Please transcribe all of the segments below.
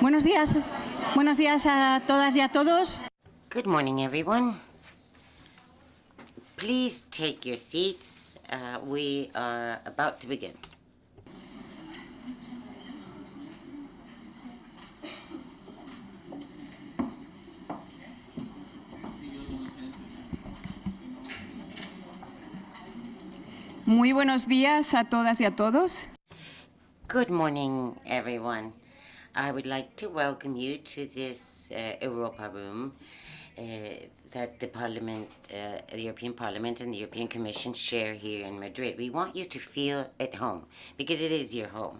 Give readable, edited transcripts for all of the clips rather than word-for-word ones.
Buenos días a todas y a todos. Good morning, everyone. Please take your seats. We are about to begin. Muy buenos días a todas y a todos. Good morning, everyone. I would like to welcome you to this Europa room that the Parliament, the European Parliament and the European Commission share here in Madrid. We want you to feel at home because it is your home.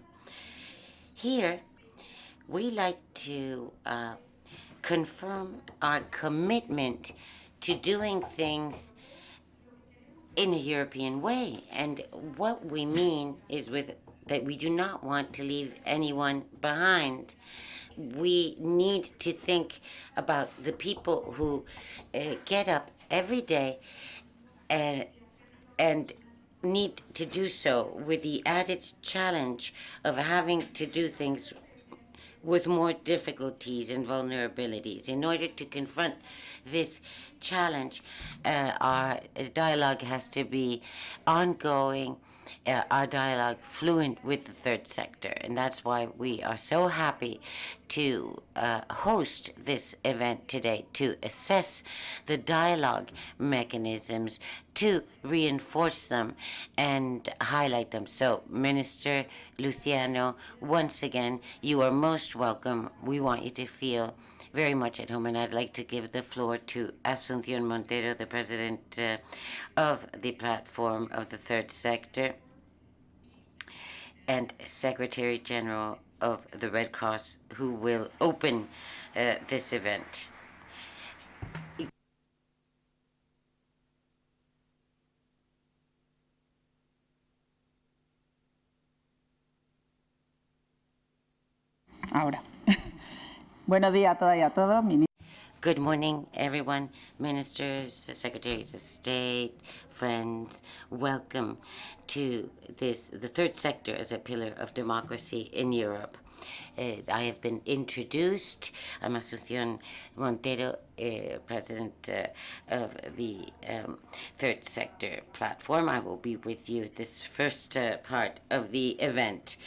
Here, we like to confirm our commitment to doing things in a European way. And what we mean is that we do not want to leave anyone behind. We need to think about the people who get up every day and need to do so with the added challenge of having to do things with more difficulties and vulnerabilities. In order to confront this challenge, our dialogue has to be ongoing, our dialogue fluent with the third sector. And that's why we are so happy to host this event today, to assess the dialogue mechanisms, to reinforce them and highlight them. So, Minister Luciano, once again, you are most welcome. We want you to feel very much at home, and I'd like to give the floor to Asunción Montero, the president of the platform of the third sector and Secretary General of the Red Cross, who will open this event. Ahora. Buenos días a todas y a todos. Good morning, everyone, ministers, secretaries of state, friends. Welcome to the third sector as a pillar of democracy in Europe. I have been introduced. I'm Asunción Montero, president of the third sector platform. I will be with you this first part of the event.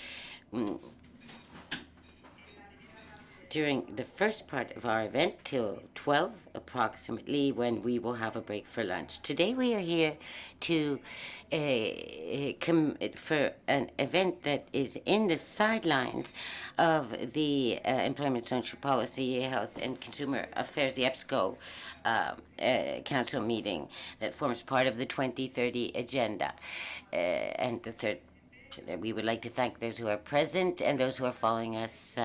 During the first part of our event till 12 approximately, when we will have a break for lunch. Today we are here to for an event that is in the sidelines of the Employment, Social Policy, Health and Consumer Affairs, the EPSCO Council meeting that forms part of the 2030 agenda. And the third, we would like to thank those who are present and those who are following us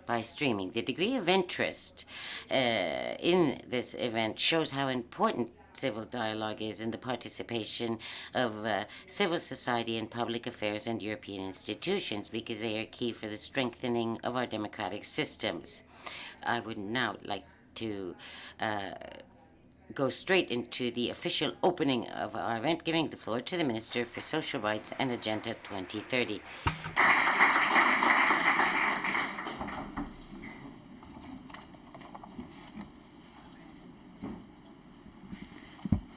by streaming. The degree of interest in this event shows how important civil dialogue is in the participation of civil society in public affairs and European institutions, because they are key for the strengthening of our democratic systems. I would now like to go straight into the official opening of our event, giving the floor to the Minister for Social Rights and Agenda 2030.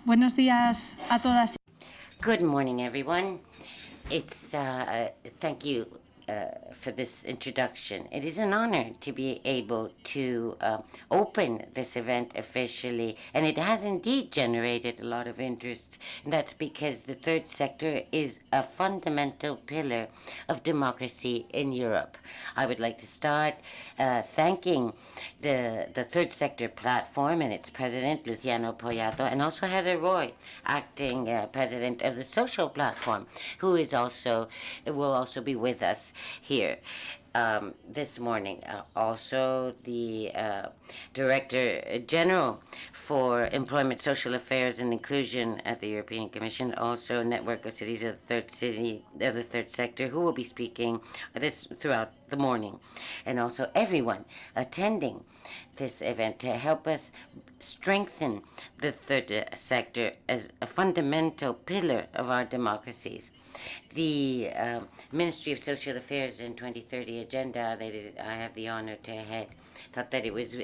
Buenos días a todas. Good morning, everyone. It's thank you for this introduction. It is an honor to be able to open this event officially, and it has indeed generated a lot of interest. And that's because the third sector is a fundamental pillar of democracy in Europe. I would like to start thanking the third sector platform and its president, Luciano Poyato, and also Heather Roy, acting president of the social platform, who will also be with us here this morning. Also, the Director General for Employment, Social Affairs and Inclusion at the European Commission, also Network of Cities of the Third Sector, who will be speaking this throughout the morning, and also everyone attending this event to help us strengthen the third sector as a fundamental pillar of our democracies. The Ministry of Social Affairs and 2030 agenda that I have the honor to head thought that it was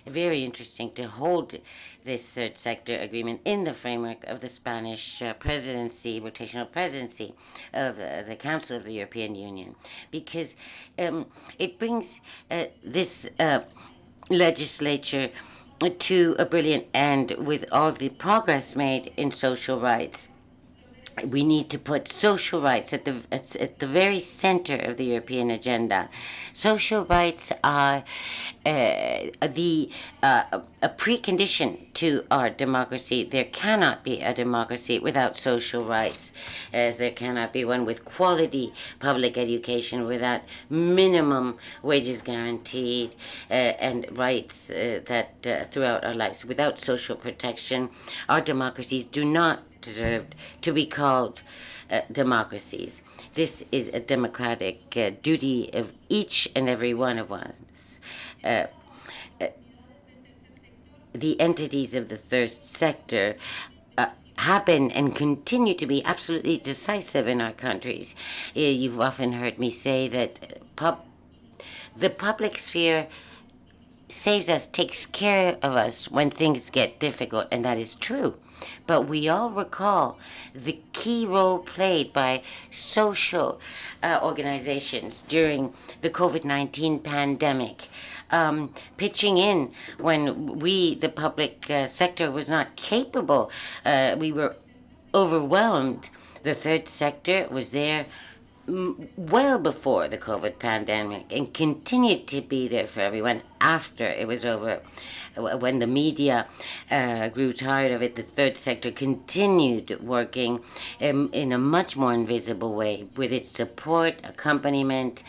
very interesting to hold this third sector agreement in the framework of the Spanish presidency, rotational presidency of the Council of the European Union, because it brings this legislature to a brilliant end with all the progress made in social rights. We need to put social rights at the very center of the European agenda. Social rights are a precondition to our democracy. There cannot be a democracy without social rights, as there cannot be one with quality public education without minimum wages guaranteed and rights that throughout our lives. Without social protection, our democracies do not deserved to be called democracies. This is a democratic duty of each and every one of us. The entities of the third sector have been and continue to be absolutely decisive in our countries. You've often heard me say that the public sphere saves us, takes care of us when things get difficult, and that is true. But we all recall the key role played by social organizations during the COVID-19 pandemic, pitching in when we, the public sector, was not capable. We were overwhelmed. The third sector was there well before the COVID pandemic and continued to be there for everyone after it was over. When the media grew tired of it, the third sector continued working in a much more invisible way with its support, accompaniment,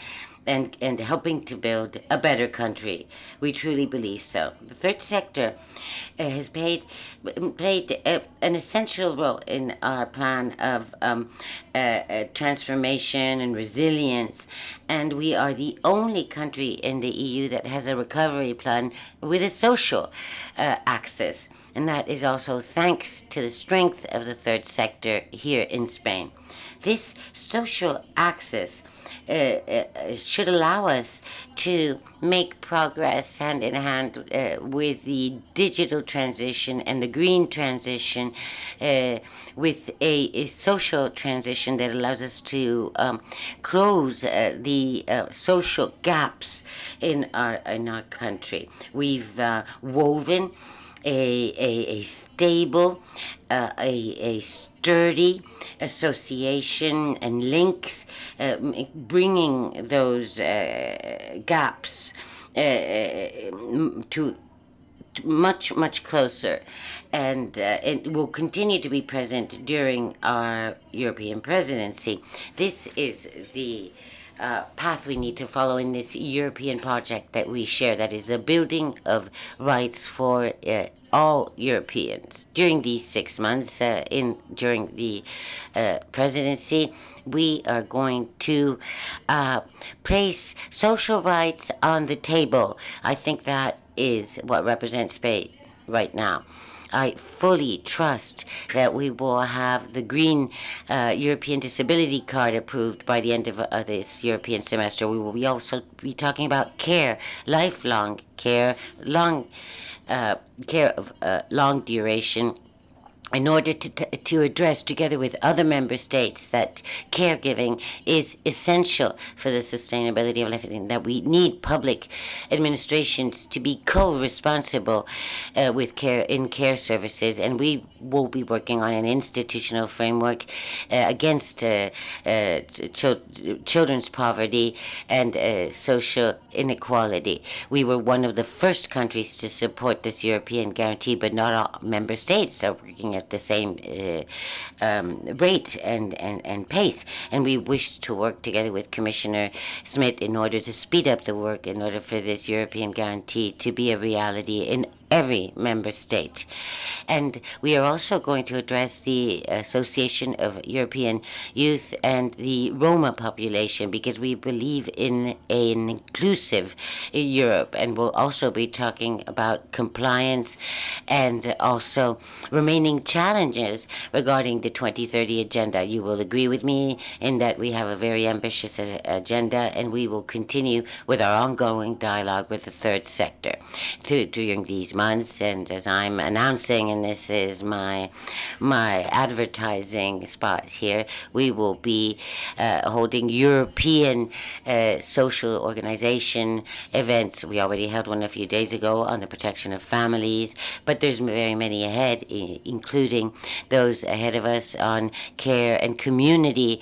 and helping to build a better country. We truly believe so. The third sector has played an essential role in our plan of transformation and resilience, and we are the only country in the EU that has a recovery plan with a social axis, and that is also thanks to the strength of the third sector here in Spain. This social axis should allow us to make progress hand in hand with the digital transition and the green transition, with a social transition that allows us to close the social gaps in our country. We've woven a stable, a sturdy association and links, bringing those gaps to much closer, and it will continue to be present during our European presidency. This is the path we need to follow in this European project that we share, that is the building of rights for all Europeans. During these 6 months, during the presidency, we are going to place social rights on the table. I think that is what represents Spain right now. I fully trust that we will have the green European disability card approved by the end of this European semester. We will also be talking about care, lifelong care, care of long duration, in order to address, together with other member states, that caregiving is essential for the sustainability of everything, that we need public administrations to be co-responsible with care services, and we will be working on an institutional framework against children's poverty and social inequality. We were one of the first countries to support this European guarantee, but not all member states are working at the same rate and pace. And we wish to work together with Commissioner Smith in order to speed up the work, in order for this European guarantee to be a reality in every member state. And we are also going to address the Association of European Youth and the Roma population, because we believe in an inclusive Europe. And we'll also be talking about compliance and also remaining challenges regarding the 2030 agenda. You will agree with me in that we have a very ambitious agenda, and we will continue with our ongoing dialogue with the third sector during these months. And as I'm announcing, and this is my advertising spot here, we will be holding European social organization events. We already held one a few days ago on the protection of families, but there's very many ahead, including those ahead of us on care and community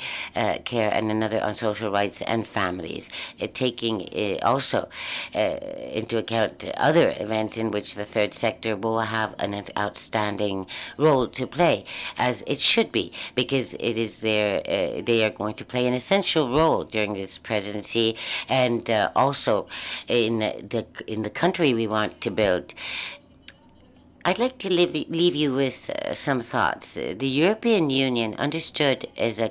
care, and another on social rights and families, taking also into account other events in which the third sector will have an outstanding role to play, as it should be, because it is they are going to play an essential role during this presidency, and also in the country we want to build. I'd like to leave you with some thoughts. The European Union, understood as a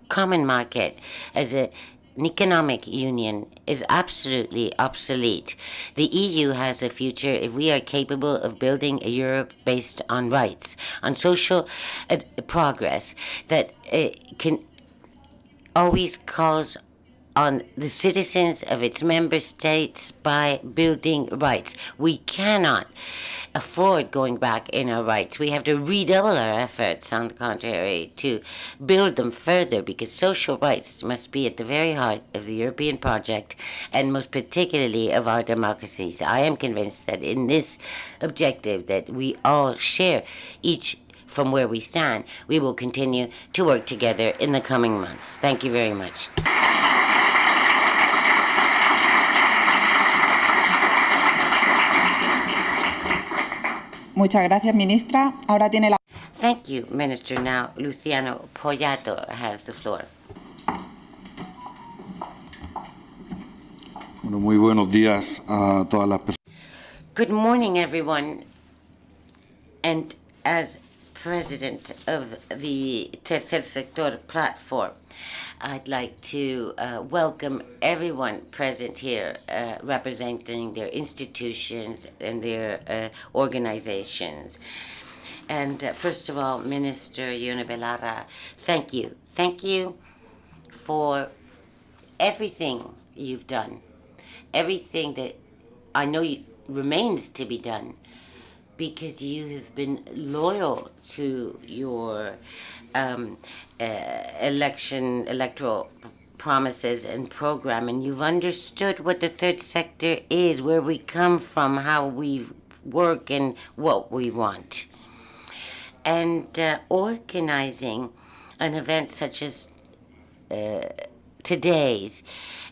common market, as an economic union, is absolutely obsolete. The EU has a future if we are capable of building a Europe based on rights, on social progress that can always calls on the citizens of its member states by building rights. We cannot afford going back in our rights. We have to redouble our efforts, on the contrary, to build them further, because social rights must be at the very heart of the European project, and most particularly of our democracies. I am convinced that in this objective that we all share, each from where we stand, we will continue to work together in the coming months. Thank you very much. Muchas gracias, ministra. Ahora tiene la... Thank you, Minister. Now, Luciano Poyato has the floor. Bueno, muy buenos días a todas las personas. Good morning, everyone. And as president of the Tercer Sector platform, I'd like to welcome everyone present here representing their institutions and their organizations. And first of all, Minister Yuna Belara, thank you. Thank you for everything you've done, everything that I know remains to be done, because you have been loyal to your electoral promises and program, and you've understood what the third sector is, where we come from, how we work, and what we want. And organizing an event such as today's,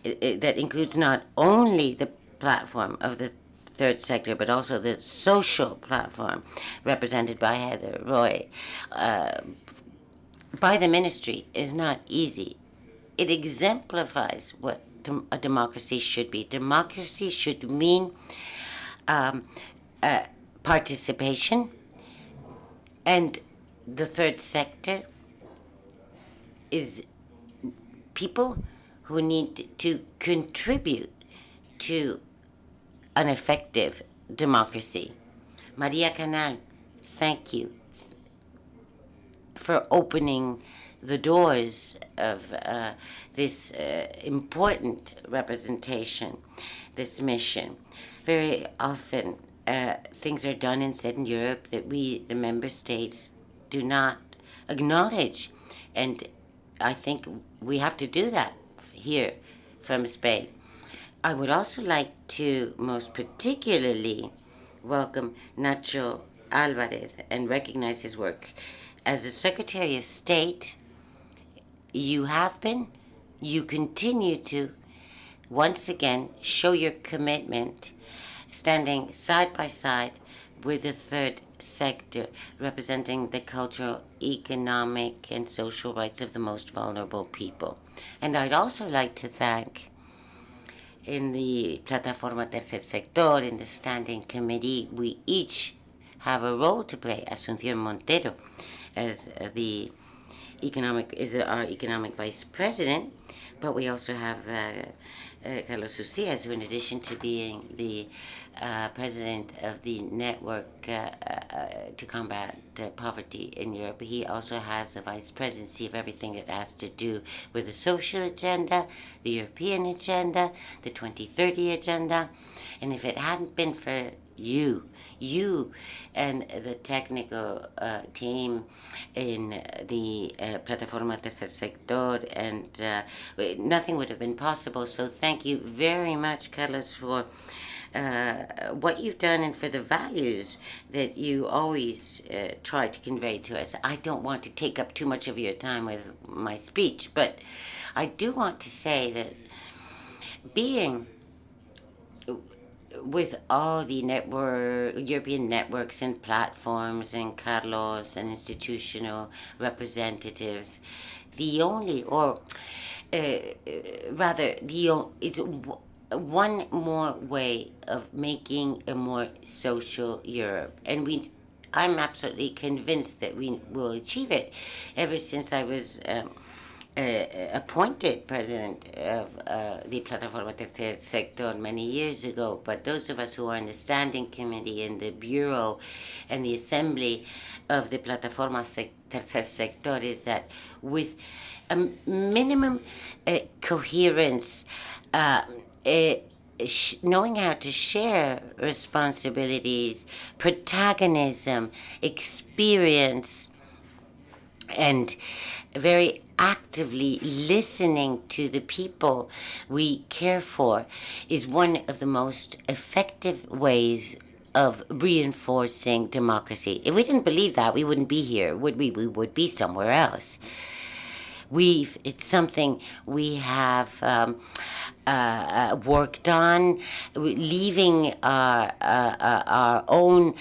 that includes not only the platform of the third sector, but also the social platform represented by Heather Roy, by the ministry, is not easy. It exemplifies what a democracy should be. Democracy should mean participation, and the third sector is people who need to contribute to an effective democracy. Maria Canal, thank you for opening the doors of this important representation, this mission. Very often things are done and said in Europe that we, the member states, do not acknowledge. And I think we have to do that here from Spain. I would also like to most particularly welcome Nacho Alvarez and recognize his work. As a Secretary of State, you have been, you continue to, once again, show your commitment, standing side by side with the third sector, representing the cultural, economic, and social rights of the most vulnerable people. And I'd also like to thank in the Plataforma Tercer Sector, in the Standing Committee, we each have a role to play. Asunción Montero, as the our economic vice president, but we also have Carlos Ucias, who, in addition to being the president of the network to combat poverty in Europe, he also has a vice presidency of everything that has to do with the social agenda, the European agenda, the 2030 agenda. And if it hadn't been for you and the technical team in the Plataforma Tercer Sector, and nothing would have been possible. So thank you very much, Carlos, for what you've done and for the values that you always try to convey to us. I don't want to take up too much of your time with my speech, but I do want to say that being with all the European networks and platforms and Carlos and institutional representatives, the only, or rather, is one more way of making a more social Europe. And I'm absolutely convinced that we will achieve it. Ever since I was appointed president of the Plataforma Tercer Sector many years ago, but those of us who are in the standing committee and the bureau and the assembly of the Plataforma Tercer Sector is that with a minimum coherence, knowing how to share responsibilities, protagonism, experience, and very actively listening to the people we care for is one of the most effective ways of reinforcing democracy. If we didn't believe that, we wouldn't be here, would we? We would be somewhere else. It's something we have worked on, leaving our own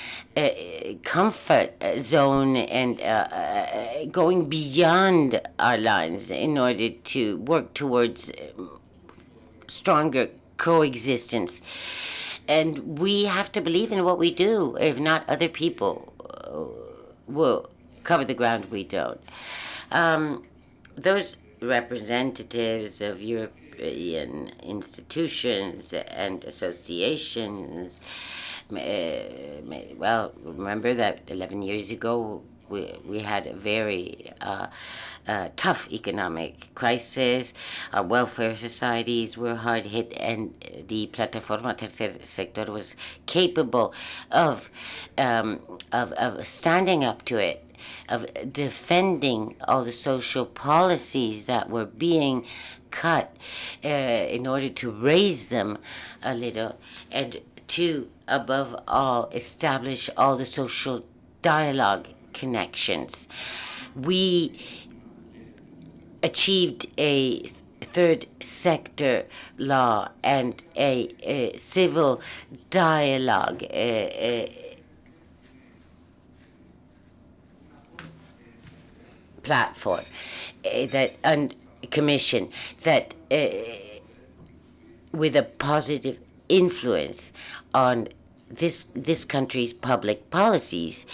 comfort zone and going beyond our lines in order to work towards stronger coexistence. And we have to believe in what we do. If not, other people will cover the ground we don't. Those representatives of European institutions and associations, well, remember that 11 years ago we had a very tough economic crisis. Our welfare societies were hard hit, and the Plataforma Tercer Sector was capable of standing up to it, of defending all the social policies that were being cut in order to raise them a little, and to, above all, establish all the social dialogue connections. We achieved a third sector law and a civil dialogue platform and commission that with a positive influence on this country's public policies,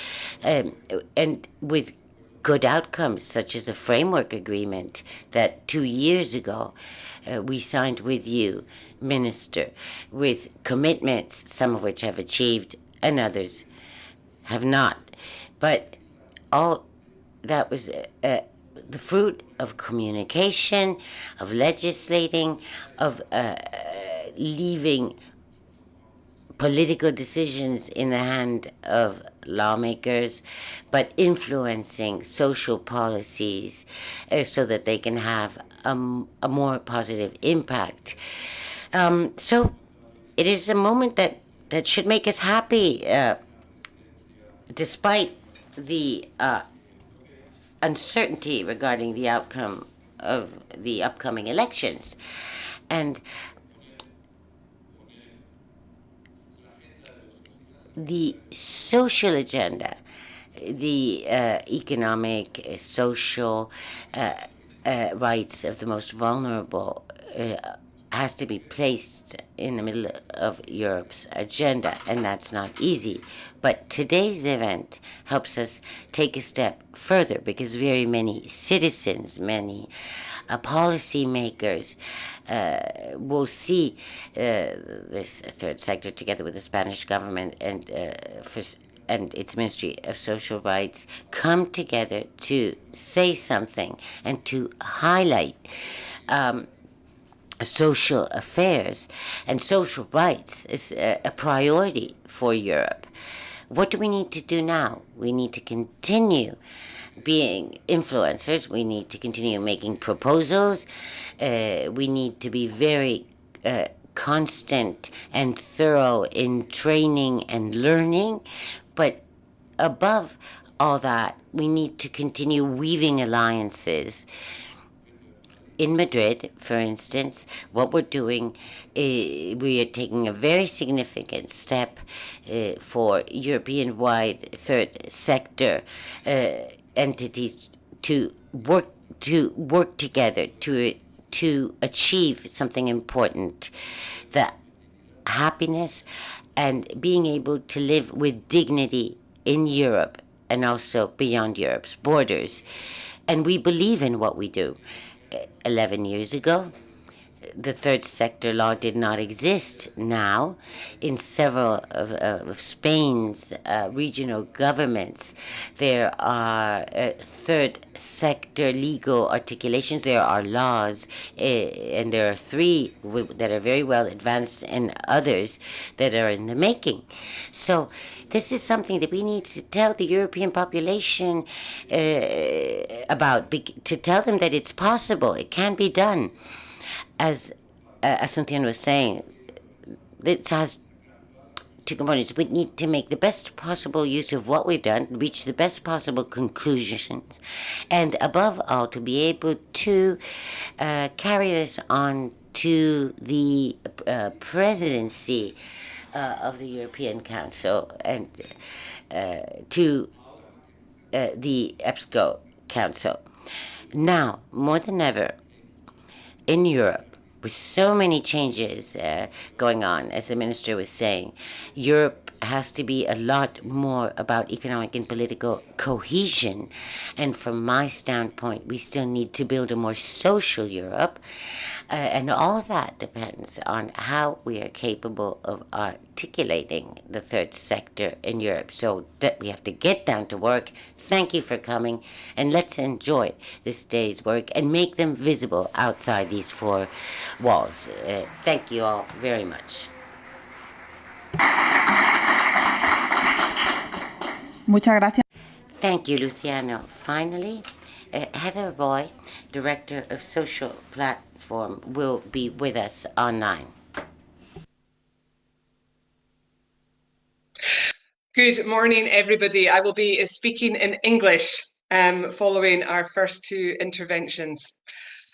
and with good outcomes, such as the framework agreement that 2 years ago we signed with you, Minister, with commitments, some of which have achieved and others have not. But all that was the fruit of communication, of legislating, of leaving political decisions in the hand of lawmakers, but influencing social policies so that they can have a more positive impact. So it is a moment that should make us happy, despite the uncertainty regarding the outcome of the upcoming elections. And the social agenda, the economic, social rights of the most vulnerable has to be placed in the middle of Europe's agenda, and that's not easy. But today's event helps us take a step further because very many citizens, many policymakers will see this third sector together with the Spanish government and its Ministry of Social Rights come together to say something and to highlight social affairs and social rights is a priority for Europe. What do we need to do now? We need to continue being influencers. We need to continue making proposals. We need to be very constant and thorough in training and learning. But above all that, we need to continue weaving alliances. In Madrid, for instance, what we're doing, we are taking a very significant step for European-wide third sector entities to work together to achieve something important, the happiness and being able to live with dignity in Europe and also beyond Europe's borders. And we believe in what we do. 11 years ago, the third sector law did not exist. Now, in several of Spain's regional governments, there are third sector legal articulations. There are laws, and there are 3 that are very well advanced and others that are in the making. So this is something that we need to tell the European population about, to tell them that it's possible, it can be done. As Asuncion was saying, this has 2 components. We need to make the best possible use of what we've done, reach the best possible conclusions, and above all, to be able to carry this on to the presidency of the European Council and to the EPSCO Council. Now, more than ever, in Europe, with so many changes going on, as the minister was saying, Europe has to be a lot more about economic and political cohesion. And from my standpoint, we still need to build a more social Europe. And all that depends on how we are capable of articulating the third sector in Europe. So we have to get down to work. Thank you for coming, and let's enjoy this day's work and make them visible outside these 4 walls. Thank you all very much. Muchas gracias. Thank you, Luciano. Finally, Heather Roy, Director of Social Platform, will be with us online. Good morning, everybody. I will be speaking in English following our first 2 interventions.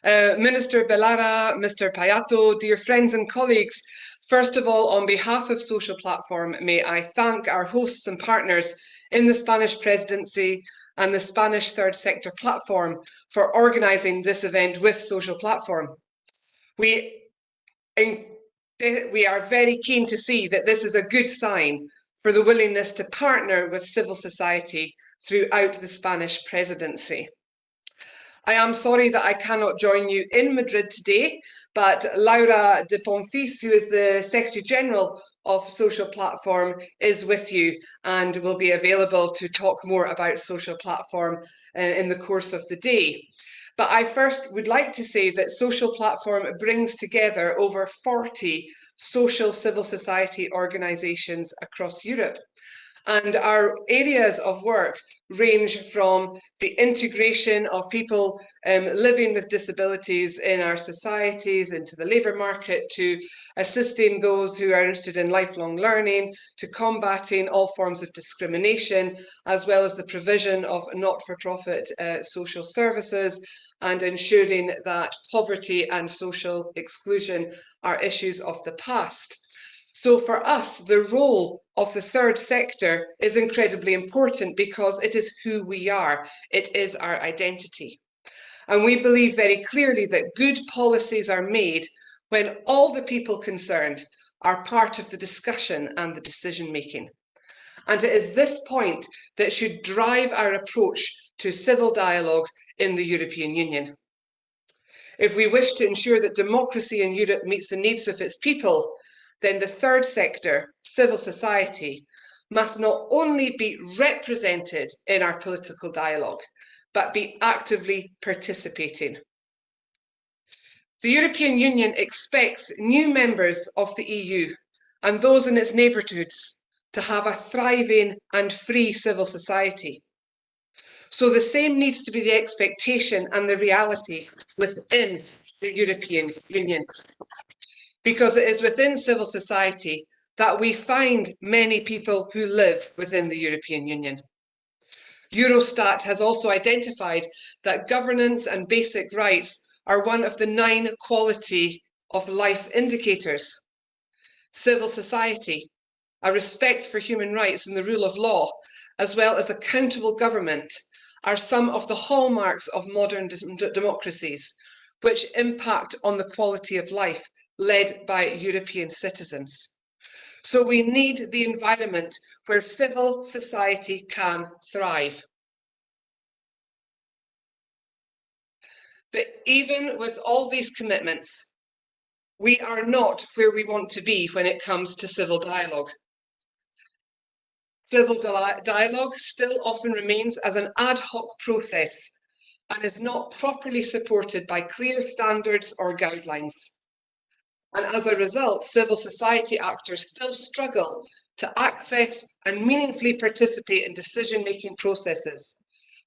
Minister Bellara, Mr. Payato, dear friends and colleagues, first of all, on behalf of Social Platform, may I thank our hosts and partners in the Spanish Presidency and the Spanish Third Sector Platform for organising this event with Social Platform. We are very keen to see that this is a good sign for the willingness to partner with civil society throughout the Spanish Presidency. I am sorry that I cannot join you in Madrid today, but Laura de Bonfils, who is the Secretary General of Social Platform, is with you and will be available to talk more about Social Platform in the course of the day. But I first would like to say that Social Platform brings together over 40 social civil society organisations across Europe. And our areas of work range from the integration of people living with disabilities in our societies into the labour market, to assisting those who are interested in lifelong learning, to combating all forms of discrimination, as well as the provision of not-for-profit social services, and ensuring that poverty and social exclusion are issues of the past. So for us, the role of the third sector is incredibly important because it is who we are. It is our identity. And we believe very clearly that good policies are made when all the people concerned are part of the discussion and the decision-making. And it is this point that should drive our approach to civil dialogue in the European Union. If we wish to ensure that democracy in Europe meets the needs of its people, then the third sector, civil society, must not only be represented in our political dialogue, but be actively participating. The European Union expects new members of the EU and those in its neighbourhoods to have a thriving and free civil society. So the same needs to be the expectation and the reality within the European Union, because it is within civil society that we find many people who live within the European Union. Eurostat has also identified that governance and basic rights are one of the 9 quality of life indicators. Civil society, a respect for human rights and the rule of law, as well as accountable government, are some of the hallmarks of modern democracies, which impact on the quality of life led by European citizens. So we need the environment where civil society can thrive. But even with all these commitments, we are not where we want to be when it comes to civil dialogue. Civil dialogue still often remains as an ad hoc process and is not properly supported by clear standards or guidelines. And as a result, civil society actors still struggle to access and meaningfully participate in decision-making processes,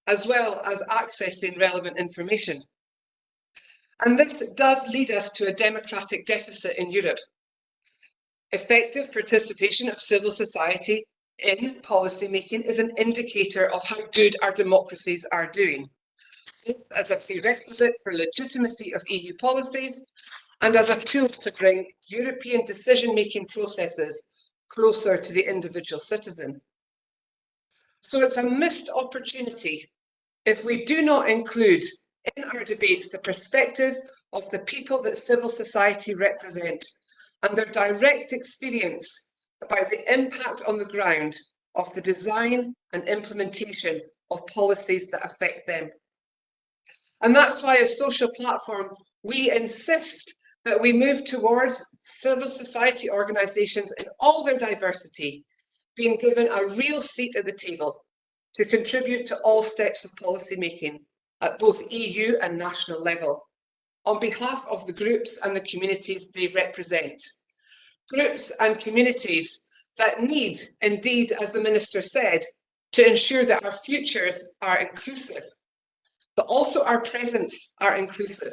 as well as accessing relevant information. And this does lead us to a democratic deficit in Europe. Effective participation of civil society in policymaking is an indicator of how good our democracies are doing, as a prerequisite for legitimacy of EU policies and as a tool to bring European decision-making processes closer to the individual citizen. So it's a missed opportunity if we do not include in our debates the perspective of the people that civil society represent and their direct experience about the impact on the ground of the design and implementation of policies that affect them. And that's why as Social Platform, we insist that we move towards civil society organisations in all their diversity being given a real seat at the table to contribute to all steps of policy making at both EU and national level, on behalf of the groups and the communities they represent. Groups and communities that need, indeed, as the Minister said, to ensure that our futures are inclusive, but also our presents are inclusive,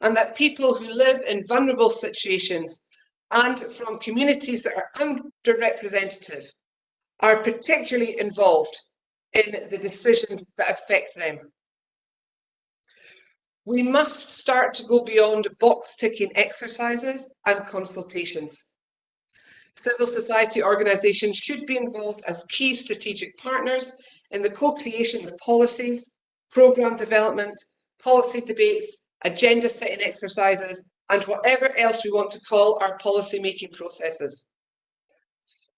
and that people who live in vulnerable situations and from communities that are underrepresented are particularly involved in the decisions that affect them. We must start to go beyond box-ticking exercises and consultations. Civil society organisations should be involved as key strategic partners in the co-creation of policies, programme development, policy debates, agenda setting exercises, and whatever else we want to call our policy making processes.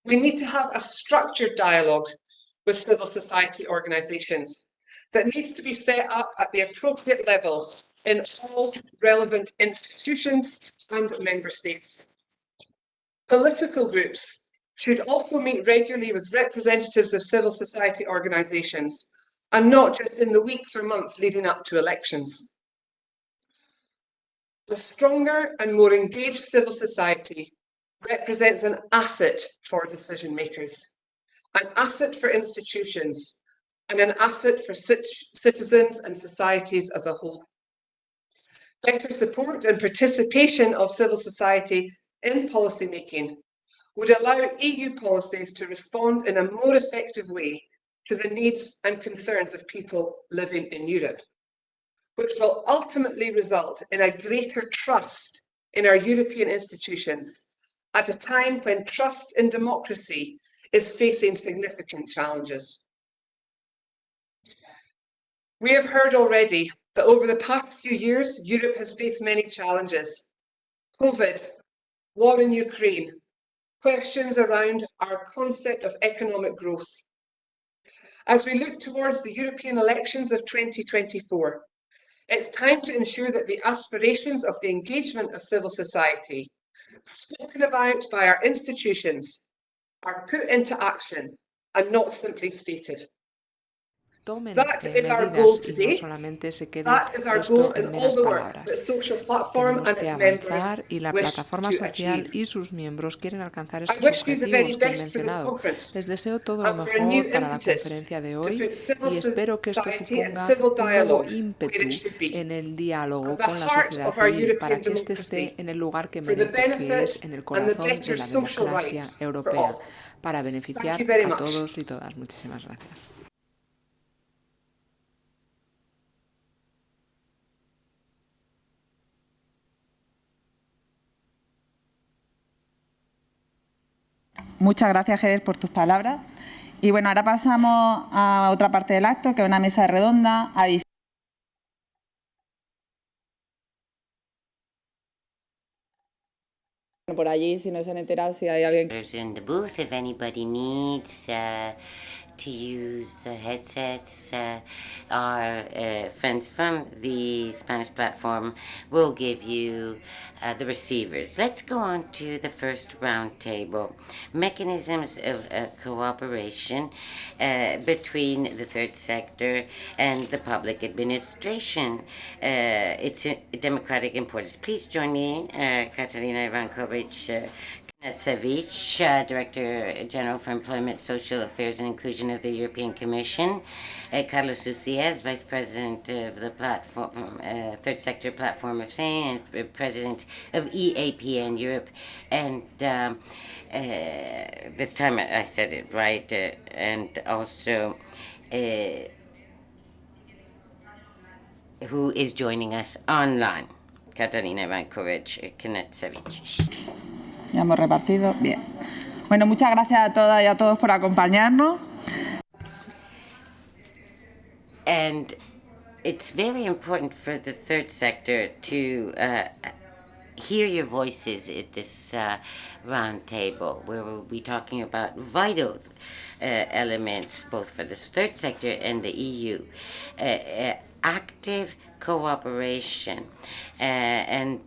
We need to have a structured dialogue with civil society organisations that needs to be set up at the appropriate level in all relevant institutions and member states. Political groups should also meet regularly with representatives of civil society organisations, and not just in the weeks or months leading up to elections. A stronger and more engaged civil society represents an asset for decision makers, an asset for institutions, and an asset for citizens and societies as a whole. Better support and participation of civil society in policy making would allow EU policies to respond in a more effective way to the needs and concerns of people living in Europe, which will ultimately result in a greater trust in our European institutions at a time when trust in democracy is facing significant challenges. We have heard already that over the past few years, Europe has faced many challenges. COVID, war in Ukraine, questions around our concept of economic growth. As we look towards the European elections of 2024, it's time to ensure that the aspirations of the engagement of civil society, spoken about by our institutions, are put into action and not simply stated. Tomen That is our medidas goal y no today. solamente se quede That is our esto goal en in all meras the work that palabras. Social Platform Tenemos and que its members avanzar y la wish plataforma to social achieve. y sus miembros quieren alcanzar I estos wish you the very objetivos que he best for this mencionado. conference Les deseo todo lo and for a new mejor para la impetus conferencia de to hoy put civil y espero que esto society and suponga civil un nuevo dialogue where it ímpetu should be, en el at diálogo the con la heart sociedad of our civil para European que éste democracy, esté en el lugar que for the merece, que benefit es en el and the corazón de better la social democracia rights for europea, all. para Thank beneficiar you very a much. todos y todas. Muchísimas gracias. Muchas gracias, Ger, por tus palabras. Y bueno, ahora pasamos a otra parte del acto, que es una mesa redonda. Por allí, si no se han enterado, si hay alguien. In the booth, if anybody needs to use the headsets, our friends from the Spanish platform will give you the receivers. Let's go on to the first roundtable. Mechanisms of cooperation between the third sector and the public administration. It's a democratic importance. Please join me, Katarina Ivankovich Knetsevich, Director General for Employment, Social Affairs and Inclusion of the European Commission, Carlos Uciez, Vice President of the platform, Third Sector Platform of Spain, and President of EAPN Europe, and this time I said it right, and also who is joining us online, Katarina Ivankovich Knetsevich. Ya hemos repartido. Bien. Bueno, muchas gracias a todas y a todos por acompañarnos. And it's very important for the third sector to hear your voices at this round table, where we'll be talking about vital elements, both for the third sector and the EU. Active cooperation and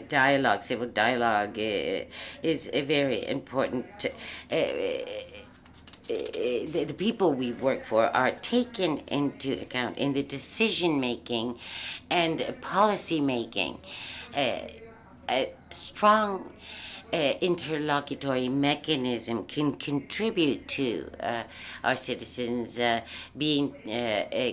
dialogue, civil dialogue, is a very important. The people we work for are taken into account in the decision making and policy making. A strong interlocutory mechanism can contribute to our citizens being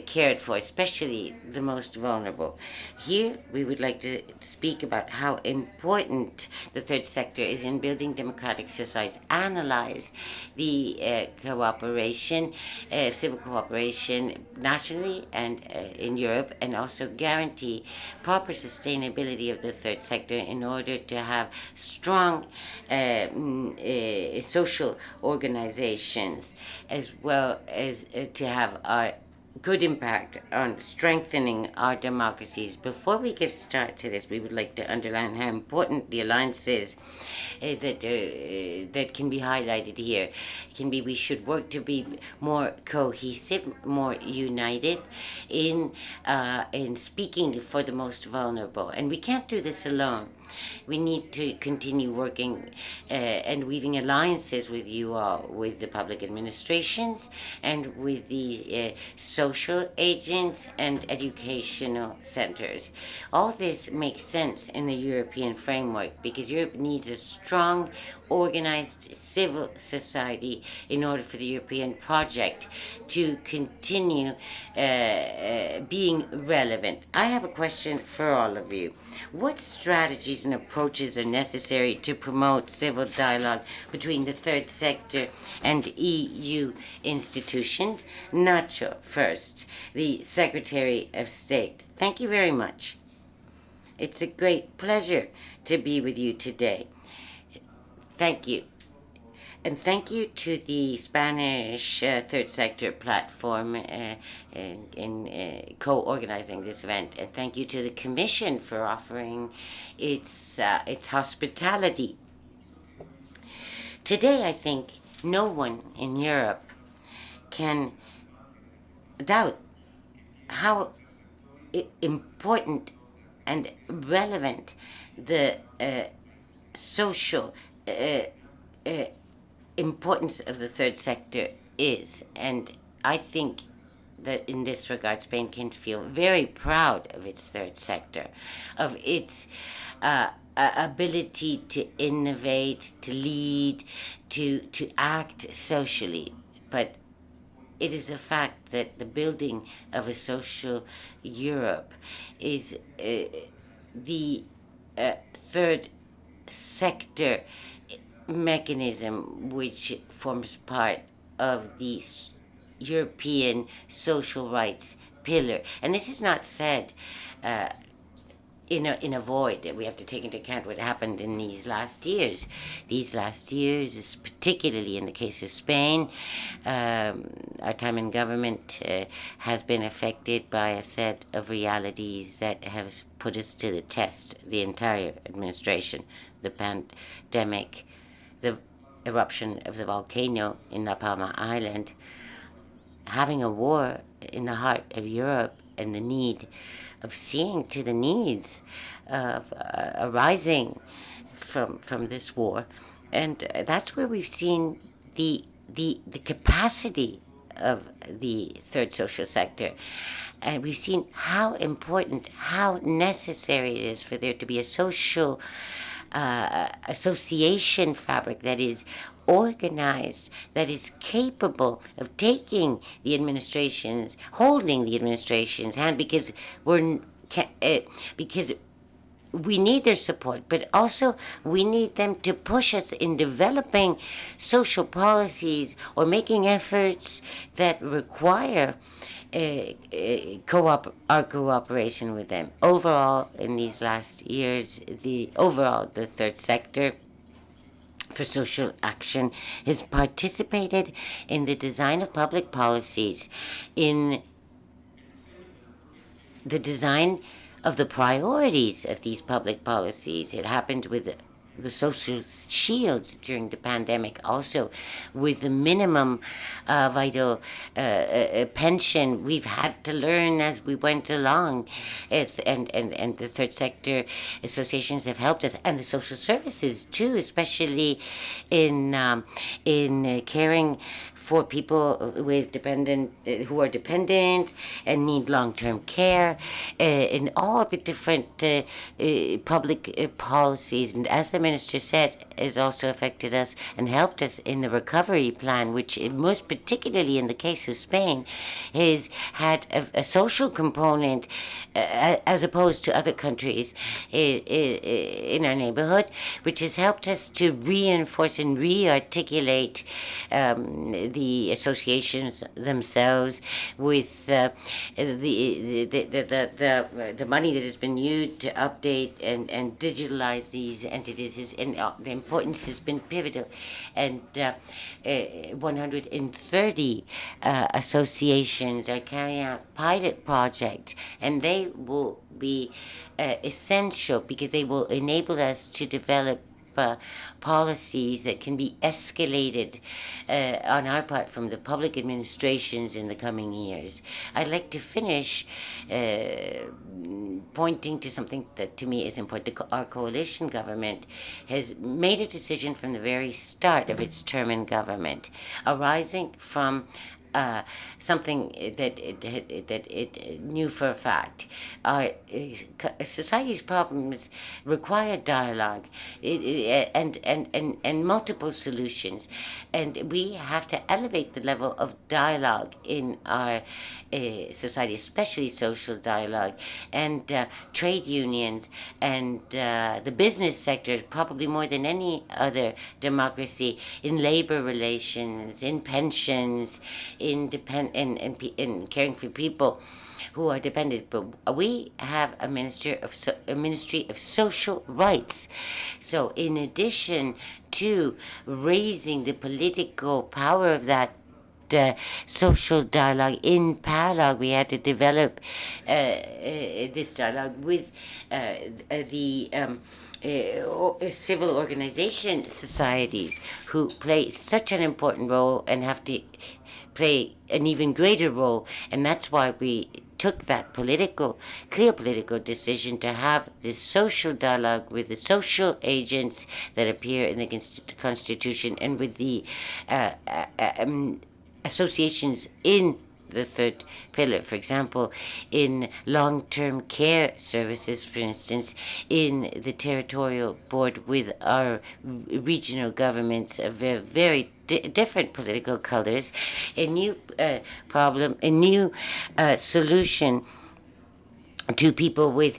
cared for, especially the most vulnerable. Here, we would like to speak about how important the third sector is in building democratic societies, analyze the cooperation, civil cooperation nationally and in Europe, and also guarantee proper sustainability of the third sector in order to have strong social organizations, as well as to have our good impact on strengthening our democracies. Before we give start to this, we would like to underline how important the alliances that can be highlighted here can be. We should work to be more cohesive, more united in speaking for the most vulnerable, and we can't do this alone. We need to continue working and weaving alliances with you all, with the public administrations and with the social agents and educational centers. All this makes sense in the European framework because Europe needs a strong, organized civil society in order for the European project to continue being relevant. I have a question for all of you. What strategies and approaches are necessary to promote civil dialogue between the third sector and EU institutions? Nacho first, the Secretary of State. Thank you very much. It's a great pleasure to be with you today. Thank you. And thank you to the Spanish Third Sector platform in co-organizing this event. And thank you to the Commission for offering its hospitality. Today, I think no one in Europe can doubt how important and relevant the social importance of the third sector is. And I think that in this regard, Spain can feel very proud of its third sector, of its ability to innovate, to lead, to act socially. But it is a fact that the building of a social Europe is the third sector mechanism which forms part of the European social rights pillar. And this is not said in a void. We have to take into account what happened in these last years. These last years, particularly in the case of Spain, our time in government has been affected by a set of realities that have put us to the test, the entire administration, the pandemic, the eruption of the volcano in La Palma Island, having a war in the heart of Europe, and the need of seeing to the needs of arising from this war. And that's where we've seen the capacity of the third social sector. And we've seen how important, how necessary it is for there to be a social association fabric that is organized, that is capable of taking the administration's, holding the administration's hand, because because we need their support, but also we need them to push us in developing social policies or making efforts that require our cooperation with them. Overall, in these last years, the third sector for social action has participated in the design of public policies, in the design of the priorities of these public policies. It happened with the social shields during the pandemic, also with the minimum vital pension. We've had to learn as we went along, and the third sector associations have helped us, and the social services too, especially in caring for people with who are dependent and need long-term care, in all the different public policies. And as the minister said, it also affected us and helped us in the recovery plan, which most particularly in the case of Spain has had a social component as opposed to other countries in our neighborhood, which has helped us to reinforce and re-articulate the associations themselves with the money that has been used to update and digitalize these entities, and the importance has been pivotal. And 130 associations are carrying out pilot projects, and they will be essential because they will enable us to develop policies that can be escalated on our part from the public administrations in the coming years. I'd like to finish pointing to something that to me is important. Our coalition government has made a decision from the very start of its term in government, arising from something that it knew for a fact. Our society's problems require dialogue and multiple solutions, and we have to elevate the level of dialogue in our society, especially social dialogue, and trade unions and the business sector, probably more than any other democracy, in labor relations, in pensions, in caring for people who are dependent. But we have a Ministry of Social Rights. So in addition to raising the political power of that social dialogue, in parallel we had to develop this dialogue with the civil organization societies, who play such an important role and have to play an even greater role. And that's why we took that clear political decision to have this social dialogue with the social agents that appear in the Constitution and with the associations in the third pillar. For example, in long-term care services, for instance, in the territorial board with our regional governments of very different political colors, a new solution to people with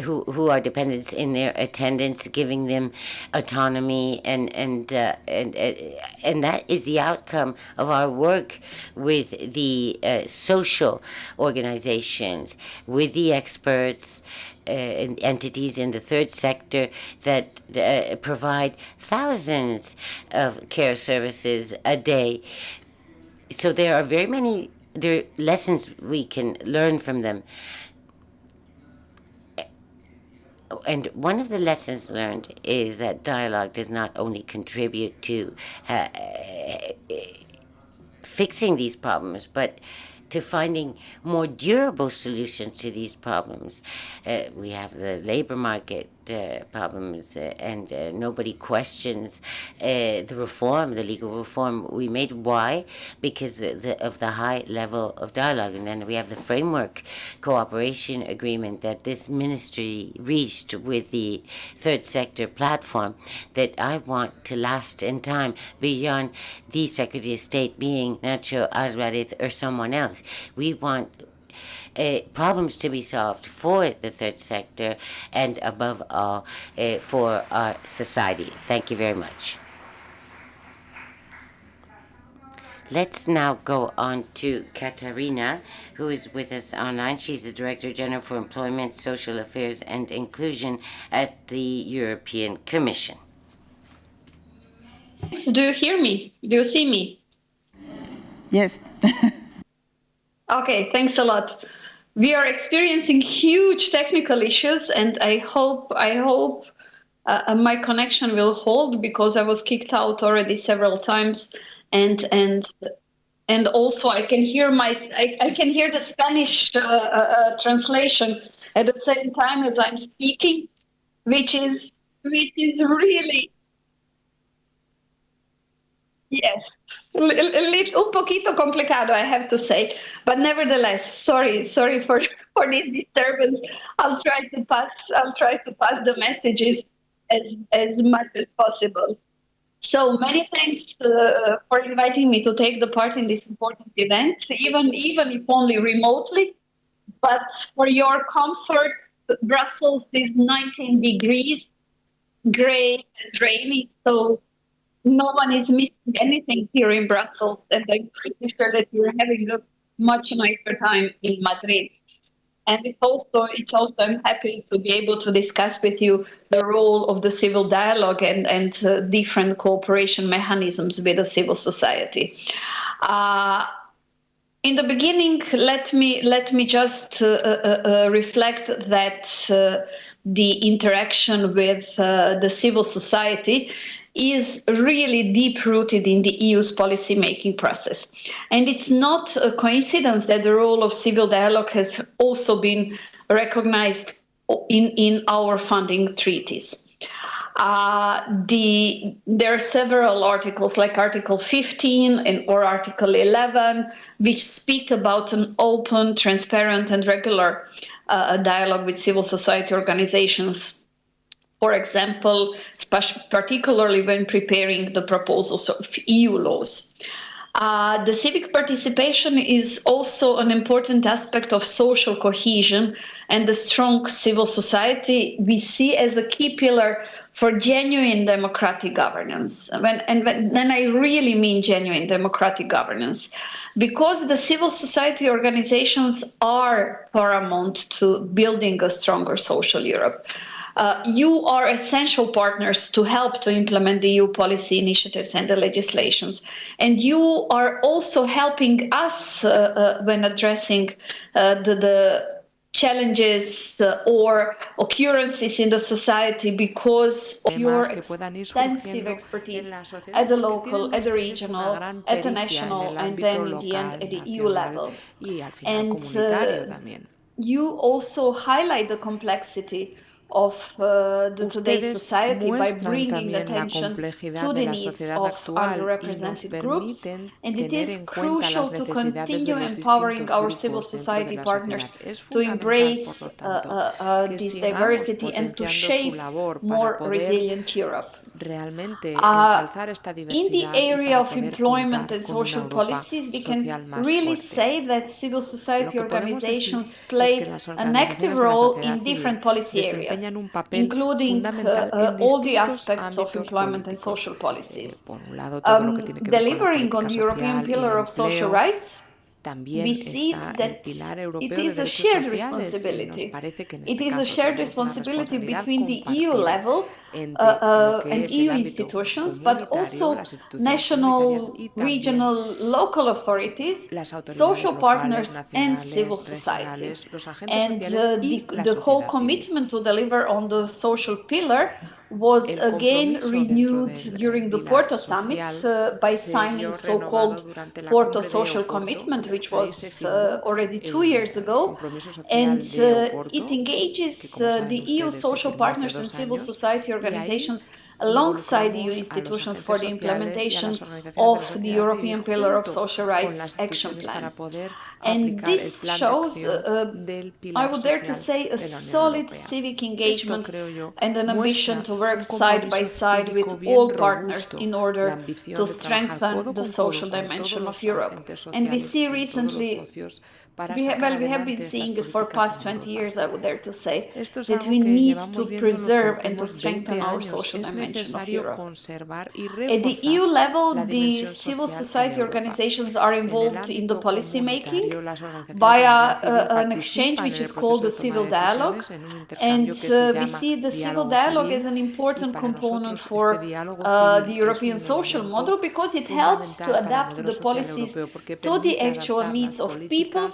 who are dependents in their attendance, giving them autonomy, and that is the outcome of our work with the social organizations, with the experts and entities in the third sector that provide thousands of care services a day. So there are lessons we can learn from them. And one of the lessons learned is that dialogue does not only contribute to fixing these problems, but to finding more durable solutions to these problems. We have the labor market problems, and nobody questions the legal reform we made. Why? Because of the high level of dialogue. And then we have the framework cooperation agreement that this ministry reached with the third sector platform that I want to last in time beyond the Secretary of State being Nacho Alvarez or someone else. We want problems to be solved for the third sector and above all for our society. Thank you very much. Let's now go on to Katarina, who is with us online. She's the Director General for Employment, Social Affairs and Inclusion at the European Commission. Do you hear me? Do you see me? Yes. Okay, thanks a lot. We are experiencing huge technical issues, and I hope my connection will hold, because I was kicked out already several times, and also I can hear I can hear the Spanish translation at the same time as I'm speaking, which is really. Yes, un poquito complicado, I have to say, but nevertheless, sorry for this disturbance. I'll try to pass the messages as much as possible. So many thanks for inviting me to take the part in this important event, even if only remotely. But for your comfort, Brussels is 19 degrees, gray and rainy, so no one is missing anything here in Brussels, and I'm pretty sure that you're having a much nicer time in Madrid. And it's also I'm happy to be able to discuss with you the role of the civil dialogue and different cooperation mechanisms with the civil society. In the beginning, let me just reflect that the interaction with the civil society is really deep-rooted in the EU's policy-making process. And it's not a coincidence that the role of civil dialogue has also been recognized in our funding treaties. There are several articles, like Article 15 or Article 11, which speak about an open, transparent, and regular dialogue with civil society organizations. For example, particularly when preparing the proposals of EU laws. The civic participation is also an important aspect of social cohesion, and the strong civil society we see as a key pillar for genuine democratic governance. Then I really mean genuine democratic governance, because the civil society organizations are paramount to building a stronger social Europe. You are essential partners to help to implement the EU policy initiatives and the legislations. And you are also helping us when addressing the challenges or occurrences in the society, because of your extensive expertise at the local, at the regional, at the national, and then in the end at the EU level. And you also highlight the complexity of today's society by bringing attention to the needs of underrepresented groups, and it is crucial to continue empowering our civil society partners to embrace this diversity and to shape more resilient Europe. In the area of employment and social policies, we can really say that civil society organizations play an active role in different policy areas, including all the aspects of employment and social policies. Delivering on the European Pillar of Social Rights, we see that it is a shared responsibility. It is a shared responsibility between the EU level and EU institutions, but also national, regional, local authorities, social partners, and civil society. And the whole commitment to deliver on the social pillar was again renewed during the Porto Summit by signing so-called Porto Social Commitment, which was already 2 years ago, and it engages the EU social partners and civil society organizations alongside EU institutions for the implementation of the European Pillar of Social Rights Action Plan. And this shows, I would dare to say, a solid civic engagement and an ambition to work side by side with all partners in order to strengthen the social dimension of Europe. And we see recently, we have been seeing it for past 20 years, I would dare to say, that we need to preserve and to strengthen our social dimension of Europe. At the EU level, the civil society organizations are involved in the policy making via an exchange which is called the civil dialogue. And we see the civil dialogue as an important component for the European social model, because it helps to adapt the policies to the actual needs of people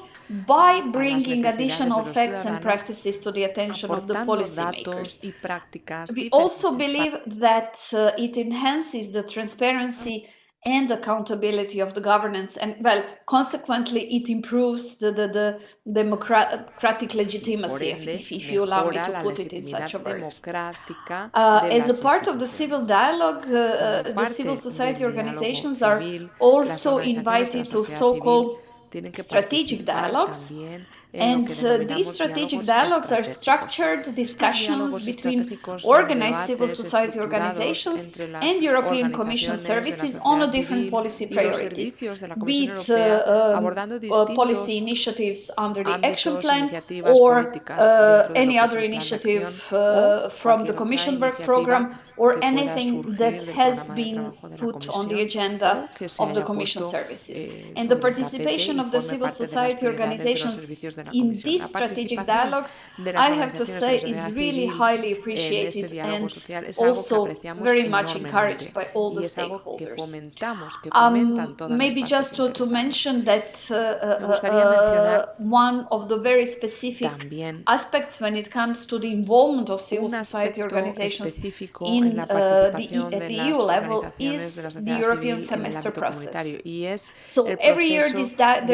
by bringing additional facts and practices to the attention of the policymakers. We also believe that it enhances the transparency and accountability of the governance, and well, consequently it improves the democratic legitimacy, if you allow me to put it in such a words. As a part of the civil dialogue, the civil society organizations are also invited to so-called strategic dialogues, and these strategic dialogues are structured discussions between organized civil society organizations and European Commission services on the different policy priorities, be it policy initiatives under the action plan or any other initiative from the Commission work program, or anything that has been put on the agenda of the Commission services. And the participation of the civil society organizations in these strategic dialogues, I have to say, is really highly appreciated and also very much encouraged by all the stakeholders. Maybe just to mention that one of the very specific aspects when it comes to the involvement of civil society organizations in at the EU level is the European semester process. So every year there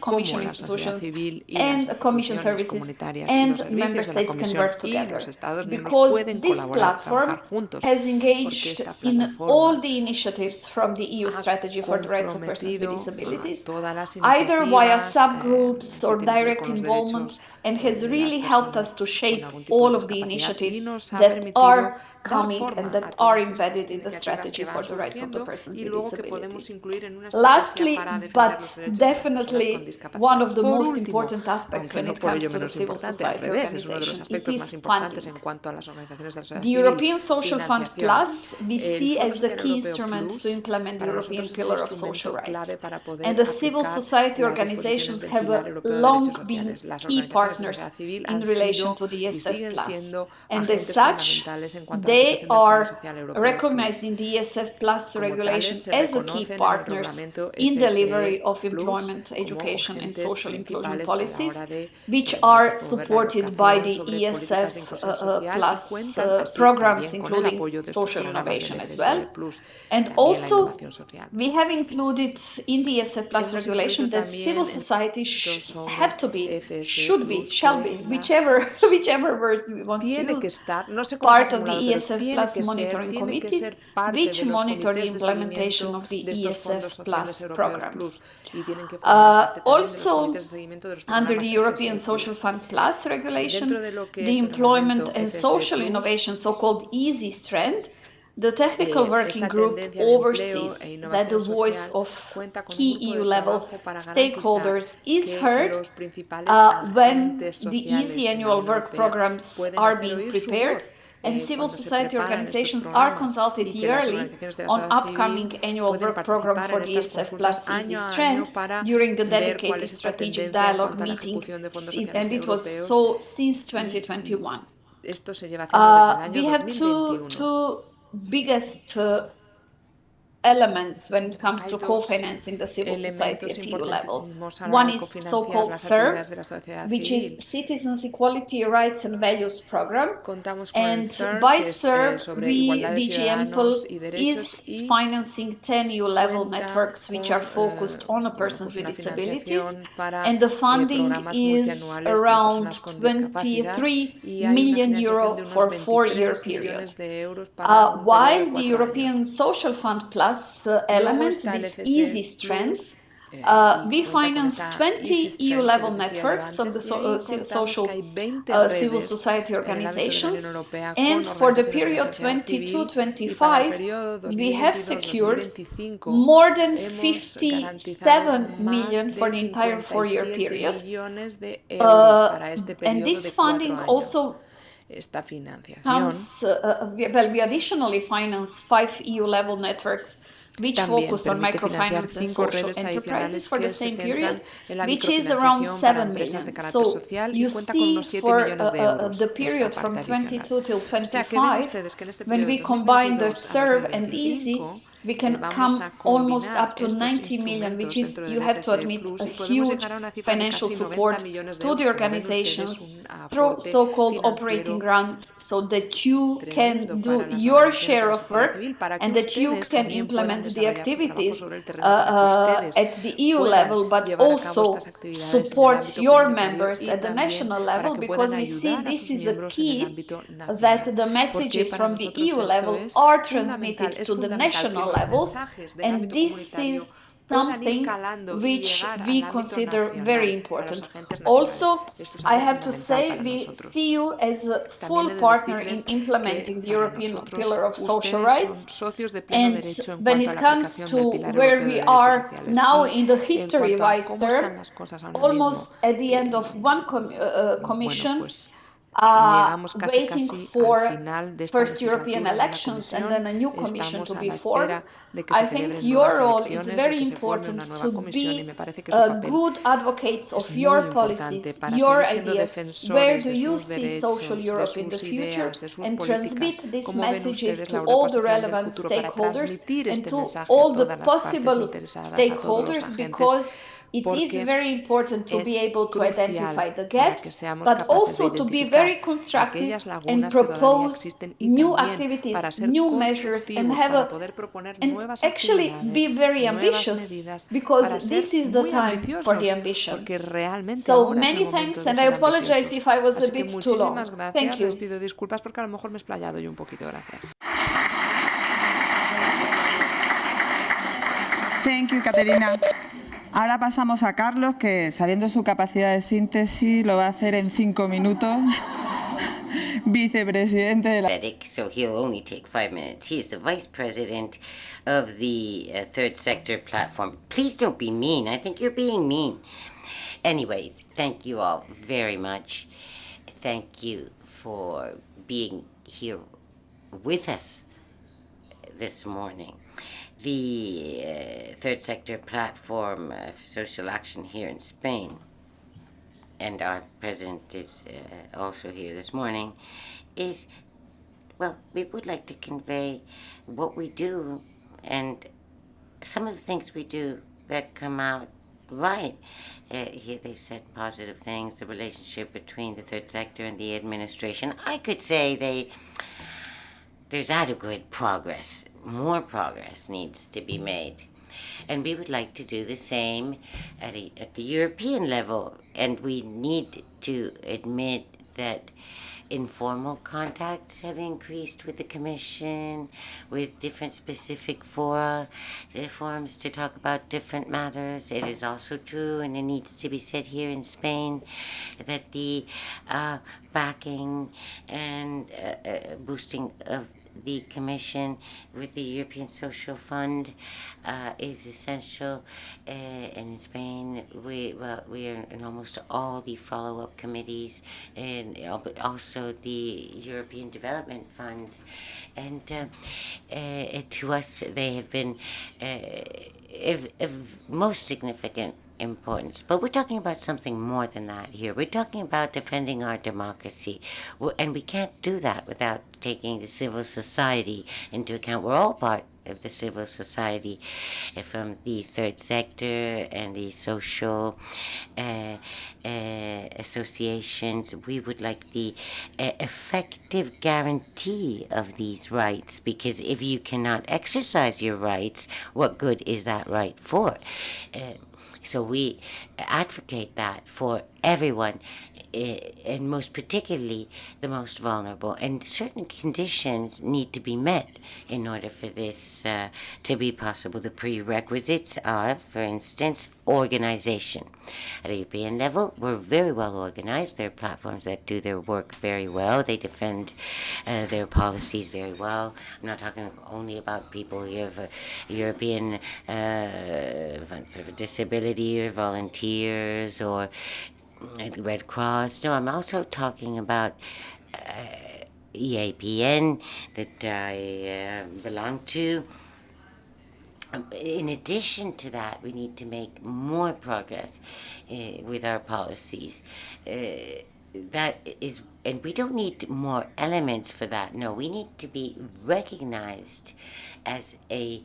Commission la sociedad institutions civil y and las Commission instituciones services comunitarias y los and member servicios de la states can Comisión work y together. los Estados miembros Because pueden this colaborar, platform trabajar juntos, has engaged engaged in all the initiatives from the EU strategy for the rights of persons with disabilities, either via subgroups or direct involvement, and has really helped us to shape all of the initiatives that are coming and that are embedded in the strategy for the rights of the persons with disabilities. Lastly, but definitely one of the most important aspects when it comes to the civil society organization, it is funding. The European Social Fund Plus we see as the key instrument to implement the European Pillar of Social Rights. And the civil society organizations have long been key partners in relation to the ESF Plus. And as such, they are recognized in the ESF Plus regulation as a key partners in delivery of employment, education and social inclusion policies, which are supported by the ESF Plus programs, including social innovation as well. And also, we have included in the ESF Plus regulation that civil society have to be, should be, shall be, whichever word we want to use, part of the ESF Plus monitoring committee, which monitor the implementation of the ESF Plus programs. Also, under the European Social Fund Plus regulation, the employment and social innovation, so-called EASY strand, the technical working group oversees that the voice of key EU-level stakeholders is heard when the EASY annual work programs are being prepared, and civil society organizations are consulted yearly on upcoming annual work program for the ESF Plus EASY strand during the dedicated strategic dialogue meeting, and it was so since 2021. We have two biggest elements when it comes to co-financing the civil society at EU level. One is so-called CERV, which is Citizens' Equality, Rights and Values Program. And by CERV, DG EMPL is financing 10 EU-level networks which are focused on persons with disabilities. And the funding is around 23 million euro for a 4-year period. While the European Social Fund Plus element, this EASY strand, we finance 20 EU-level networks of the civil society organizations, and for the period 22-25, we have secured more than 57 million for the entire 4-year period. And this funding also comes, we additionally finance 5 EU-level networks which focused on microfinance and social enterprises for the same period, which is around 7 million. So you see for the period from 22 till 25, when we combine the CERV and EASY, we can come almost up to 90 million, which is, you have to admit, a huge financial support to the organizations through so-called operating grants, so that you can do your share of work and that you can implement the activities at the EU level, but also support your members at the national level, because we see this is a key that the messages from the EU level are transmitted to the national levels, and this is something which we consider very important. Also, I have to say, we see you as a full partner in implementing the European Pillar of Social Rights, and when it comes to where we are now in the history-wise term, almost at the end of one commission, waiting for first European elections and then a new commission to be formed. I think your role is very important to be good advocates of your policies, your ideas, where do you see social Europe in the future, and transmit these messages to all the relevant stakeholders and to all the possible stakeholders, because it is very important to be able to identify the gaps, but also to be very constructive and propose new activities, new measures, and actually be very ambitious, because this is the time for the ambition. So many thanks, and I apologize if I was a bit too long. Thank you. Thank you, Caterina. Ahora pasamos a Carlos, que sabiendo su capacidad de síntesis lo va a hacer en 5 minutos. Vicepresidente de la... So he'll only take 5 minutes. He is the vice president of the third sector platform. Please don't be mean. I think you're being mean. Anyway, thank you all very much. Thank you for being here with us this morning. The third sector platform for social action here in Spain, and our president is also here this morning, is, well, we would like to convey what we do and some of the things we do that come out right. Here they've said positive things, the relationship between the third sector and the administration. I could say there's adequate progress. More progress needs to be made. And we would like to do the same at the European level. And we need to admit that informal contacts have increased with the Commission, with different specific forums to talk about different matters. It is also true, and it needs to be said here in Spain, that the backing and boosting of the Commission with the European Social Fund is essential. And in Spain, we are in almost all the follow-up committees, and but also the European Development Funds. And to us, they have been of most significant importance. But we're talking about something more than that here. We're talking about defending our democracy. And we can't do that without taking the civil society into account. We're all part of the civil society, from the third sector and the social associations. We would like the effective guarantee of these rights, because if you cannot exercise your rights, what good is that right for? So we advocate that for everyone, and most particularly the most vulnerable. And certain conditions need to be met in order for this to be possible. The prerequisites are, for instance, organization. At a European level, we're very well organized. There are platforms that do their work very well. They defend their policies very well. I'm not talking only about people who have a European for disability or volunteers or the Red Cross. No, I'm also talking about EAPN that I belong to. In addition to that, we need to make more progress with our policies. That is, and we don't need more elements for that. No, we need to be recognized as a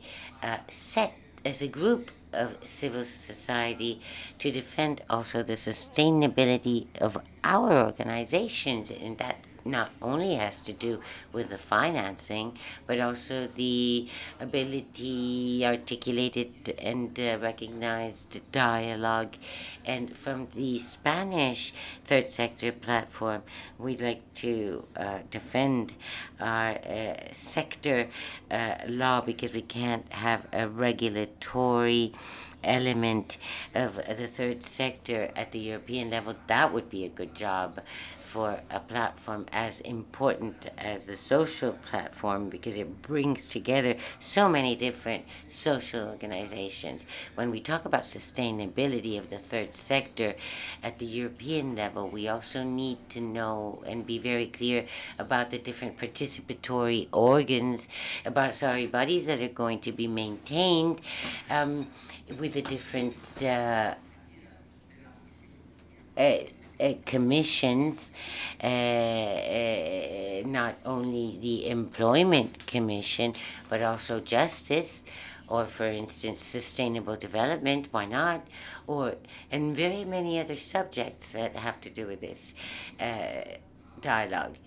as a group of civil society to defend also the sustainability of our organizations, and that not only has to do with the financing, but also the ability, articulated and recognized dialogue. And from the Spanish third sector platform, we'd like to defend our sector law, because we can't have a regulatory element of the third sector at the European level. That would be a good job for a platform as important as the social platform, because it brings together so many different social organizations. When we talk about sustainability of the third sector at the European level, we also need to know and be very clear about the different participatory organs, bodies that are going to be maintained with the different commissions, not only the Employment Commission, but also Justice, or for instance, Sustainable Development, why not? And very many other subjects that have to do with this dialogue.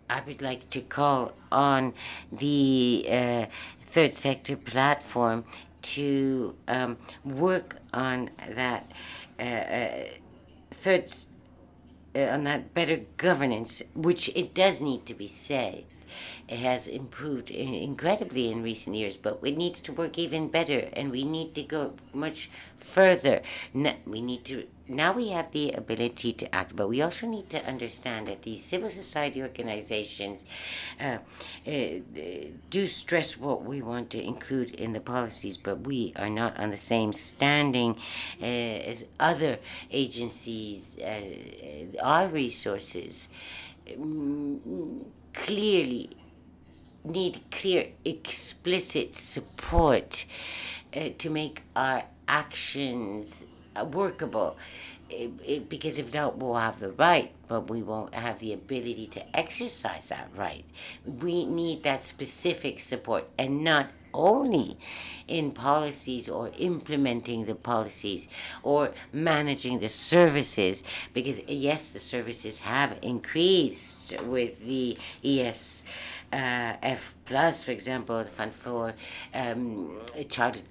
I would like to call on the third sector platform to work on that on that better governance, which it does need to be said. has improved incredibly in recent years, but it needs to work even better, and we need to go much further. Now we have the ability to act, but we also need to understand that these civil society organizations do stress what we want to include in the policies, but we are not on the same standing as other agencies. Our resources clearly need clear, explicit support to make our actions workable. Because if not, we'll have the right, but we won't have the ability to exercise that right. We need that specific support, and not only in policies or implementing the policies or managing the services, because yes, the services have increased with the F plus, for example, the fund for child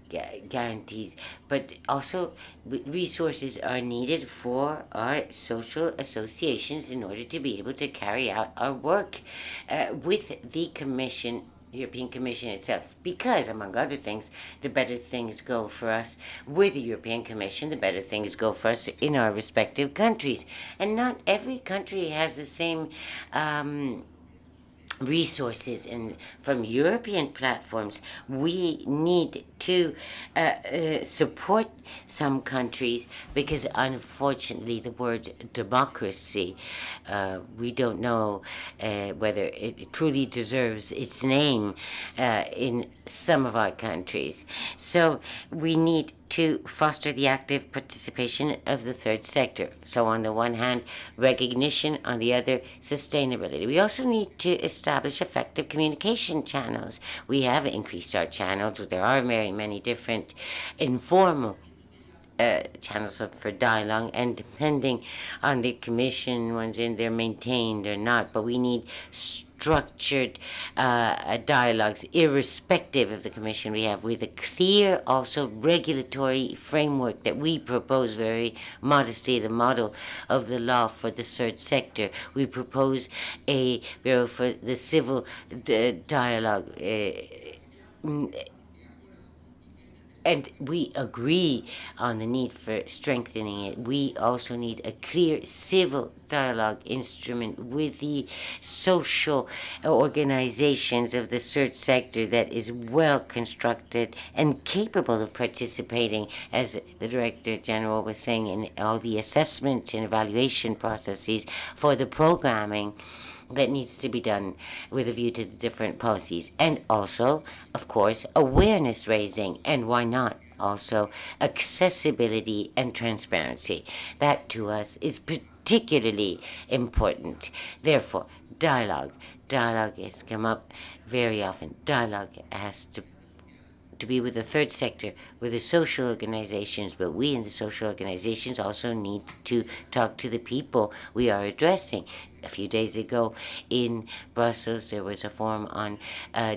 guarantees, but also resources are needed for our social associations in order to be able to carry out our work with the Commission, European Commission itself, because among other things, the better things go for us with the European Commission, the better things go for us in our respective countries. And not every country has the same resources, and from European platforms we need to support some countries, because unfortunately the word democracy, we don't know whether it truly deserves its name in some of our countries. So we need to foster the active participation of the third sector. So on the one hand, recognition, on the other, sustainability. We also need to establish effective communication channels. We have increased our channels. There are very many different informal channels for dialogue, and depending on the Commission ones in, they're maintained or not, but we need structured dialogues irrespective of the Commission we have, with a clear also regulatory framework that we propose very modestly, the model of the law for the third sector. We propose a bureau for the civil dialogue, and we agree on the need for strengthening it. We also need a clear civil dialogue instrument with the social organizations of the third sector that is well constructed and capable of participating, as the Director General was saying, in all the assessment and evaluation processes for the programming that needs to be done with a view to the different policies. And also, of course, awareness raising, and why not also accessibility and transparency. That to us is particularly important. Therefore, dialogue has come up very often. Dialogue has to be with the third sector, with the social organizations, but we in the social organizations also need to talk to the people we are addressing. A few days ago in Brussels, there was a forum on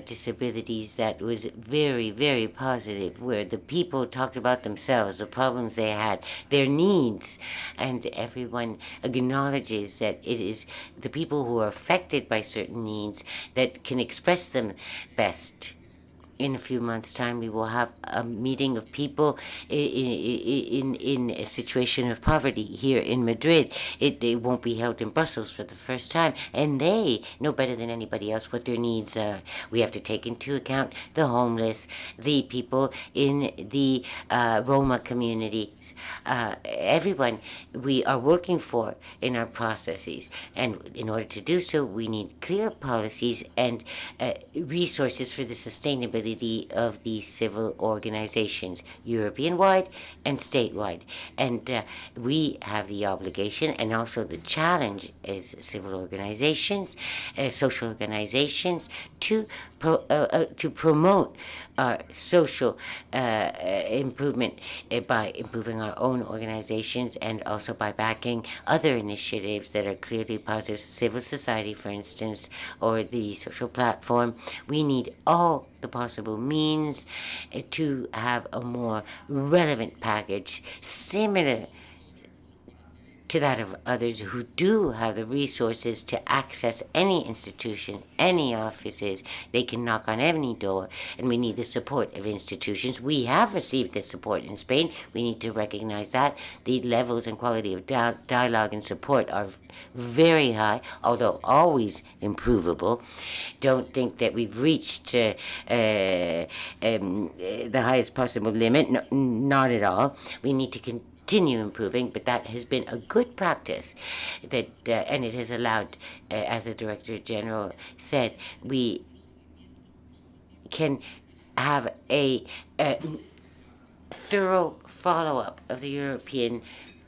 disabilities that was very, very positive, where the people talked about themselves, the problems they had, their needs, and everyone acknowledges that it is the people who are affected by certain needs that can express them best. In a few months' time, we will have a meeting of people in a situation of poverty here in Madrid. It won't be held in Brussels for the first time, and they know better than anybody else what their needs are. We have to take into account the homeless, the people in the Roma communities, everyone we are working for in our processes. And in order to do so, we need clear policies and resources for the sustainability of the civil organizations, European-wide and statewide. And we have the obligation and also the challenge as civil organizations, social organizations, to promote our social improvement by improving our own organizations, and also by backing other initiatives that are clearly positive, civil society, for instance, or the social platform. We need all the possible means to have a more relevant package similar to that of others who do have the resources to access any institution, any offices. They can knock on any door, and we need the support of institutions. We have received this support in Spain. We need to recognize that. The levels and quality of dialogue and support are very high, although always improvable. Don't think that we've reached the highest possible limit. No, not at all. We need to continue improving, but that has been a good practice, that and it has allowed, as the Director General said, we can have a thorough follow-up of the European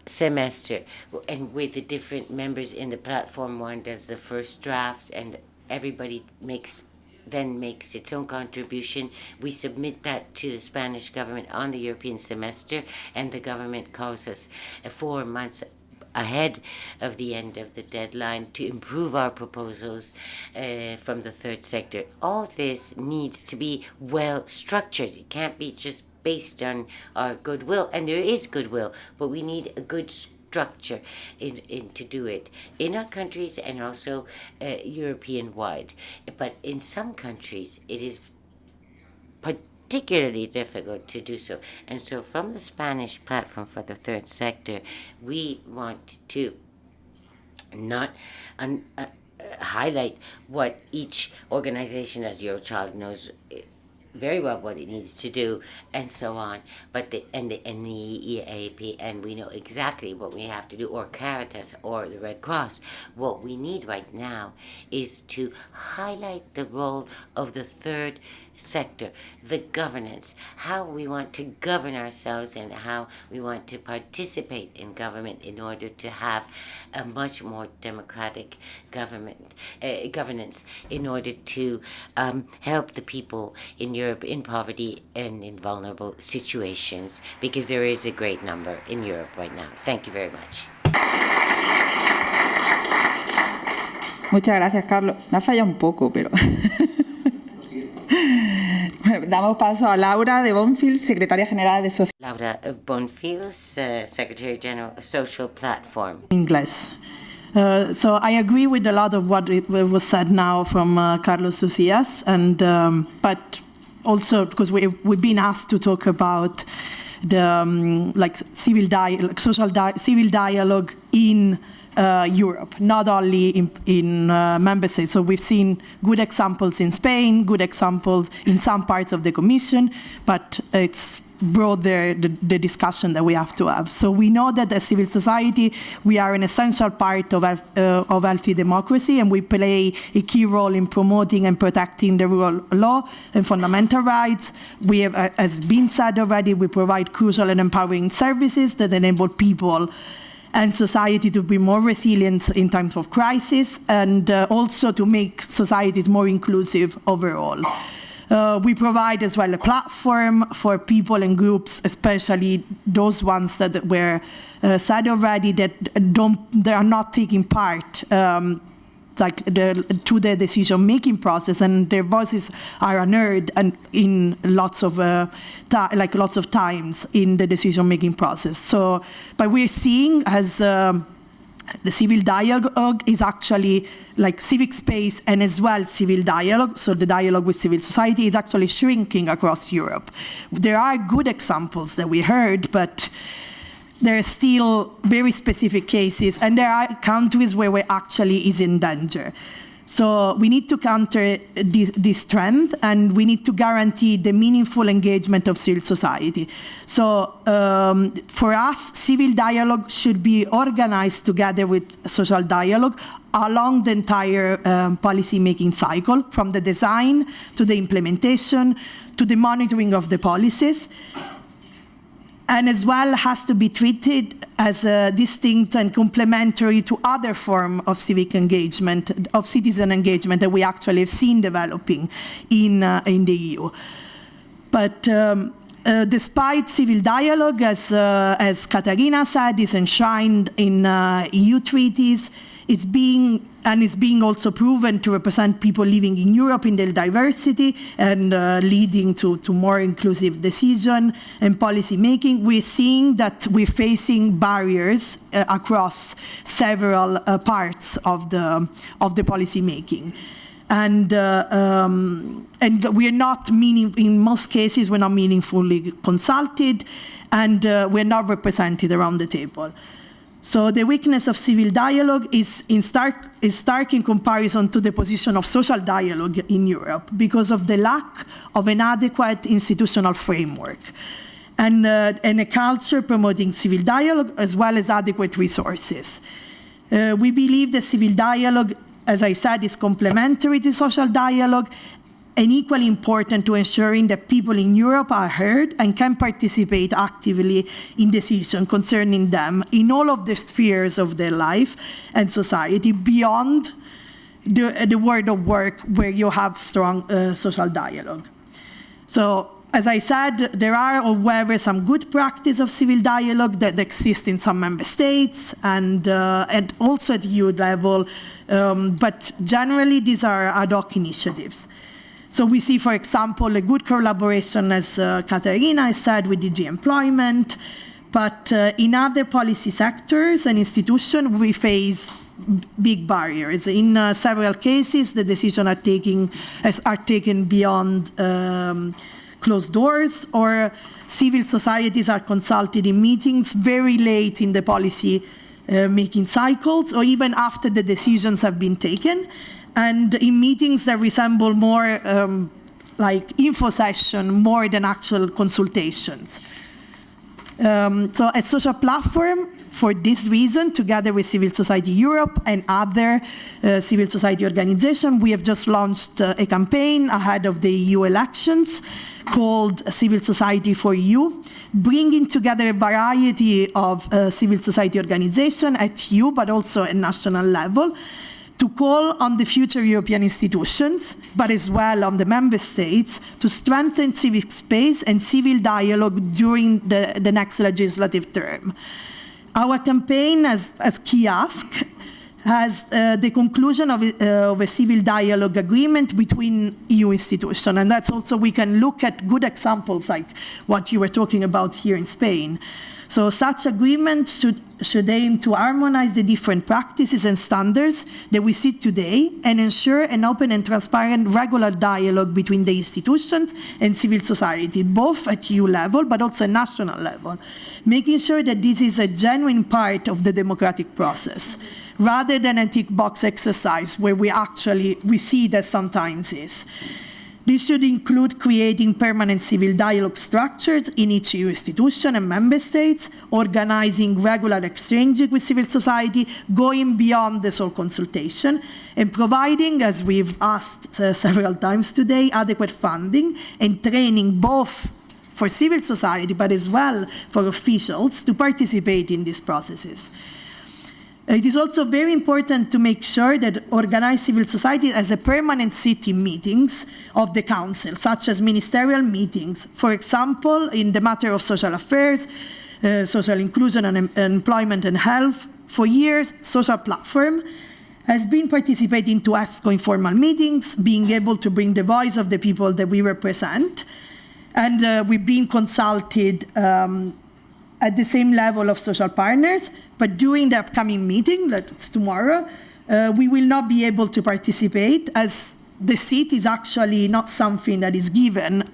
semester, and with the different members in the platform. One does the first draft, and everybody makes its own contribution. We submit that to the Spanish government on the European semester, and the government calls us 4 months ahead of the end of the deadline to improve our proposals from the third sector. All this needs to be well structured. It can't be just based on our goodwill, and there is goodwill, but we need a good structure to do it in our countries and also European-wide. But in some countries, it is particularly difficult to do so. And so from the Spanish platform for the third sector, we want to not highlight what each organization, as your child knows very well what it needs to do, and so on. But the EAP, and we know exactly what we have to do, or Caritas, or the Red Cross. What we need right now is to highlight the role of the third sector, the governance, how we want to govern ourselves, and how we want to participate in government in order to have a much more democratic governance, in order to help the people in Europe in poverty and in vulnerable situations, because there is a great number in Europe right now. Thank you very much. Muchas gracias, Carlos. Me ha fallado un poco, pero... Damos paso a Laura de Bonfils, Secretaria General de Social... Laura of Bonfils, Secretary General of Social Platform. English. So I agree with a lot of what was said now from Carlos Socias, and but also because we've been asked to talk about the civil dialogue in Europe, not only in member states. So we've seen good examples in Spain, good examples in some parts of the Commission, but it's broader the discussion that we have to have. So we know that as civil society, we are an essential part of healthy democracy, and we play a key role in promoting and protecting the rule of law and fundamental rights. We have, as been said already, we provide crucial and empowering services that enable people and society to be more resilient in times of crisis, and also to make societies more inclusive overall. We provide as well a platform for people and groups, especially those ones that were said already, that they are not taking part to the decision-making process, and their voices are unheard, and in lots of times in the decision-making process. So, but we're seeing as the civil dialogue is actually like civic space and as well civil dialogue. So the dialogue with civil society is actually shrinking across Europe. There are good examples that we heard, but there are still very specific cases, and there are countries where it actually is in danger. So we need to counter this trend, and we need to guarantee the meaningful engagement of civil society. So for us, civil dialogue should be organized together with social dialogue along the entire policy-making cycle, from the design to the implementation to the monitoring of the policies. And as well has to be treated as distinct and complementary to other forms of civic engagement, of citizen engagement that we actually have seen developing in the EU. But despite civil dialogue, as Katarina said, is enshrined in EU treaties, It's being also proven to represent people living in Europe in their diversity and leading to more inclusive decision and policy making. We're seeing that we're facing barriers across several parts of the policy making. And we're not in most cases, we're not meaningfully consulted, and we're not represented around the table. So the weakness of civil dialogue is stark in comparison to the position of social dialogue in Europe because of the lack of an adequate institutional framework and a culture promoting civil dialogue as well as adequate resources. We believe that civil dialogue, as I said, is complementary to social dialogue and equally important to ensuring that people in Europe are heard and can participate actively in decisions concerning them in all of the spheres of their life and society beyond the world of work where you have strong social dialogue. So, as I said, there are, however, some good practice of civil dialogue that exist in some member states and also at EU level, but generally these are ad hoc initiatives. So we see, for example, a good collaboration, as Katarina has said, with DG Employment, but in other policy sectors and institutions, we face big barriers. In several cases, the decisions are taken beyond closed doors, or civil societies are consulted in meetings very late in the policy making cycles, or even after the decisions have been taken, and in meetings that resemble more like info session more than actual consultations. So a social platform for this reason, together with Civil Society Europe and other civil society organizations, we have just launched a campaign ahead of the EU elections called Civil Society for EU, bringing together a variety of civil society organizations at EU, but also at national level, to call on the future European institutions, but as well on the member states, to strengthen civic space and civil dialogue during the next legislative term. Our campaign, as key ask, has the conclusion of a civil dialogue agreement between EU institutions. And that's also, we can look at good examples like what you were talking about here in Spain. So such agreement should aim to harmonize the different practices and standards that we see today and ensure an open and transparent regular dialogue between the institutions and civil society, both at EU level but also at national level, making sure that this is a genuine part of the democratic process, rather than a tick box exercise where we see that sometimes is. This should include creating permanent civil dialogue structures in each EU institution and member states, organizing regular exchanges with civil society, going beyond the sole consultation, and providing, as we've asked several times today, adequate funding and training both for civil society, but as well for officials to participate in these processes. It is also very important to make sure that organized civil society has a permanent seat in meetings of the Council, such as ministerial meetings. For example, in the matter of social affairs, social inclusion and employment and health, for years, Social Platform has been participating to EPSCO informal meetings, being able to bring the voice of the people that we represent. And we've been consulted at the same level of social partners, but during the upcoming meeting, that's tomorrow, we will not be able to participate as the seat is actually not something that is given,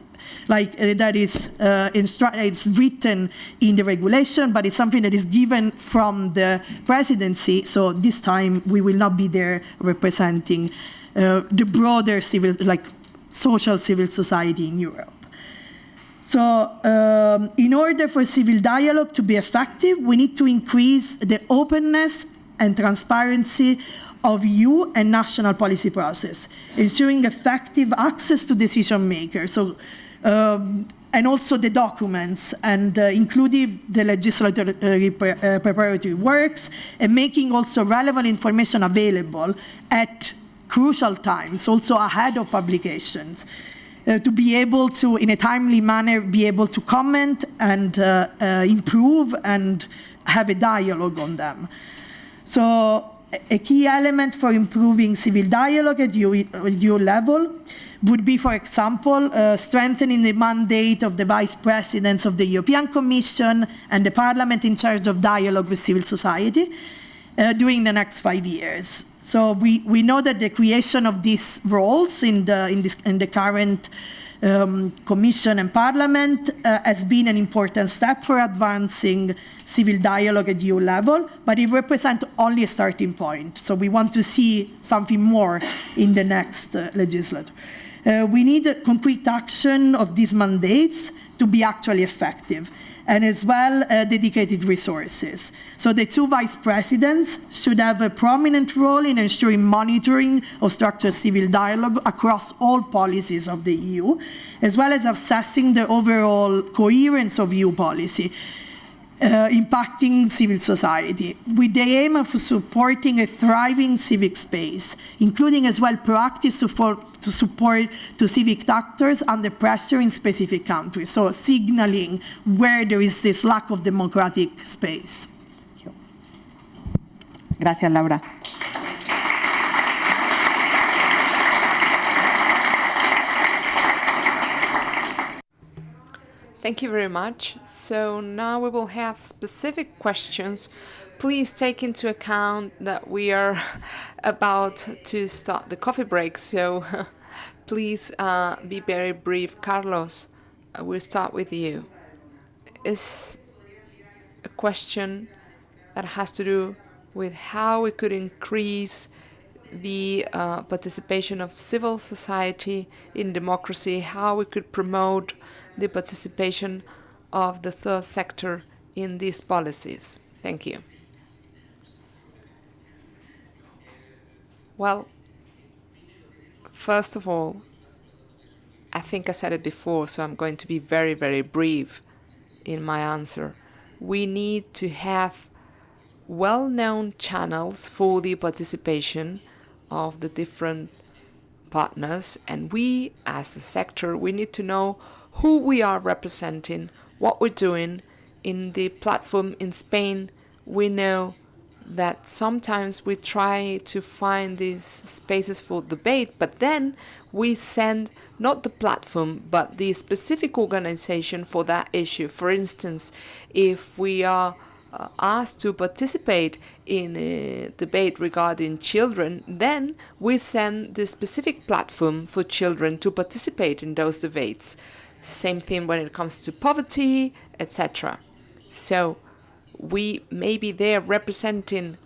like that is it's written in the regulation, but it's something that is given from the presidency. So this time we will not be there representing the broader social civil society in Europe. So in order for civil dialogue to be effective, we need to increase the openness and transparency of EU and national policy process, ensuring effective access to decision makers, and also the documents, and including the legislatory preparatory works, and making also relevant information available at crucial times, also ahead of publications. To be able to, in a timely manner, be able to comment and improve and have a dialogue on them. So a key element for improving civil dialogue at EU level would be, for example, strengthening the mandate of the vice presidents of the European Commission and the Parliament in charge of dialogue with civil society during the next 5 years. So we know that the creation of these roles in the current Commission and Parliament has been an important step for advancing civil dialogue at EU level, but it represents only a starting point. So we want to see something more in the next legislature. We need concrete action of these mandates to be actually effective, and as well dedicated resources. So the two vice presidents should have a prominent role in ensuring monitoring of structured civil dialogue across all policies of the EU, as well as assessing the overall coherence of EU policy, impacting civil society, with the aim of supporting a thriving civic space, including as well proactive support to civic actors under pressure in specific countries, so signaling where there is this lack of democratic space. Gracias, Laura. Thank you very much. So now we will have specific questions. Please take into account that we are about to start the coffee break, so please be very brief. Carlos, we'll start with you. It's a question that has to do with how we could increase the participation of civil society in democracy, how we could promote the participation of the third sector in these policies. Thank you. Well, first of all, I think I said it before, so I'm going to be very, very brief in my answer. We need to have well-known channels for the participation of the different partners, and we, as a sector, we need to know who we are representing, what we're doing. In the platform in Spain, we know that sometimes we try to find these spaces for debate, but then we send not the platform, but the specific organization for that issue. For instance, if we are asked to participate in a debate regarding children, then we send the specific platform for children to participate in those debates. Same thing when it comes to poverty, etc. So we may be there representing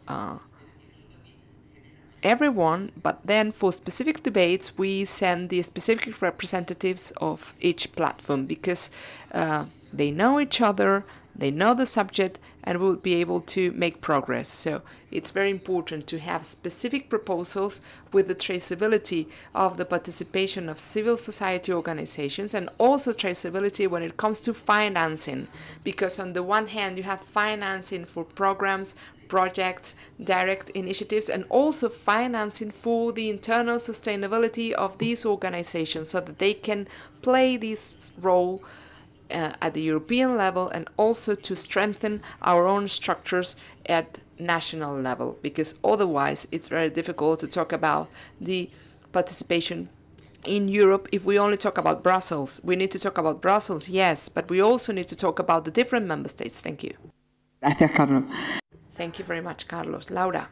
everyone, but then for specific debates, we send the specific representatives of each platform because they know each other, they know the subject, and will be able to make progress. So it's very important to have specific proposals with the traceability of the participation of civil society organizations, and also traceability when it comes to financing, because on the one hand you have financing for programs, projects, direct initiatives, and also financing for the internal sustainability of these organizations so that they can play this role at the European level, and also to strengthen our own structures at national level, because otherwise it's very difficult to talk about the participation in Europe if we only talk about Brussels. We need to talk about Brussels, yes, but we also need to talk about the different member states. Thank you. Gracias, Carlos. Thank you very much, Carlos. Laura,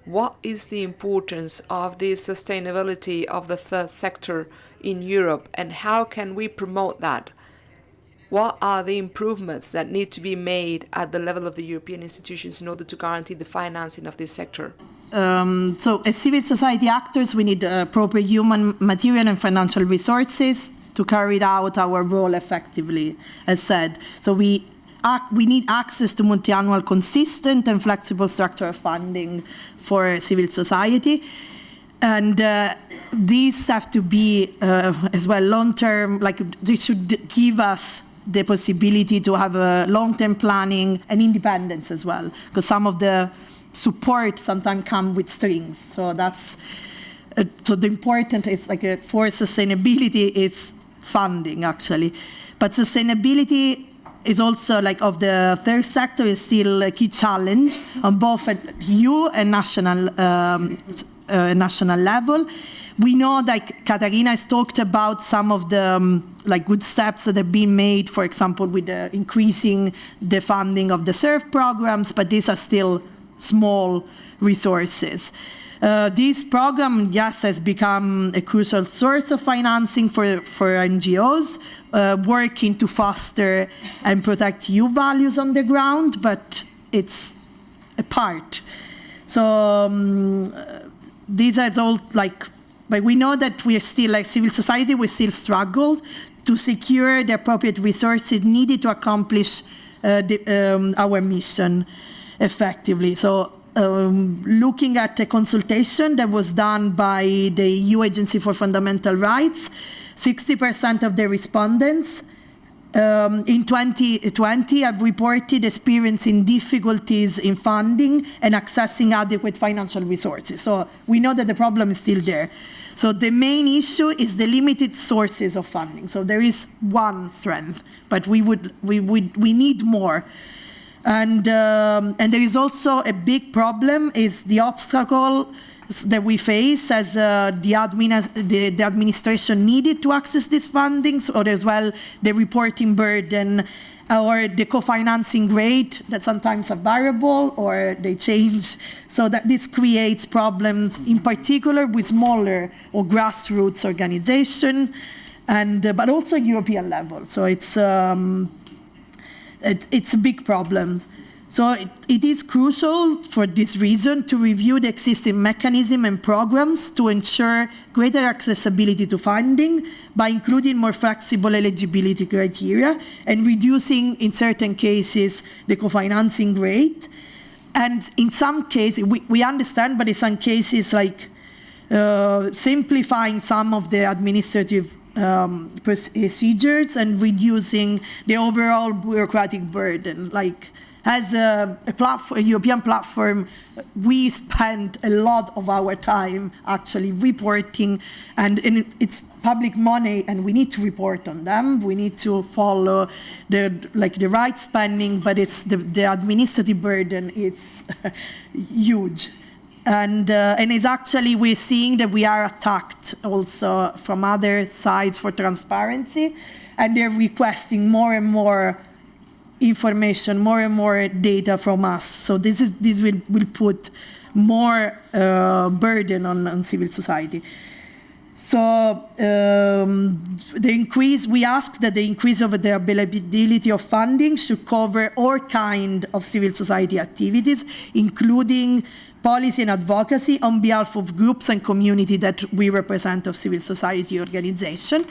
what is the importance of the sustainability of the third sector in Europe, and how can we promote that? What are the improvements that need to be made at the level of the European institutions in order to guarantee the financing of this sector? So as civil society actors, we need proper human, material and financial resources to carry out our role effectively, as said. So we need access to multi-annual, consistent and flexible structural funding for civil society. And these have to be as well long-term, like they should give us the possibility to have a long-term planning and independence as well, because some of the support sometimes come with strings. So that's so the important is for sustainability is funding actually, but sustainability is also like of the third sector is still a key challenge on both at EU and national level. We know that Katarina has talked about some of the like good steps that have been made, for example, with increasing the funding of the SURF programs, but these are still small resources. This program, yes, has become a crucial source of financing for NGOs, working to foster and protect EU values on the ground, but it's a part. So these are all like, but we know that we are still, like civil society, we still struggle to secure the appropriate resources needed to accomplish our mission effectively. So looking at a consultation that was done by the EU Agency for Fundamental Rights, 60% of the respondents in 2020 have reported experiencing difficulties in funding and accessing adequate financial resources. So we know that the problem is still there. So the main issue is the limited sources of funding. So there is one strength, but we need more. And there is also a big problem is the obstacle that we face as the administration needed to access these fundings, or as well the reporting burden or the co-financing rate that sometimes are variable or they change. So that this creates problems in particular with smaller or grassroots organizations, and but also European level. So it's a big problem. So it is crucial for this reason to review the existing mechanism and programs to ensure greater accessibility to funding by including more flexible eligibility criteria and reducing, in certain cases, the co-financing rate. And in some cases, we understand, but in some cases, like simplifying some of the administrative procedures and reducing the overall bureaucratic burden. Like, as a European platform, we spend a lot of our time actually reporting, and it's public money, and we need to report on them. We need to follow the right spending, but it's the administrative burden. It's huge, and it's actually we're seeing that we are attacked also from other sides for transparency, and they're requesting more and more information, more and more data from us. So this will put more burden on civil society. So we ask that the increase of the availability of funding should cover all kind of civil society activities, including policy and advocacy on behalf of groups and community that we represent of civil society organization.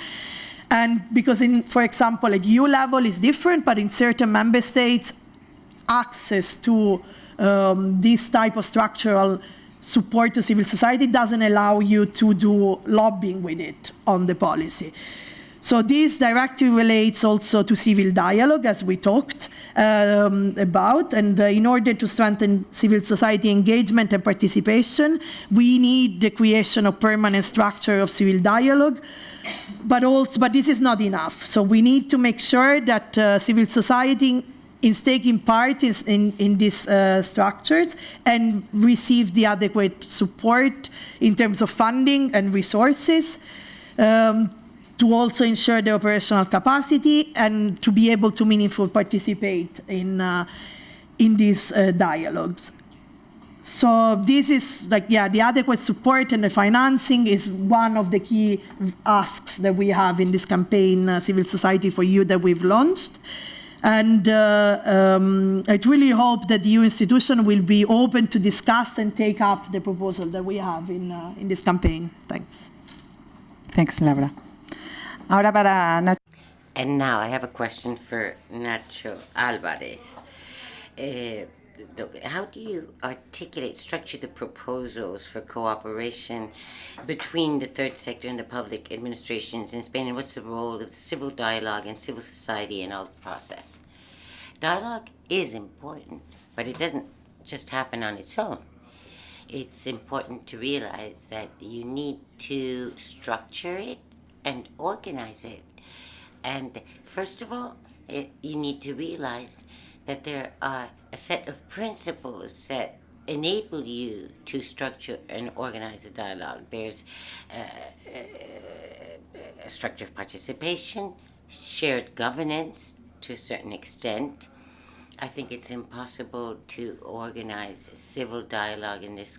And because, for example, at EU level is different, but in certain member states, access to this type of structural support to civil society doesn't allow you to do lobbying with it on the policy. So this directly relates also to civil dialogue, as we talked about. And in order to strengthen civil society engagement and participation, we need the creation of permanent structure of civil dialogue. But this is not enough. So we need to make sure that civil society is taking part in these structures and receive the adequate support in terms of funding and resources to also ensure the operational capacity and to be able to meaningfully participate in these dialogues. So this is the adequate support and the financing is one of the key asks that we have in this campaign, Civil Society for You, that we've launched. And I really hope that the EU institution will be open to discuss and take up the proposal that we have in this campaign. Thanks. Thanks, Laura. Ahora para Nacho. And now I have a question for Nacho Alvarez. How do you structure the proposals for cooperation between the third sector and the public administrations in Spain, and what's the role of civil dialogue and civil society in all the process? Dialogue is important, but it doesn't just happen on its own. It's important to realize that you need to structure it and organize it. And first of all, you need to realize that there are a set of principles that enable you to structure and organize a dialogue. There's a structure of participation, shared governance to a certain extent. I think it's impossible to organize civil dialogue in this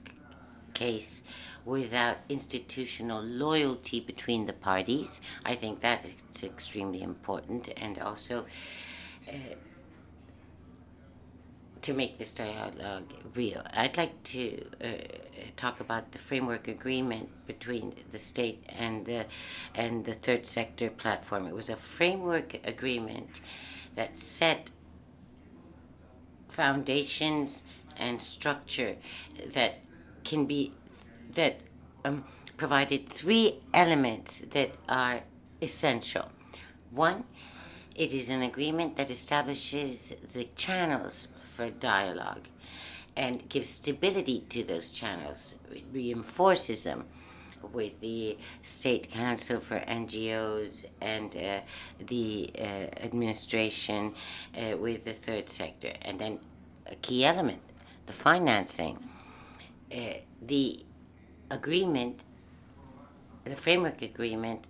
case without institutional loyalty between the parties. I think that is extremely important, and also to make this dialogue real. I'd like to talk about the framework agreement between the state and the third sector platform. It was a framework agreement that set foundations and structure that can be that provided three elements that are essential. One, it is an agreement that establishes the channels for dialogue and gives stability to those channels. It reinforces them with the State Council for NGOs and the administration with the third sector. And then a key element, the financing. The agreement, the framework agreement,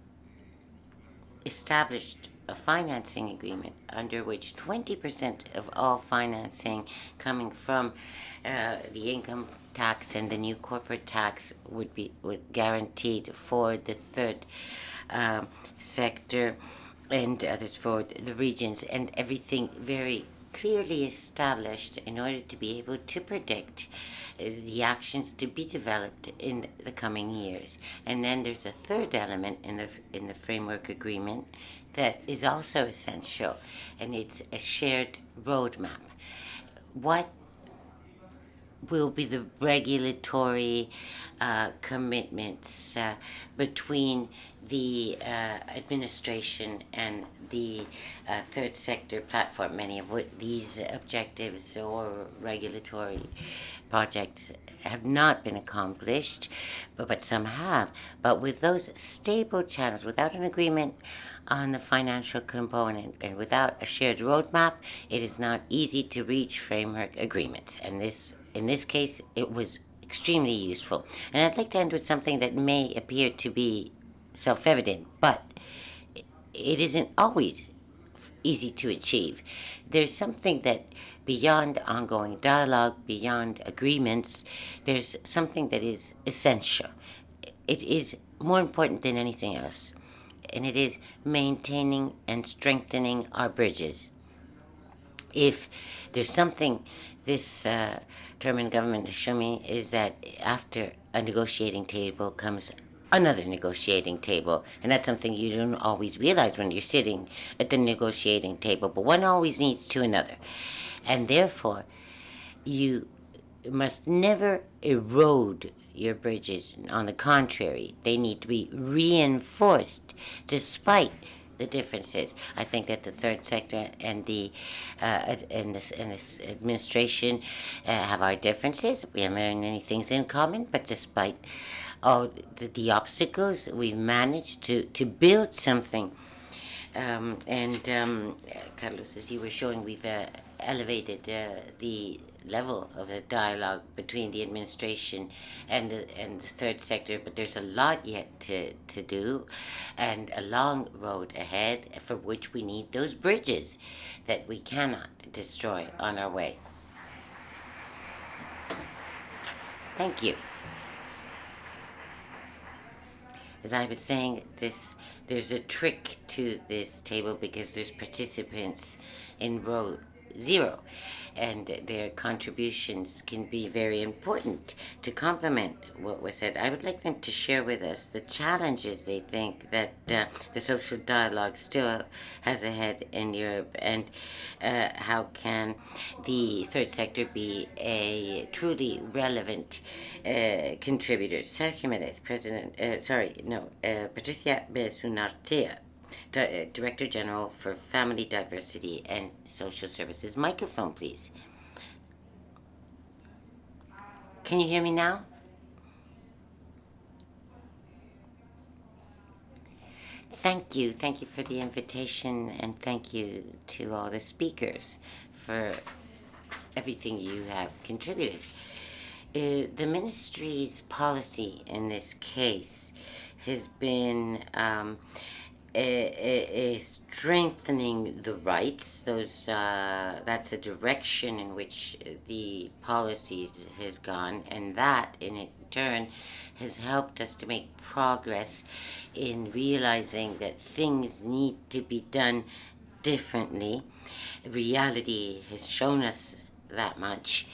established a financing agreement under which 20% of all financing coming from the income tax and the new corporate tax would be guaranteed for the third sector and others for the regions, and everything very clearly established in order to be able to predict the actions to be developed in the coming years. And then there's a third element in the framework agreement that is also essential, and it's a shared roadmap. What will be the regulatory commitments between the administration and the third sector platform? Many of these objectives or regulatory projects have not been accomplished, but some have. But with those stable channels, without an agreement on the financial component and without a shared roadmap, it is not easy to reach framework agreements. And in this case, it was extremely useful. And I'd like to end with something that may appear to be self-evident, but it isn't always easy to achieve. There's something that beyond ongoing dialogue, beyond agreements, there's something that is essential. It is more important than anything else, and it is maintaining and strengthening our bridges. If there's something this term in government has shown me, is that after a negotiating table comes another negotiating table. And that's something you don't always realize when you're sitting at the negotiating table, but one always needs to another. And therefore, you must never erode your bridges. On the contrary, they need to be reinforced despite the differences. I think that the third sector and this administration have our differences. We have many things in common, but despite all the obstacles, we've managed to build something. Carlos, as you were showing, we've elevated the level of the dialogue between the administration and the third sector, but there's a lot yet to do and a long road ahead for which we need those bridges that we cannot destroy on our way. Thank you. As I was saying, there's a trick to this table because there's participants in row 0, and their contributions can be very important to complement what was said. I would like them to share with us the challenges they think that the social dialogue still has ahead in Europe, and how can the third sector be a truly relevant contributor. Sergio Jimenez, Patricia Besunartea, Director General for Family Diversity and Social Services. Microphone, please. Can you hear me now? Thank you. Thank you for the invitation, and thank you to all the speakers for everything you have contributed. The ministry's policy in this case has been strengthening the rights. That's a direction in which the policies has gone, and that in turn has helped us to make progress in realizing that things need to be done differently. Reality has shown us that much.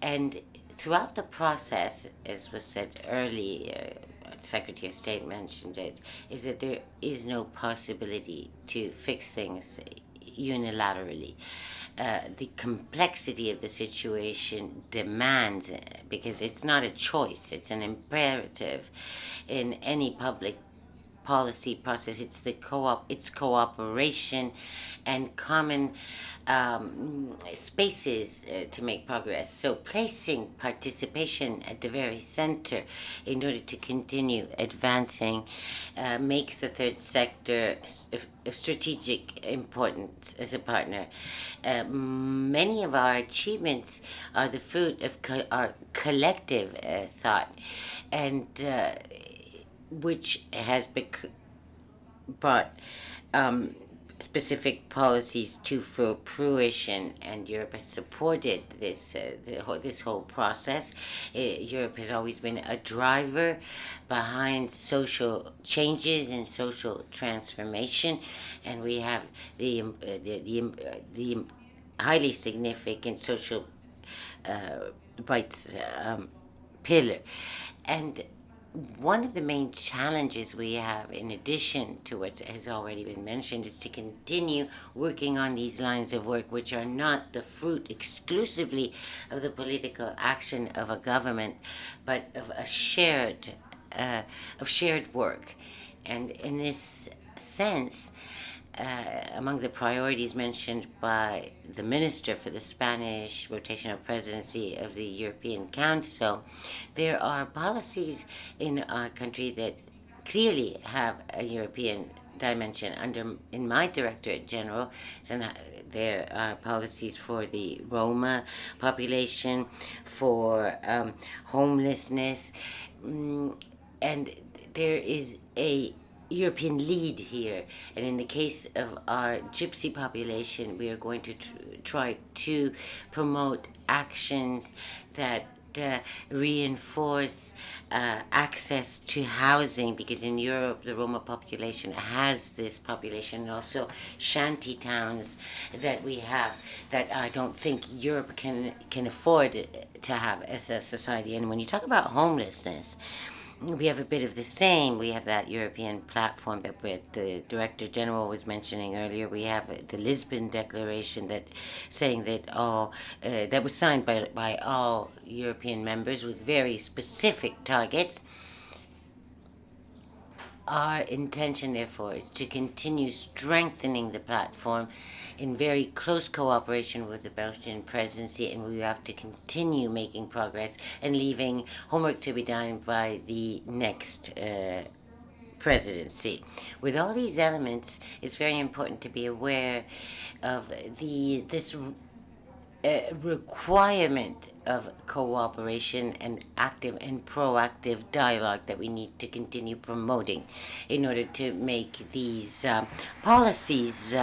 And throughout the process, as was said earlier, the Secretary of State mentioned it, is that there is no possibility to fix things unilaterally. The complexity of the situation demands, because it's not a choice, it's an imperative in any public policy process. It's cooperation and common spaces to make progress. So placing participation at the very center in order to continue advancing makes the third sector of strategic importance as a partner. Many of our achievements are the fruit of our collective thought, and which has brought specific policies to fruition, and Europe has supported this whole process. Europe has always been a driver behind social changes and social transformation, and we have the highly significant social rights pillar. And one of the main challenges we have, in addition to what has already been mentioned, is to continue working on these lines of work, which are not the fruit exclusively of the political action of a government, but of a shared work. And in this sense, among the priorities mentioned by the Minister for the Spanish rotational presidency of the European Council, there are policies in our country that clearly have a European dimension. In my Directorate General, so there are policies for the Roma population, for homelessness, and there is a European lead here. And in the case of our gypsy population, we are going to try to promote actions that reinforce access to housing, because in Europe the Roma population has this population, and also shanty towns that we have that I don't think Europe can afford to have as a society. And when you talk about homelessness, we have a bit of the same. We have that European platform that the Director General was mentioning earlier. We have the Lisbon Declaration that saying that that was signed by all European members with very specific targets. Our intention, therefore, is to continue strengthening the platform in very close cooperation with the Belgian presidency, and we have to continue making progress and leaving homework to be done by the next presidency. With all these elements, it's very important to be aware of this requirement of cooperation and active and proactive dialogue that we need to continue promoting in order to make these policies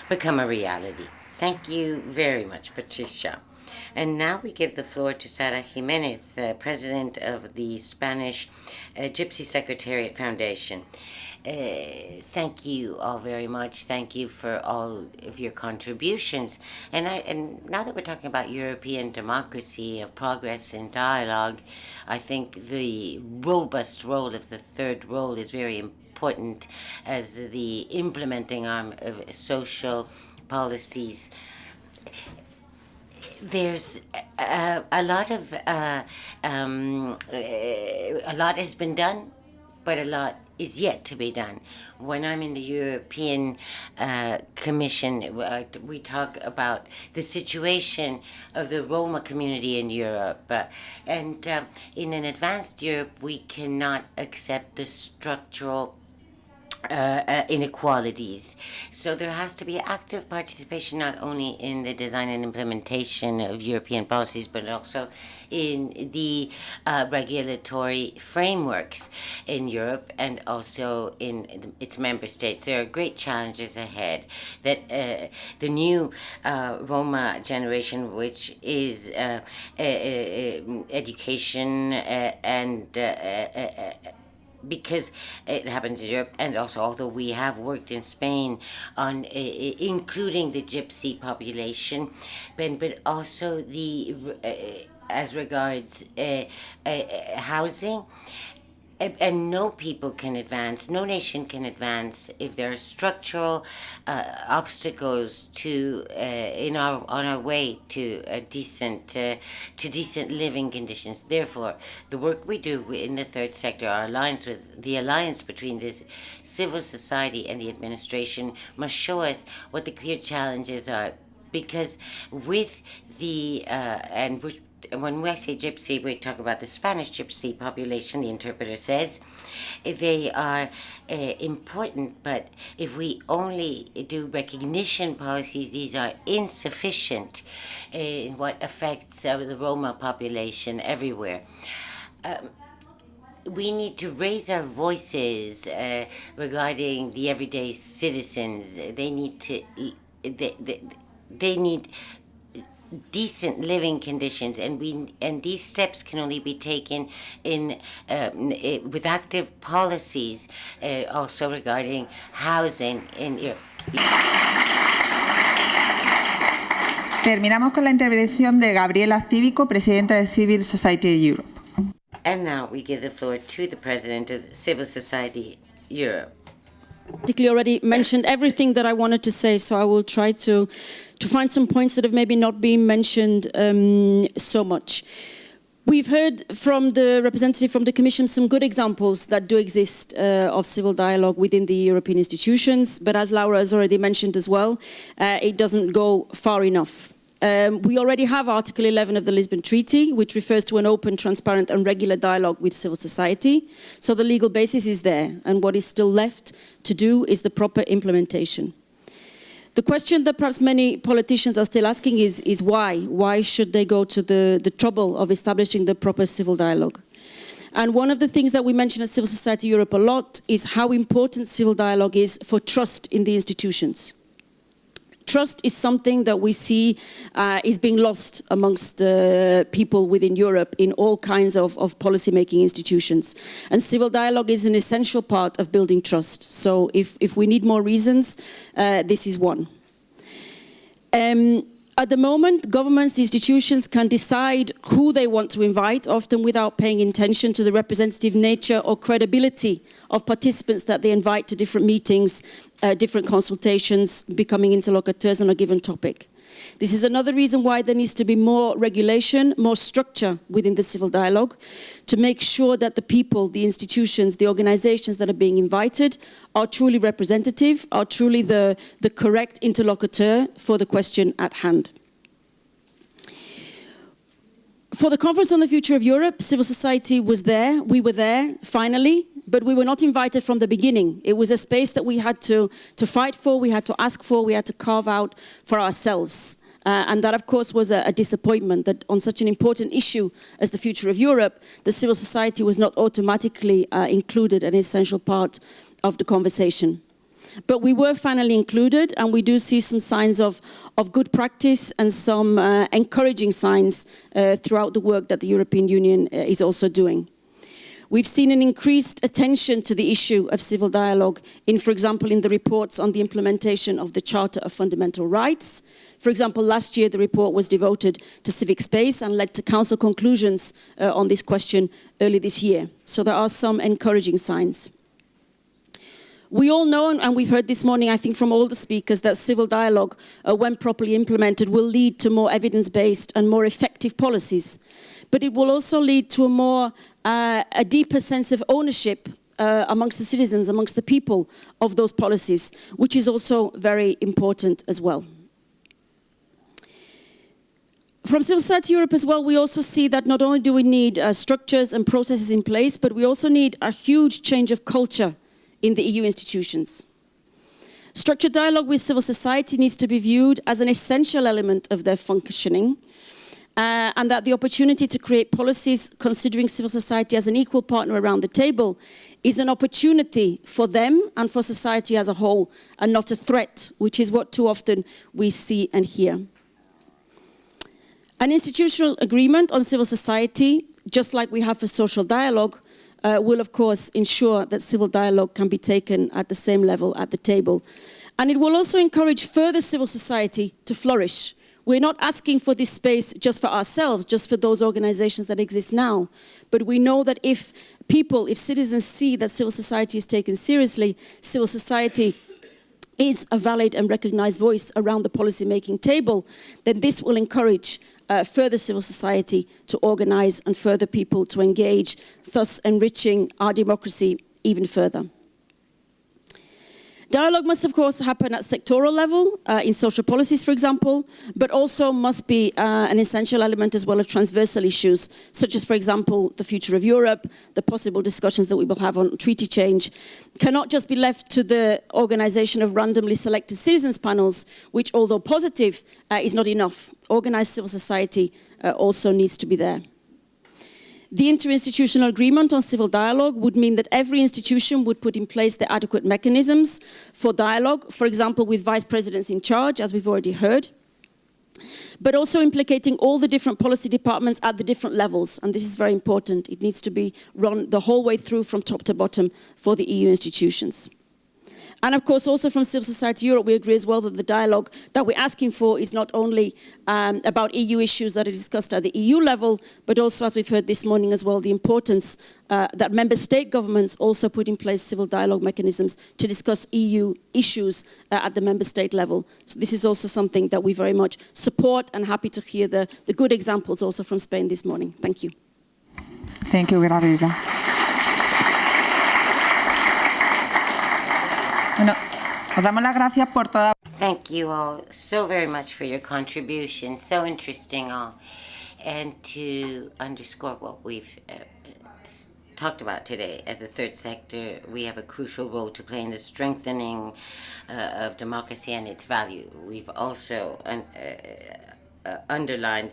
become a reality. Thank you very much, Patricia. And now we give the floor to Sara Jimenez, President of the Spanish Gypsy Secretariat Foundation. Thank you all very much. Thank you for all of your contributions. And now that we're talking about European democracy, of progress and dialogue, I think the robust role of the third role is very important as the implementing arm of social policies. There's a lot has been done, but a lot is yet to be done. When I'm in the European Commission, we talk about the situation of the Roma community in Europe. And in an advanced Europe, we cannot accept the structural inequalities. So there has to be active participation not only in the design and implementation of European policies, but also in the regulatory frameworks in Europe and also in its member states. There are great challenges ahead that the new Roma generation, which is education and because it happens in Europe, and also although we have worked in Spain on including the gypsy population, but also the as regards housing. And no people can advance, no nation can advance if there are structural obstacles to on our way to decent living conditions. Therefore, the work we do in the third sector, our alliance with the alliance between this civil society and the administration, must show us what the clear challenges are. Because with the when I say gypsy, we talk about the Spanish gypsy population, the interpreter says. They are important, but if we only do recognition policies, these are insufficient in what affects the Roma population everywhere. We need to raise our voices regarding the everyday citizens. They need to. They need decent living conditions, and these steps can only be taken in with active policies also regarding housing in Europe. Terminamos con la intervención de Gabriela Cívico, presidenta de Civil Society Europe. And now we give the floor to the president of Civil Society Europe. Particularly already mentioned everything that I wanted to say, so I will try to find some points that have maybe not been mentioned so much. We've heard from the representative from the Commission some good examples that do exist of civil dialogue within the European institutions, but as Laura has already mentioned as well, it doesn't go far enough. We already have Article 11 of the Lisbon Treaty, which refers to an open, transparent and regular dialogue with civil society. So the legal basis is there, and what is still left to do is the proper implementation. The question that perhaps many politicians are still asking is why? Why should they go to the trouble of establishing the proper civil dialogue? And one of the things that we mention at Civil Society Europe a lot is how important civil dialogue is for trust in the institutions. Trust is something that we see is being lost amongst people within Europe in all kinds of policy-making institutions. And civil dialogue is an essential part of building trust. So if we need more reasons, this is one. At the moment, governments, institutions can decide who they want to invite, often without paying attention to the representative nature or credibility of participants that they invite to different meetings, different consultations, becoming interlocutors on a given topic. This is another reason why there needs to be more regulation, more structure within the civil dialogue to make sure that the people, the institutions, the organizations that are being invited are truly representative, are truly the correct interlocutor for the question at hand. For the Conference on the Future of Europe, civil society was there, we were there, finally, but we were not invited from the beginning. It was a space that we had to fight for, we had to ask for, we had to carve out for ourselves. And that, of course, was a disappointment that on such an important issue as the future of Europe, the civil society was not automatically included, an essential part of the conversation. But we were finally included, and we do see some signs of good practice and some encouraging signs throughout the work that the European Union is also doing. We've seen an increased attention to the issue of civil dialogue for example, in the reports on the implementation of the Charter of Fundamental Rights. For example, last year the report was devoted to civic space and led to Council conclusions on this question early this year. So there are some encouraging signs. We all know, and we've heard this morning, I think, from all the speakers, that civil dialogue, when properly implemented, will lead to more evidence-based and more effective policies. But it will also lead to a deeper sense of ownership amongst the citizens, amongst the people of those policies, which is also very important as well. From Civil Society Europe as well, we also see that not only do we need structures and processes in place, but we also need a huge change of culture in the EU institutions. Structured dialogue with civil society needs to be viewed as an essential element of their functioning, and that the opportunity to create policies considering civil society as an equal partner around the table is an opportunity for them and for society as a whole, and not a threat, which is what too often we see and hear. An institutional agreement on civil society, just like we have for social dialogue, will of course ensure that civil dialogue can be taken at the same level at the table. And it will also encourage further civil society to flourish. We're not asking for this space just for ourselves, just for those organizations that exist now. But we know that if citizens see that civil society is taken seriously, civil society is a valid and recognized voice around the policy-making table, then this will encourage further civil society to organize and further people to engage, thus enriching our democracy even further. Dialogue must, of course, happen at sectoral level, in social policies, for example, but also must be an essential element as well of transversal issues, such as, for example, the future of Europe, the possible discussions that we will have on treaty change, cannot just be left to the organization of randomly selected citizens panels, which, although positive, is not enough. Organized civil society also needs to be there. The interinstitutional agreement on civil dialogue would mean that every institution would put in place the adequate mechanisms for dialogue, for example, with vice presidents in charge, as we've already heard, but also implicating all the different policy departments at the different levels. And this is very important. It needs to be run the whole way through from top to bottom for the EU institutions. And of course, also from Civil Society Europe, we agree as well that the dialogue that we're asking for is not only about EU issues that are discussed at the EU level, but also, as we've heard this morning as well, the importance that member state governments also put in place civil dialogue mechanisms to discuss EU issues at the member state level. So this is also something that we very much support, and happy to hear the good examples also from Spain this morning. Thank you. Thank you, Gabriela. Bueno, os damos las gracias por toda. Thank you all so very much for your contribution. So interesting all. And to underscore what we've talked about today, as a third sector, we have a crucial role to play in the strengthening of democracy and its value. We've also underlined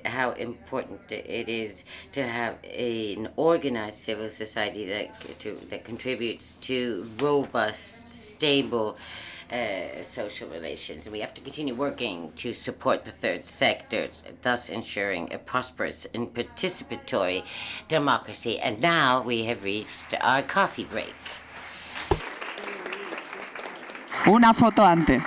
how important it is to have an organized civil society that contributes to robust, stable social relations. And we have to continue working to support the third sector, thus ensuring a prosperous and participatory democracy. And now we have reached our coffee break. Una foto antes.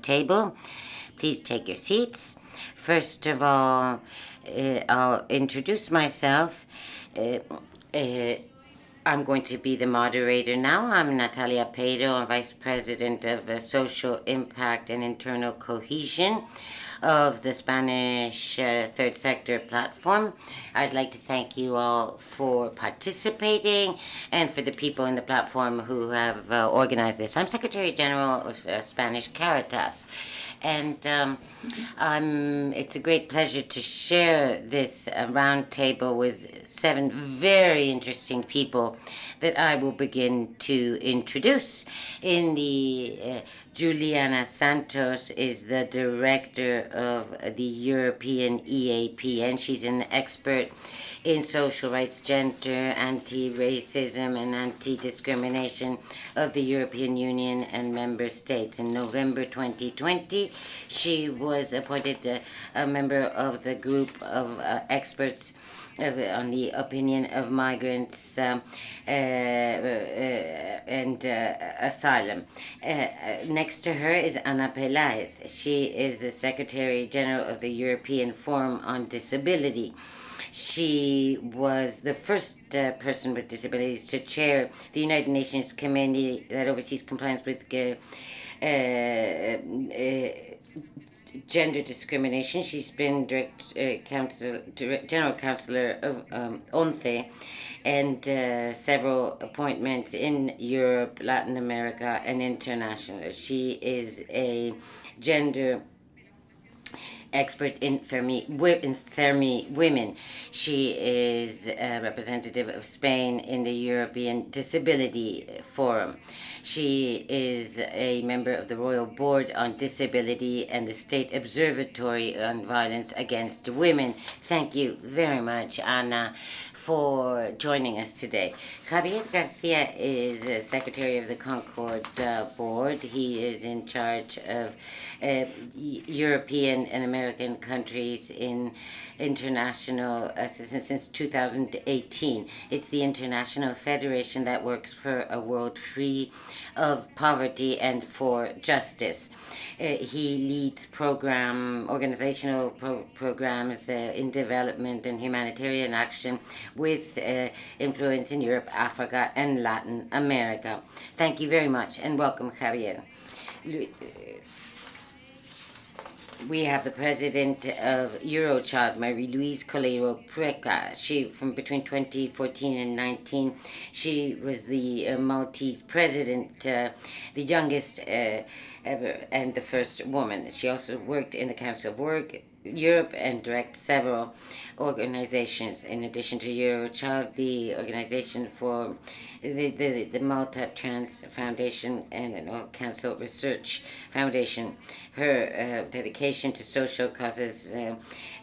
Table. Please take your seats. First of all, I'll introduce myself. I'm going to be the moderator now. I'm Natalia Pedro, Vice President of Social Impact and Internal Cohesion. of the Spanish Third Sector platform. I'd like to thank you all for participating and for the people in the platform who have organized this. I'm Secretary General of Spanish Caritas, and it's a great pleasure to share this roundtable with 7 very interesting people that I will begin to introduce. Juliana Santos is the director of the European EAP, and she's an expert in social rights, gender, anti-racism, and anti-discrimination of the European Union and member states. In November 2020, she was appointed a member of the group of experts on the opinion of migrants and asylum. Next to her is Ana Peláez. She is the Secretary General of the European Forum on Disability. She was the first person with disabilities to chair the United Nations Committee that oversees compliance with gender discrimination. She's been General Counsellor of ONCE and several appointments in Europe, Latin America, and international. She is a gender expert in women. She is a representative of Spain in the European Disability Forum. She is a member of the Royal Board on Disability and the State Observatory on Violence Against Women. Thank you very much, Ana, for joining us today. Javier Garcia is Secretary of the Concord Board. He is in charge of European and American countries in international assistance since 2018. It's the international federation that works for a world free of poverty and for justice. He leads organizational programs in development and humanitarian action with influence in Europe, Africa, and Latin America. Thank you very much, and welcome, Javier. We have the president of Eurochild, Marie-Louise Colero-Preca. She, from between 2014 and 19, she was the Maltese president, the youngest ever, and the first woman. She also worked in the Council of Europe and directs several organizations. In addition to Eurochild, the organization for the Malta Trans Foundation and the Council Research Foundation. Her dedication to social causes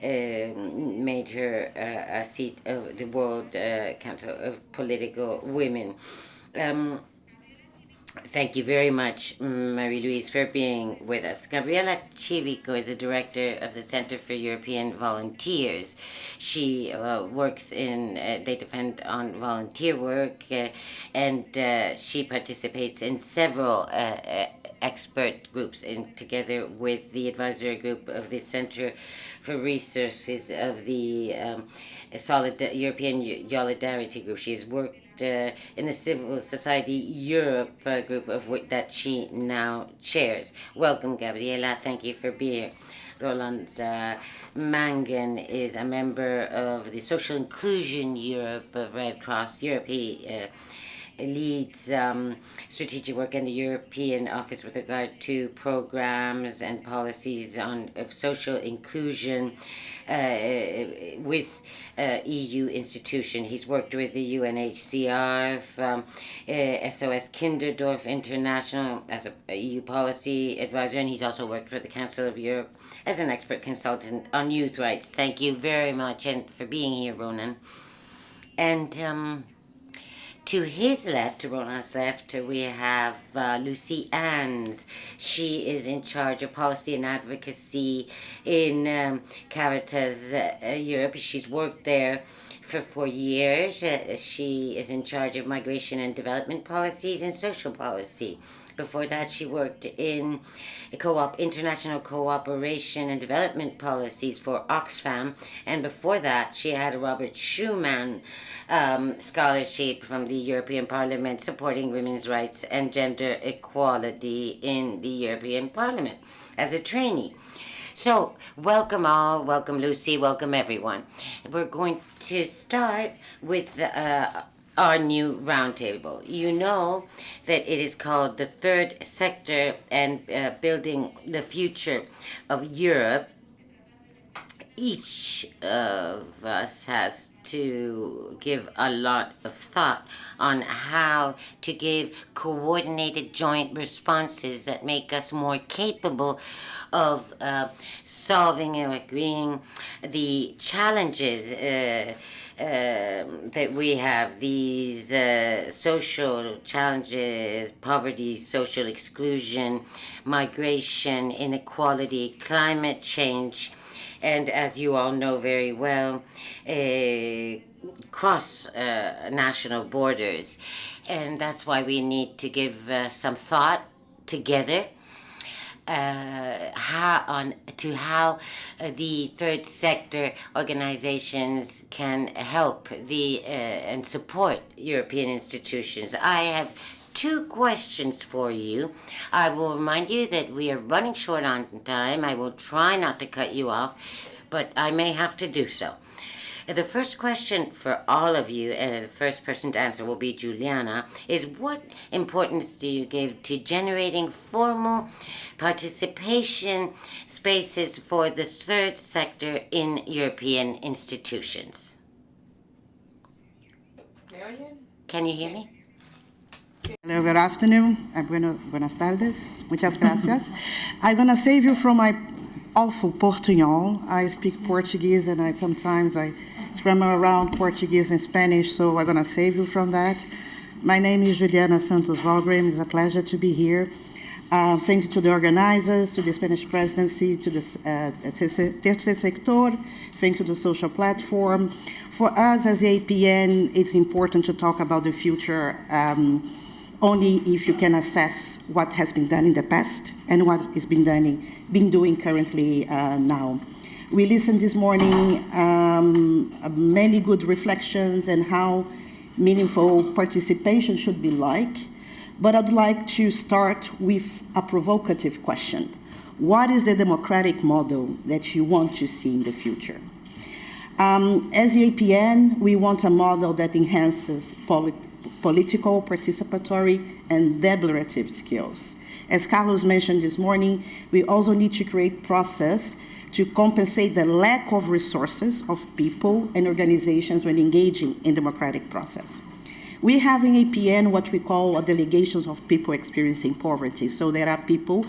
made her a seat of the World Council of Political Women. Thank you very much, Marie-Louise, for being with us. Gabriela Chivico is the director of the Center for European Volunteers. She works they defend on volunteer work, and she participates in several expert groups together with the advisory group of the Center for Resources of the European Solidarity Group. She's worked in the Civil Society Europe group that she now chairs. Welcome, Gabriela. Thank you for being here. Roland Mangan is a member of the Social Inclusion Europe of Red Cross Europe. He leads strategic work in the European Office with regard to programs and policies of social inclusion with EU institution. He's worked with the UNHCR, SOS Kinderdorf International as a EU policy advisor, and he's also worked for the Council of Europe as an expert consultant on youth rights. Thank you very much and for being here, Ronan. And to his left, to Ronald's left, we have Lucy Anns. She is in charge of policy and advocacy in Caritas Europe. She's worked there for 4 years. She is in charge of migration and development policies and social policy. Before that, she worked in international cooperation and development policies for Oxfam. And before that, she had a Robert Schuman scholarship from the European Parliament supporting women's rights and gender equality in the European Parliament as a trainee. So, welcome all, welcome Lucy, welcome everyone. We're going to start with our new roundtable. You know that it is called the Third Sector and Building the Future of Europe. Each of us has to give a lot of thought on how to give coordinated joint responses that make us more capable of solving and agreeing the challenges that we have, these social challenges, poverty, social exclusion, migration, inequality, climate change, and as you all know very well, cross national borders. And that's why we need to give some thought together how the third sector organizations can help and support European institutions. I have two questions for you. I will remind you that we are running short on time. I will try not to cut you off, but I may have to do so. The first question for all of you, and the first person to answer will be Juliana, is what importance do you give to generating formal participation spaces for the third sector in European institutions? Can you hear me? Hello, good afternoon. Buenas tardes. Muchas gracias. I'm going to save you from my awful Portuñol. I speak Portuguese and sometimes I scramble around Portuguese and Spanish, so I'm going to save you from that. My name is Juliana Santos Valgrim. It's a pleasure to be here. Thank you to the organizers, to the Spanish Presidency, to the Tercer Sector. Thank you to the social platform. For us as the APN, it's important to talk about the future only if you can assess what has been done in the past and what is being doing currently now. We listened this morning many good reflections and how meaningful participation should be like, but I'd like to start with a provocative question. What is the democratic model that you want to see in the future? As the APN, we want a model that enhances political, participatory, and deliberative skills. As Carlos mentioned this morning, we also need to create process to compensate the lack of resources of people and organizations when engaging in democratic process. We have in APN what we call delegations of people experiencing poverty. So there are people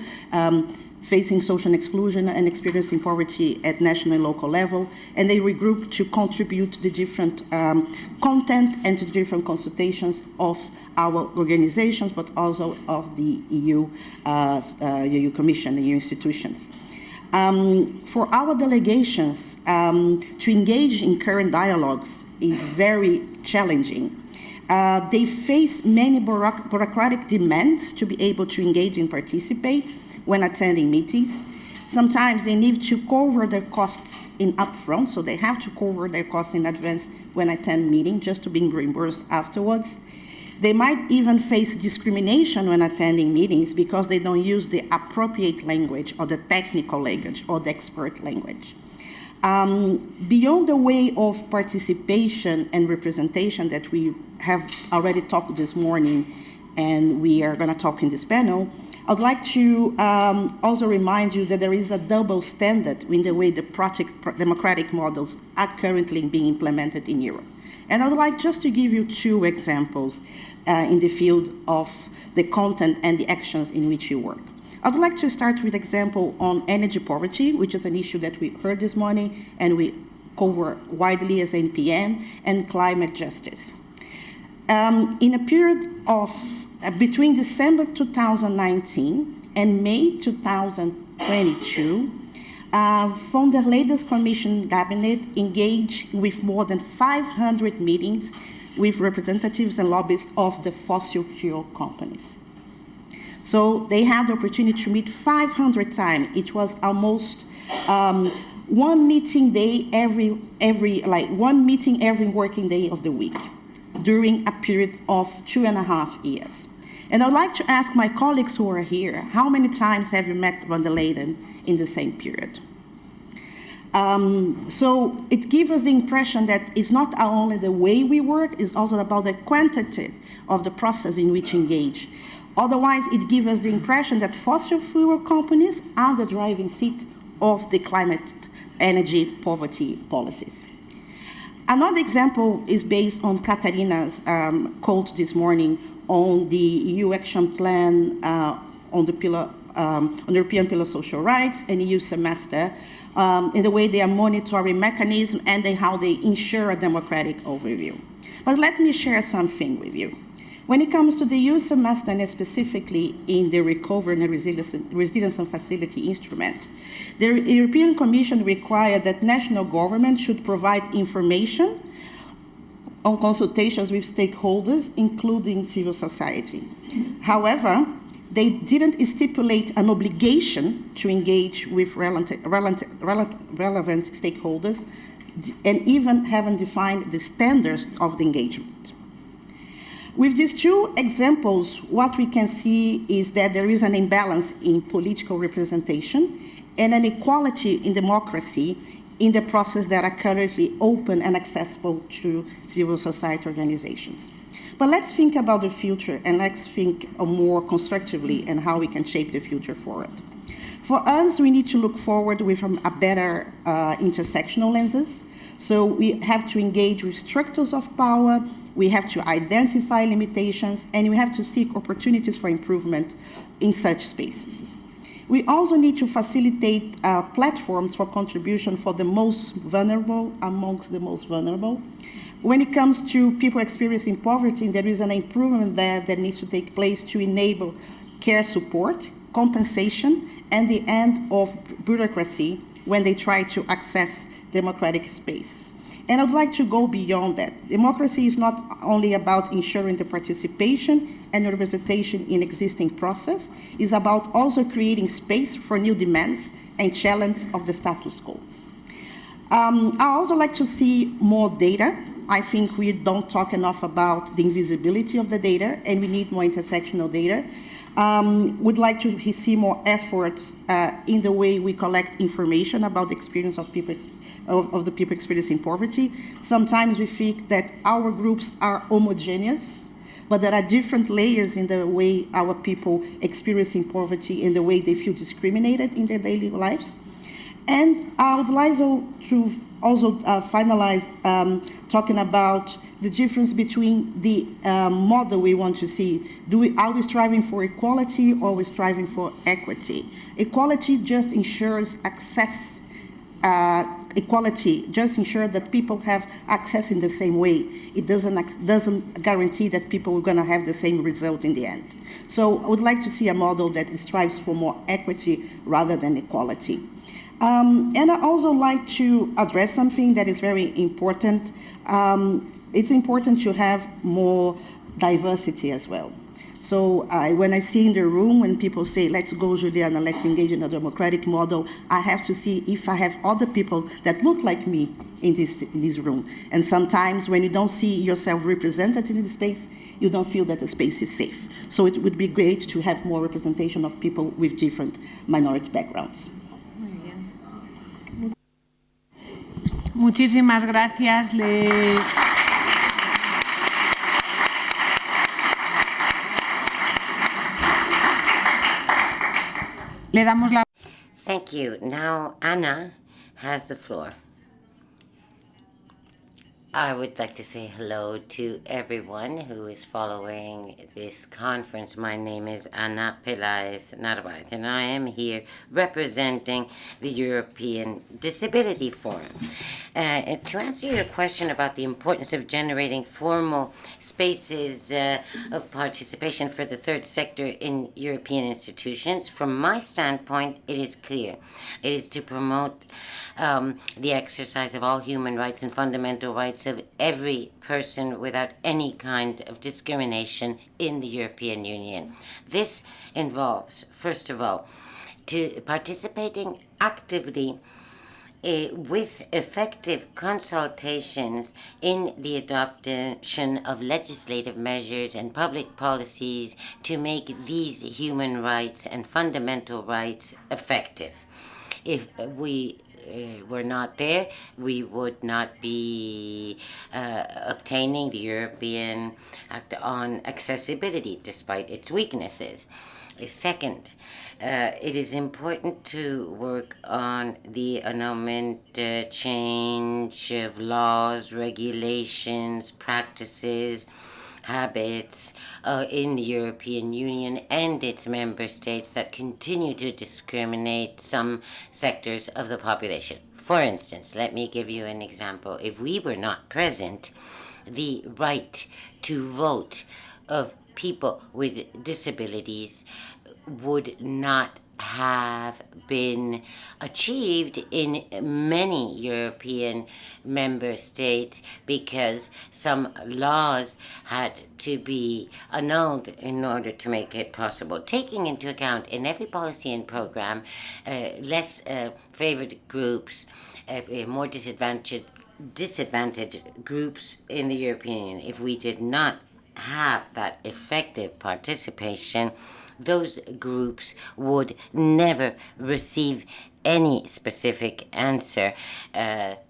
facing social exclusion and experiencing poverty at national and local level, and they regroup to contribute to the different content and to the different consultations of our organizations, but also of the EU Commission, the EU institutions. For our delegations, to engage in current dialogues is very challenging. They face many bureaucratic demands to be able to engage and participate when attending meetings. Sometimes they need to cover their costs in upfront, so they have to cover their costs in advance when attend meeting just to be reimbursed afterwards. They might even face discrimination when attending meetings because they don't use the appropriate language or the technical language or the expert language. Beyond the way of participation and representation that we have already talked this morning and we are going to talk in this panel, I'd like to also remind you that there is a double standard in the way the democratic models are currently being implemented in Europe. And I would like just to give you two examples in the field of the content and the actions in which you work. I'd like to start with an example on energy poverty, which is an issue that we heard this morning and we cover widely as NPN, and climate justice. In a period of between December 2019 and May 2022, von der Leyen's Commission cabinet engaged with more than 500 meetings with representatives and lobbyists of the fossil fuel companies. So they had the opportunity to meet 500 times. It was almost one meeting every working day of the week during a period of 2.5 years. And I'd like to ask my colleagues who are here, how many times have you met von der Leyen in the same period? So it gives us the impression that it's not only the way we work, it's also about the quantity of the process in which we engage. Otherwise, it gives us the impression that fossil fuel companies are the driving seat of the climate energy poverty policies. Another example is based on Katarina's quote this morning on the EU Action Plan on the European Pillar of Social Rights and EU semester, in the way they are monitoring mechanism and how they ensure a democratic overview. But let me share something with you. When it comes to the EU semester, and specifically in the Recovery and Resilience Facility instrument, the European Commission required that national governments should provide information on consultations with stakeholders, including civil society. However, they didn't stipulate an obligation to engage with relevant stakeholders and even haven't defined the standards of the engagement. With these two examples, what we can see is that there is an imbalance in political representation and an equality in democracy in the process that are currently open and accessible to civil society organizations. But let's think about the future and let's think more constructively and how we can shape the future forward. For us, we need to look forward with a better intersectional lenses. So we have to engage with structures of power, we have to identify limitations, and we have to seek opportunities for improvement in such spaces. We also need to facilitate platforms for contribution for the most vulnerable amongst the most vulnerable. When it comes to people experiencing poverty, there is an improvement there that needs to take place to enable care support, compensation, and the end of bureaucracy when they try to access democratic space. And I'd like to go beyond that. Democracy is not only about ensuring the participation and representation in existing process, it's about also creating space for new demands and challenge of the status quo. I also like to see more data. I think we don't talk enough about the invisibility of the data, and we need more intersectional data. Would like to see more efforts in the way we collect information about the experience of people of the people experiencing poverty. Sometimes we think that our groups are homogeneous, but there are different layers in the way our people experiencing poverty and the way they feel discriminated in their daily lives. And I would like to also finalize talking about the difference between the model we want to see. Are we striving for equality or are we striving for equity? Equality just ensures access. Equality just ensures that people have access in the same way. It doesn't guarantee that people are going to have the same result in the end. So I would like to see a model that strives for more equity rather than equality. And I also like to address something that is very important. It's important to have more diversity as well. So when I see in the room, when people say, let's go, Juliana, let's engage in a democratic model, I have to see if I have other people that look like me in this room. And sometimes when you don't see yourself represented in the space, you don't feel that the space is safe. So it would be great to have more representation of people with different minority backgrounds. Muchísimas gracias. Le damos la... Thank you. Now Anna has the floor. I would like to say hello to everyone who is following this conference. My name is Ana Pelaez Narvaez, and I am here representing the European Disability Forum. To answer your question about the importance of generating formal spaces of participation for the third sector in European institutions, from my standpoint, it is clear. It is to promote the exercise of all human rights and fundamental rights of every person without any kind of discrimination in the European Union. This involves, first of all, participating actively with effective consultations in the adoption of legislative measures and public policies to make these human rights and fundamental rights effective. If we were not there, we would not be obtaining the European Act on Accessibility, despite its weaknesses. Second, it is important to work on the annulment, change of laws, regulations, practices, habits in the European Union and its member states that continue to discriminate some sectors of the population. For instance, let me give you an example. If we were not present, the right to vote of people with disabilities would not have been achieved in many European member states because some laws had to be annulled in order to make it possible. Taking into account in every policy and program less favored groups, more disadvantaged groups in the European Union. If we did not have that effective participation, those groups would never receive any specific answer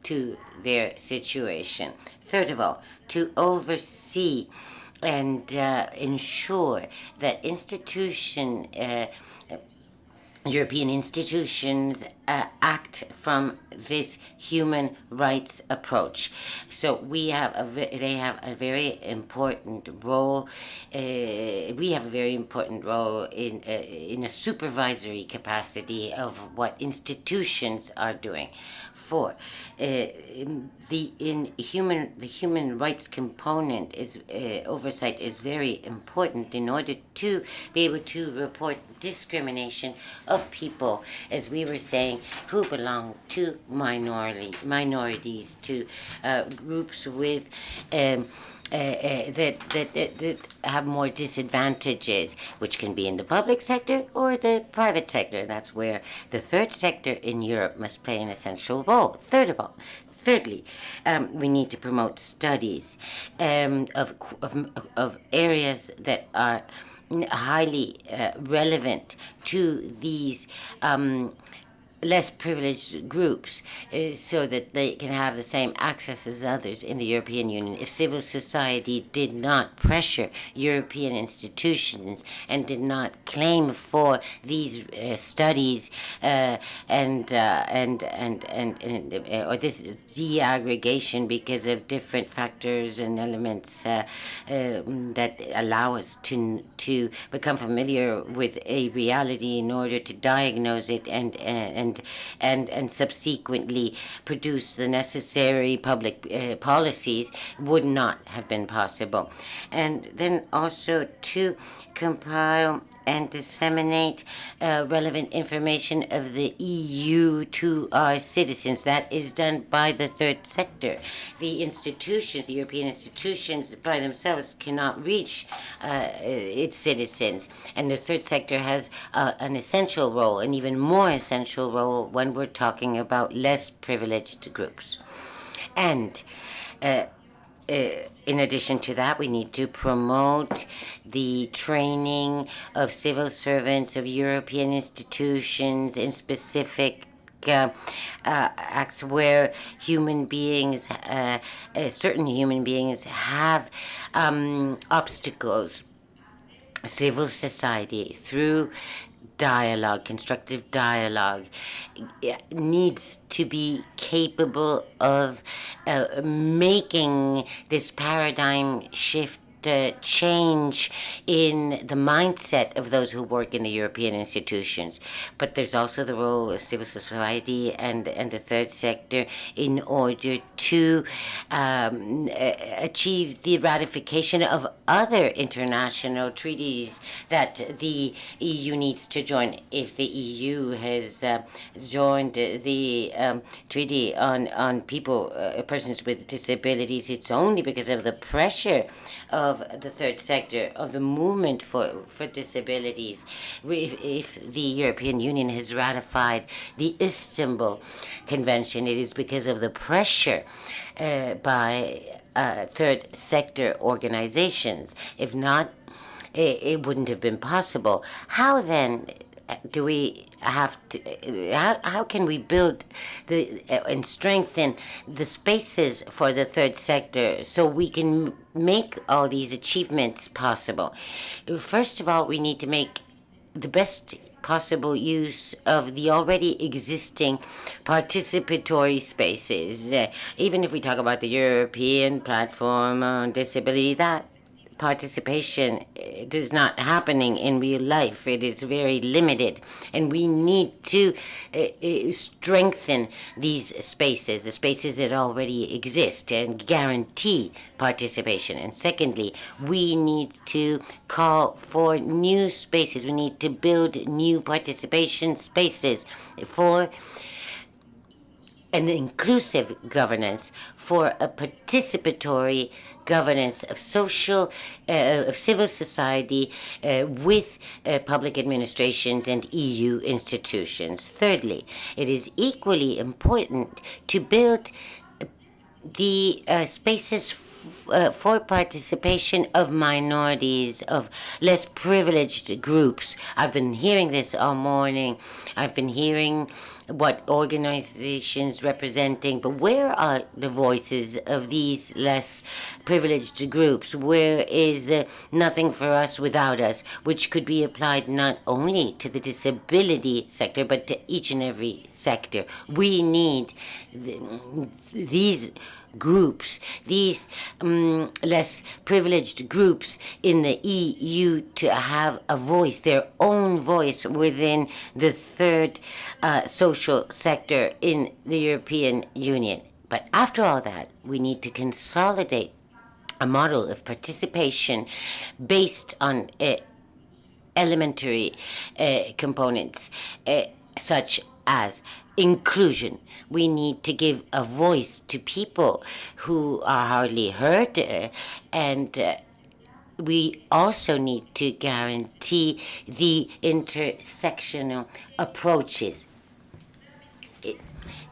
to their situation. Third of all, to oversee and ensure that European institutions act from this human rights approach. So they have a very important role. We have a very important role in a supervisory capacity of what institutions are doing. Four, the human rights component is oversight is very important in order to be able to report discrimination of people, as we were saying, who belong to minorities, to groups with that have more disadvantages, which can be in the public sector or the private sector. That's where the third sector in Europe must play an essential role. Thirdly, we need to promote studies of areas that are highly relevant to these less privileged groups so that they can have the same access as others in the European Union. If civil society did not pressure European institutions and did not claim for these studies or this deaggregation because of different factors and elements that allow us to become familiar with a reality in order to diagnose it and subsequently produce the necessary public policies would not have been possible. And then also to compile and disseminate relevant information of the EU to our citizens. That is done by the third sector. The institutions, the European institutions by themselves cannot reach its citizens. And the third sector has an essential role, an even more essential role when we're talking about less privileged groups. And in addition to that, we need to promote the training of civil servants of European institutions in specific acts where human beings, certain human beings have obstacles. Civil society, through dialogue, constructive dialogue, needs to be capable of making this paradigm shift change in the mindset of those who work in the European institutions. But there's also the role of civil society and the third sector in order to achieve the ratification of other international treaties that the EU needs to join. If the EU has joined the treaty on persons with disabilities, it's only because of the pressure of the third sector, of the movement for disabilities. If the European Union has ratified the Istanbul Convention, it is because of the pressure by third sector organizations. If not, it wouldn't have been possible. How then do we have to, how can we build and strengthen the spaces for the third sector so we can make all these achievements possible? First of all, we need to make the best possible use of the already existing participatory spaces. Even if we talk about the European Platform on Disability, that participation is not happening in real life. It is very limited, and we need to strengthen these spaces, the spaces that already exist, and guarantee participation. And secondly, we need to call for new spaces. We need to build new participation spaces for an inclusive governance, for a participatory governance of of civil society with public administrations and EU institutions. Thirdly, it is equally important to build the spaces for participation of minorities, of less privileged groups. I've been hearing this all morning. I've been hearing what organizations representing, but where are the voices of these less privileged groups? Where is the nothing for us without us, which could be applied not only to the disability sector, but to each and every sector? We need these groups, these less privileged groups in the EU to have a voice, their own voice within the third social sector in the European Union. But after all that, we need to consolidate a model of participation based on elementary components such as inclusion. We need to give a voice to people who are hardly heard, and we also need to guarantee the intersectional approaches.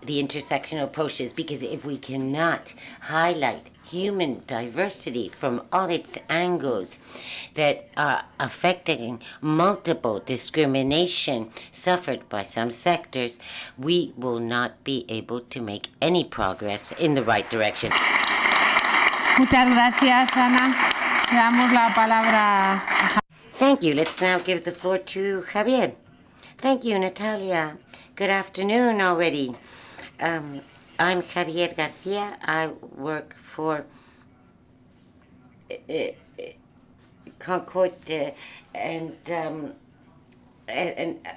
Because if we cannot highlight human diversity from all its angles that are affecting multiple discrimination suffered by some sectors, we will not be able to make any progress in the right direction. Muchas gracias, Ana. Le damos la palabra a Thank you. Let's now give the floor to Javier. Thank you, Natalia. Good afternoon already. I'm Javier Garcia. I work for Concord, and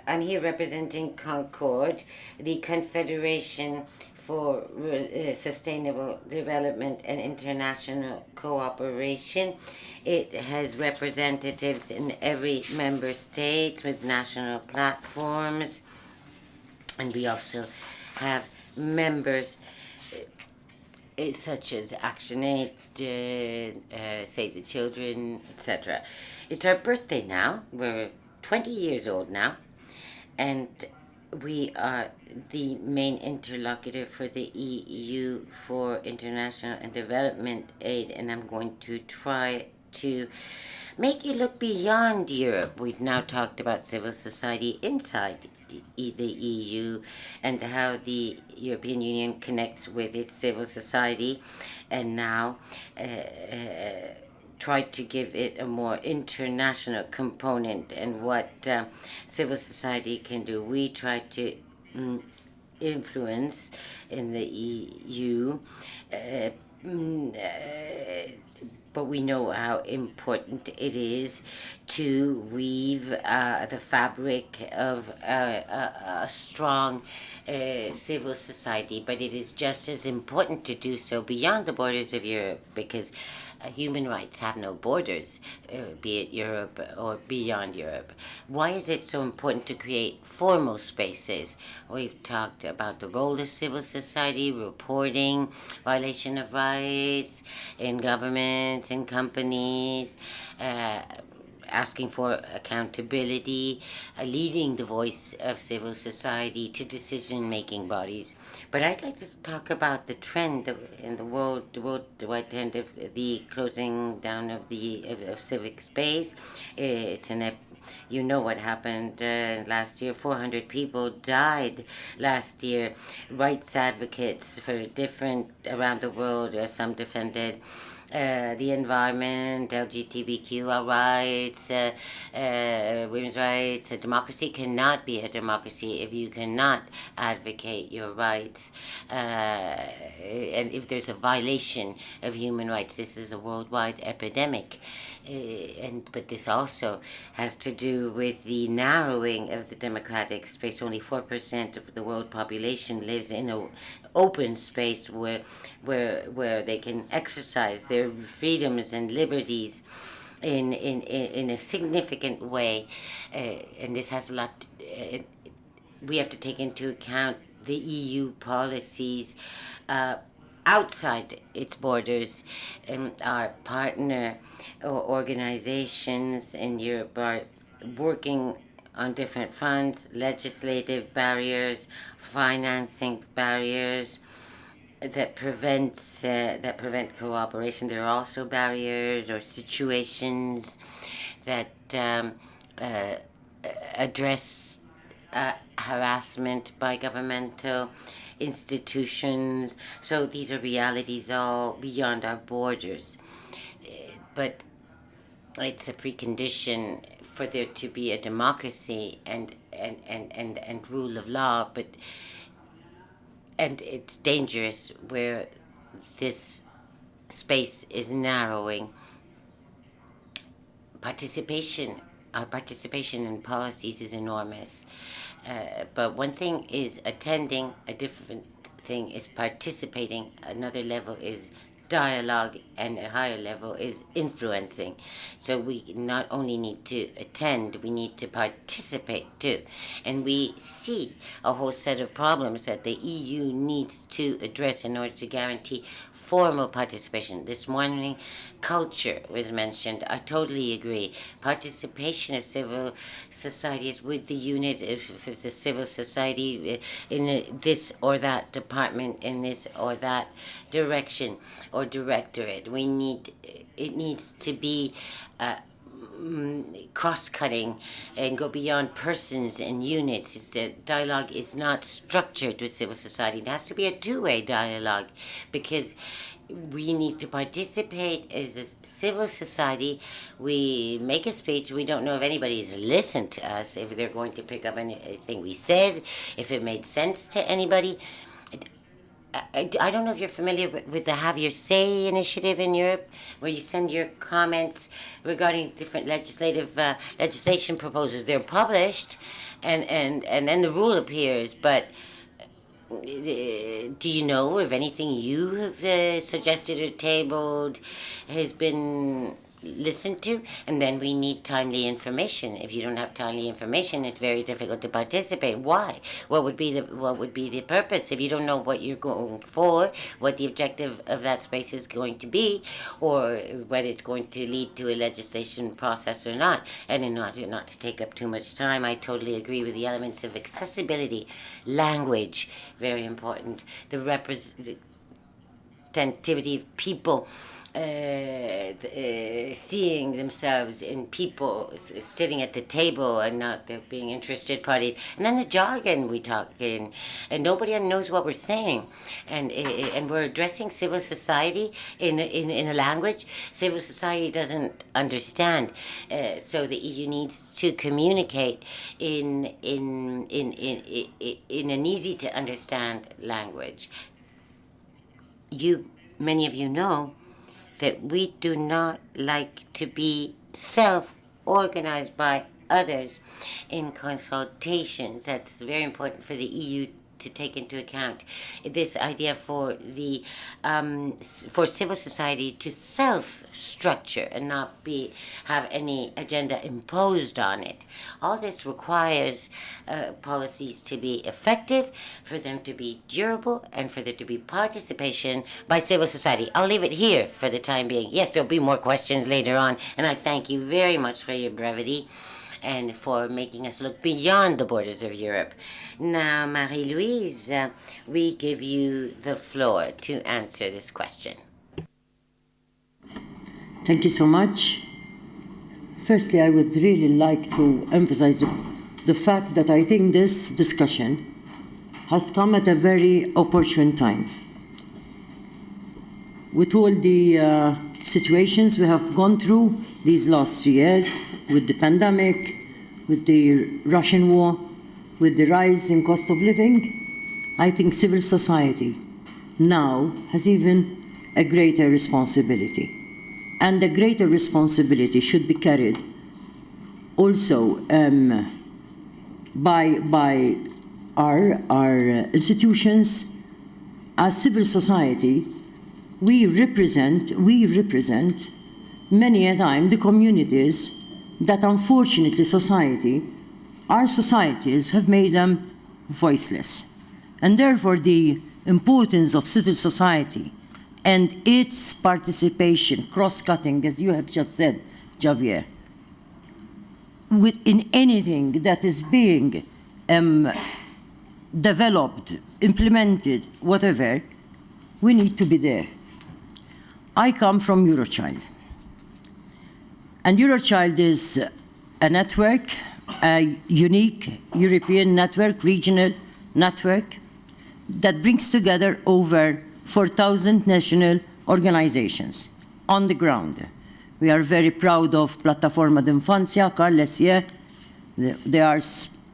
I'm here representing Concord, the Confederation for Sustainable Development and International Cooperation. It has representatives in every member state with national platforms, and we also have members such as ActionAid, Save the Children, etc. It's our birthday now. We're 20 years old now, and we are the main interlocutor for the EU for international and development aid, and I'm going to try to make you look beyond Europe. We've now talked about civil society inside the EU and how the European Union connects with its civil society, and now try to give it a more international component and what civil society can do. We try to influence in the EU, but we know how important it is to weave the fabric of a strong civil society, but it is just as important to do so beyond the borders of Europe, because human rights have no borders, be it Europe or beyond Europe. Why is it so important to create formal spaces? We've talked about the role of civil society, reporting, violation of rights in governments, in companies, asking for accountability, leading the voice of civil society to decision-making bodies. But I'd like to talk about the trend in the worldwide trend of the closing down of civic space. It's you know what happened last year. 400 people died last year. Rights advocates for different around the world, some defended the environment, LGBTQ rights, women's rights. A democracy cannot be a democracy if you cannot advocate your rights. And if there's a violation of human rights, this is a worldwide epidemic. But this also has to do with the narrowing of the democratic space. Only 4% of the world population lives in an open space where they can exercise their freedoms and liberties in a significant way, and this has a lot. We have to take into account the EU policies outside its borders. Our partner organizations in Europe are working on different fronts: legislative barriers, financing barriers that prevent cooperation. There are also barriers or situations that address harassment by governmental institutions. So these are realities all beyond our borders. But it's a precondition for there to be a democracy and rule of law. And it's dangerous where this space is narrowing. Our participation in policies is enormous. But one thing is attending, a different thing is participating, another level is dialogue, and a higher level is influencing. So we not only need to attend, we need to participate too. And we see a whole set of problems that the EU needs to address in order to guarantee formal participation. This morning, culture was mentioned. I totally agree. Participation of civil society is with the unit of the civil society in this or that department, in this or that direction or directorate. It needs to be cross-cutting and go beyond persons and units. The dialogue is not structured with civil society. It has to be a two-way dialogue, because we need to participate as a civil society. We make a speech. We don't know if anybody's listened to us, if they're going to pick up anything we said, if it made sense to anybody. I don't know if you're familiar with the Have Your Say initiative in Europe, where you send your comments regarding different legislation proposals. They're published, and then the rule appears. But do you know if anything you have suggested or tabled has been listened to? And then we need timely information. If you don't have timely information, it's very difficult to participate. Why? What would be the purpose if you don't know what you're going for, what the objective of that space is going to be, or whether it's going to lead to a legislation process or not? And in order not to take up too much time, I totally agree with the elements of accessibility, language, very important, the representativity of people, seeing themselves in people sitting at the table and not there being interested parties, and then the jargon we talk in, and nobody knows what we're saying, and we're addressing civil society in a language civil society doesn't understand. So the EU needs to communicate in an easy to understand language. Many of you know that we do not like to be self-organized by others in consultations. That's very important for the EU to take into account this idea for the for civil society to self-structure and not have any agenda imposed on it. All this requires policies to be effective, for them to be durable, and for there to be participation by civil society. I'll leave it here for the time being. Yes, there'll be more questions later on, and I thank you very much for your brevity and for making us look beyond the borders of Europe. Now, Marie-Louise, we give you the floor to answer this question. Thank you so much. Firstly, I would really like to emphasize the fact that I think this discussion has come at a very opportune time. With all the situations we have gone through these last 3 years, with the pandemic, with the Russian war, with the rise in cost of living, I think civil society now has even a greater responsibility. And the greater responsibility should be carried also by our institutions. As civil society, we represent many a time the communities that unfortunately our societies have made them voiceless. And therefore the importance of civil society and its participation, cross-cutting, as you have just said, Javier, in anything that is being developed, implemented, whatever, we need to be there. I come from Eurochild. And Eurochild is a network, a unique European network, regional network, that brings together over 4,000 national organizations on the ground. We are very proud of Plataforma d'Infanzia, Carl Lessier.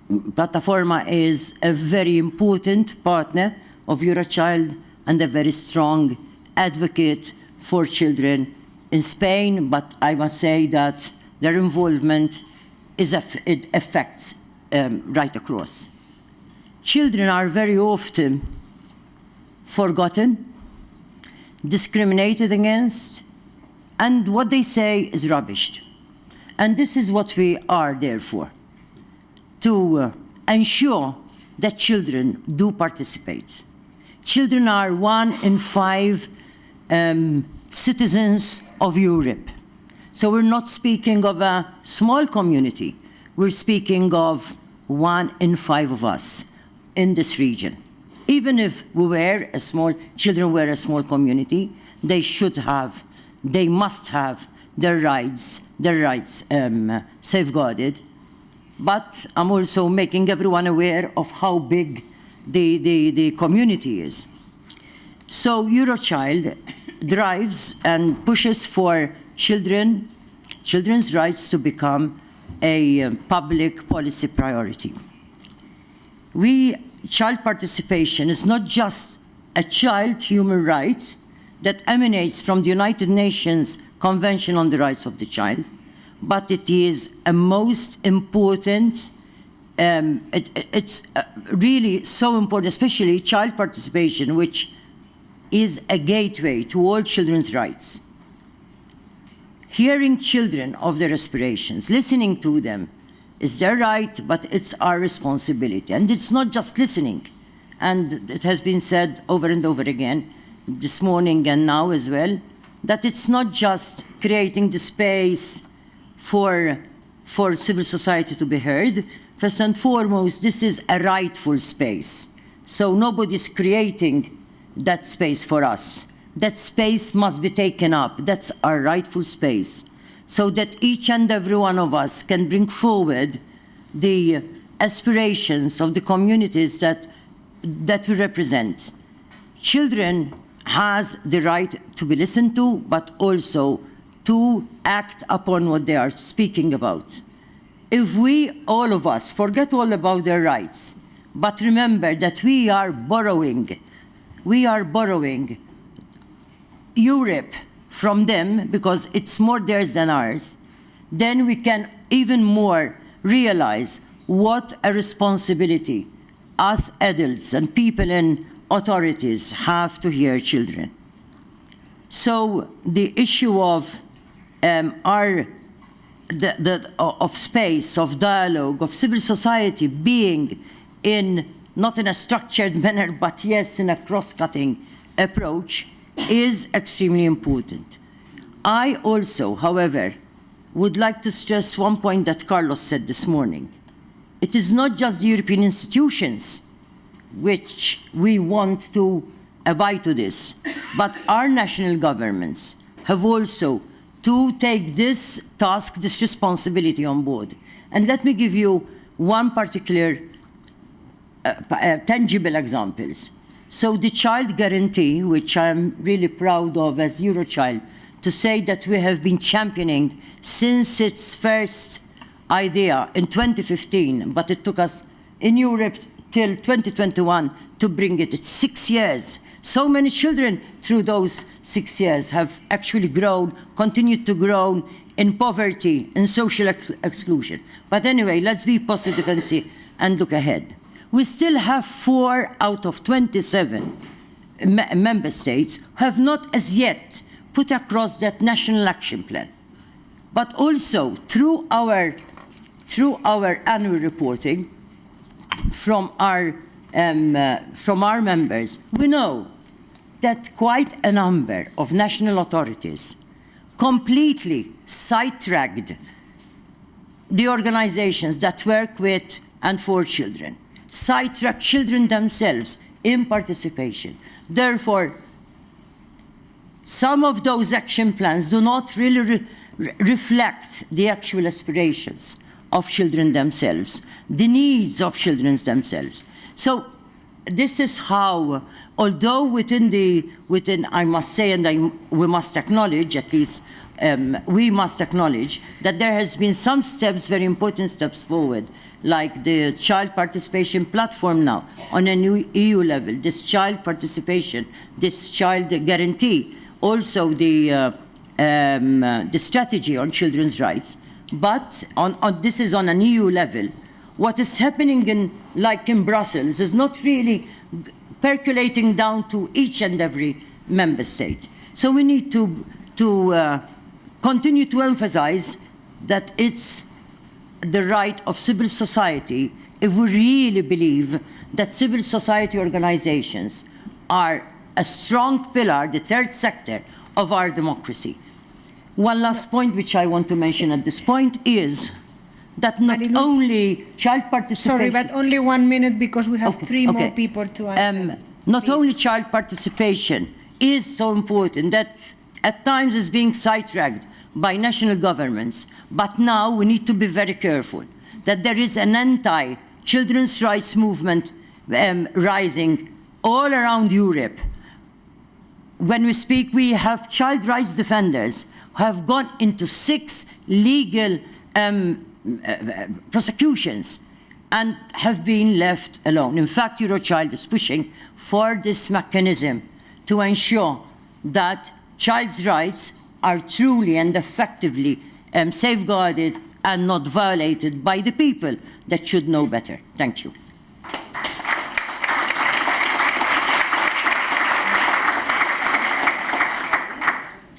Plataforma is a very important partner of Eurochild and a very strong advocate for children in Spain, but I must say that their involvement it affects right across. Children are very often forgotten, discriminated against, and what they say is rubbished. And this is what we are there for, to ensure that children do participate. Children are 1 in 5 citizens of Europe. So we're not speaking of a small community. We're speaking of 1 in 5 of us in this region. Even if children were a small community, they must have their rights safeguarded. But I'm also making everyone aware of how big the community is. So Eurochild drives and pushes for children's rights to become a public policy priority. Child participation is not just a child human right that emanates from the United Nations Convention on the Rights of the Child, but it is a most important, it's really so important, especially child participation, which is a gateway to all children's rights. Hearing children of their aspirations, listening to them, is their right, but it's our responsibility. And it's not just listening. And it has been said over and over again, this morning and now as well, that it's not just creating the space for civil society to be heard. First and foremost, this is a rightful space. So nobody's creating that space for us. That space must be taken up. That's our rightful space, so that each and every one of us can bring forward the aspirations of the communities that we represent. Children has the right to be listened to, but also to act upon what they are speaking about. If we, all of us, forget all about their rights, but remember that we are borrowing Europe from them, because it's more theirs than ours, then we can even more realize what a responsibility us adults and people in authorities have to hear children. So the issue of of space, of dialogue, of civil society being not in a structured manner, but yes, in a cross-cutting approach, is extremely important. I also, however, would like to stress one point that Carlos said this morning. It is not just the European institutions which we want to abide to this, but our national governments have also to take this task, this responsibility on board. And let me give you one particular tangible examples. So the child guarantee, which I'm really proud of as Eurochild, to say that we have been championing since its first idea in 2015, but it took us in Europe till 2021 to bring it. It's 6 years. So many children through those 6 years have actually grown, continued to grow in poverty and social exclusion. But anyway, let's be positive and see and look ahead. We still have 4 out of 27 member states who have not as yet put across that national action plan. But also through our annual reporting from our members, we know that quite a number of national authorities completely sidetracked the organizations that work with and for children, sidetracked children themselves in participation. Therefore, some of those action plans do not really reflect the actual aspirations of children themselves, the needs of children themselves. So this is how, although within I must say, and we must acknowledge, at least we must acknowledge, that there has been some steps, very important steps forward, like the child participation platform now on a new EU level, this child participation, this child guarantee, also the strategy on children's rights. But this is on an EU level. What is happening like in Brussels is not really percolating down to each and every member state. So we need to continue to emphasize that it's the right of civil society, if we really believe that civil society organizations are a strong pillar, the third sector of our democracy. One last point which I want to mention at this point is that not only child participation... Sorry, but only 1 minute because we have three more people to answer. Not only child participation is so important that at times is being sidetracked by national governments, but now we need to be very careful that there is an anti-children's rights movement rising all around Europe. When we speak, we have child rights defenders who have gone into 6 legal prosecutions and have been left alone. In fact, Eurochild is pushing for this mechanism to ensure that child's rights are truly and effectively safeguarded and not violated by the people that should know better. Thank you.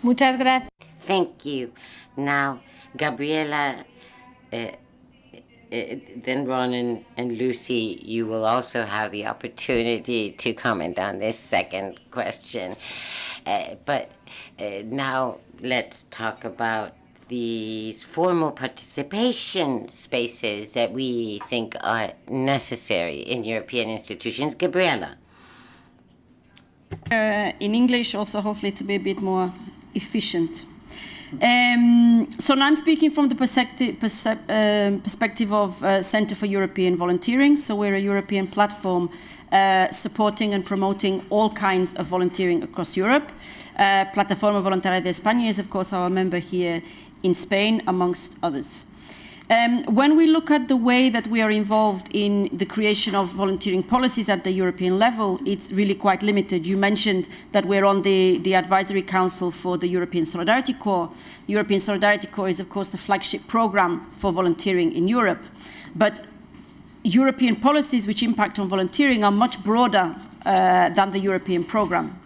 Muchas gracias. Thank you. Now, Gabriela, then Ron and Lucy, you will also have the opportunity to comment on this second question. But now let's talk about these formal participation spaces that we think are necessary in European institutions. Gabriela. In English also, hopefully to be a bit more efficient. So now I'm speaking from the perspective of Center for European Volunteering. So we're a European platform supporting and promoting all kinds of volunteering across Europe. Plataforma Voluntaria de España is, of course, our member here in Spain, amongst others. When we look at the way that we are involved in the creation of volunteering policies at the European level, it's really quite limited. You mentioned that we're on the Advisory Council for the European Solidarity Corps. The European Solidarity Corps is, of course, the flagship program for volunteering in Europe. But European policies which impact on volunteering are much broader than the European programme.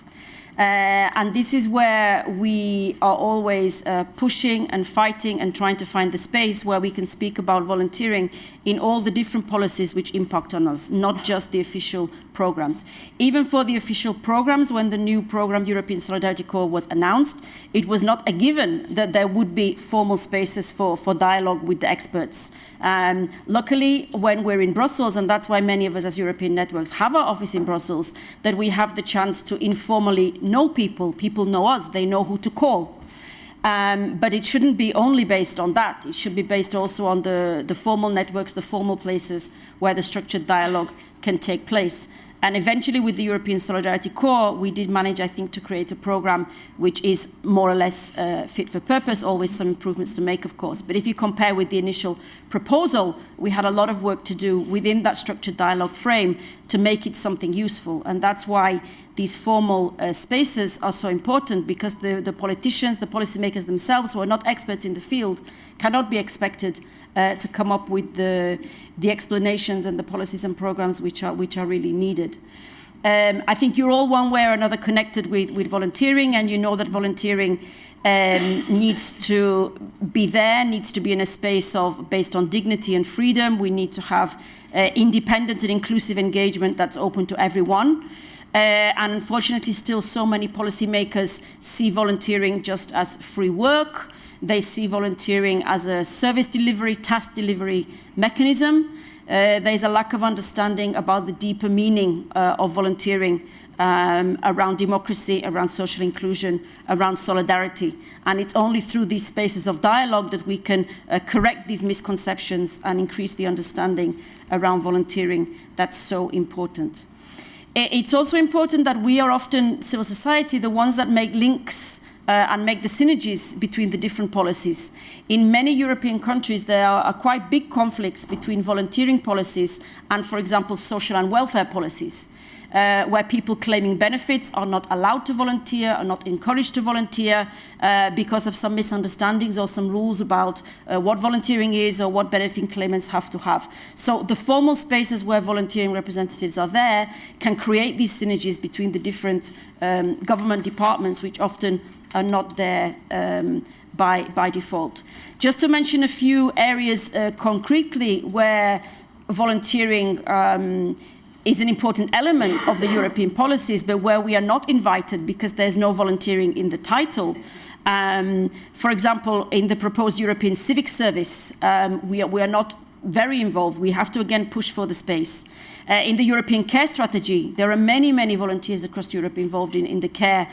And this is where we are always pushing and fighting and trying to find the space where we can speak about volunteering in all the different policies which impact on us, not just the official programs. Even for the official programs, when the new program, European Solidarity Corps, was announced, it was not a given that there would be formal spaces for dialogue with the experts. Luckily, when we're in Brussels, and that's why many of us as European networks have our office in Brussels, that we have the chance to informally know people. People know us, they know who to call. But it shouldn't be only based on that. It should be based also on the formal networks, the formal places where the structured dialogue can take place. And eventually, with the European Solidarity Corps, we did manage, I think, to create a program which is more or less fit for purpose, always some improvements to make, of course. But if you compare with the initial proposal, we had a lot of work to do within that structured dialogue frame to make it something useful. And that's why these formal spaces are so important, because the politicians, the policymakers themselves, who are not experts in the field, cannot be expected to come up with the explanations and the policies and programs which are really needed. I think you're all one way or another connected with volunteering, and you know that volunteering needs to be there, needs to be in a space based on dignity and freedom. We need to have independent and inclusive engagement that's open to everyone. And unfortunately, still so many policymakers see volunteering just as free work. They see volunteering as a service delivery, task delivery mechanism. There's a lack of understanding about the deeper meaning of volunteering around democracy, around social inclusion, around solidarity. And it's only through these spaces of dialogue that we can correct these misconceptions and increase the understanding around volunteering that's so important. It's also important that we are often, civil society, the ones that make links and make the synergies between the different policies. In many European countries, there are quite big conflicts between volunteering policies and, for example, social and welfare policies, where people claiming benefits are not allowed to volunteer, are not encouraged to volunteer because of some misunderstandings or some rules about what volunteering is or what benefit claimants have to have. So the formal spaces where volunteering representatives are there can create these synergies between the different government departments, which often are not there by default. Just to mention a few areas concretely where volunteering is an important element of the European policies, but where we are not invited because there's no volunteering in the title. For example, in the proposed European Civic Service, we are not very involved. We have to again push for the space. In the European Care Strategy, there are many, many volunteers across Europe involved in the care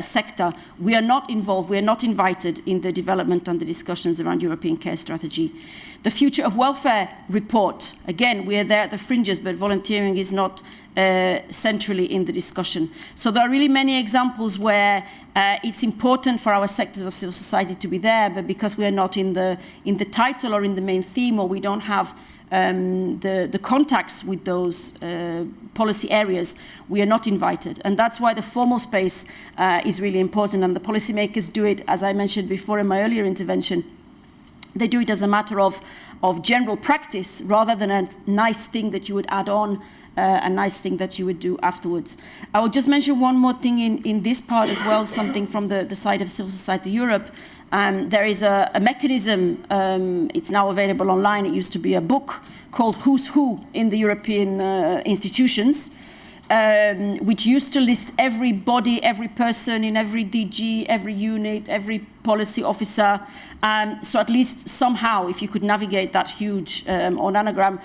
sector. We are not involved, we are not invited in the development and the discussions around European Care Strategy. The Future of Welfare report, again, we are there at the fringes, but volunteering is not centrally in the discussion. So there are really many examples where it's important for our sectors of civil society to be there, but because we are not in the title or in the main theme, or we don't have the contacts with those policy areas, we are not invited. And that's why the formal space is really important, and the policymakers do it, as I mentioned before in my earlier intervention, they do it as a matter of general practice rather than a nice thing that you would add on, a nice thing that you would do afterwards. I will just mention one more thing in this part as well, something from the side of Civil Society Europe. There is a mechanism, it's now available online, it used to be a book, called Who's Who in the European institutions, which used to list every body, every person in every DG, every unit, every policy officer. So at least somehow, if you could navigate that huge organogram,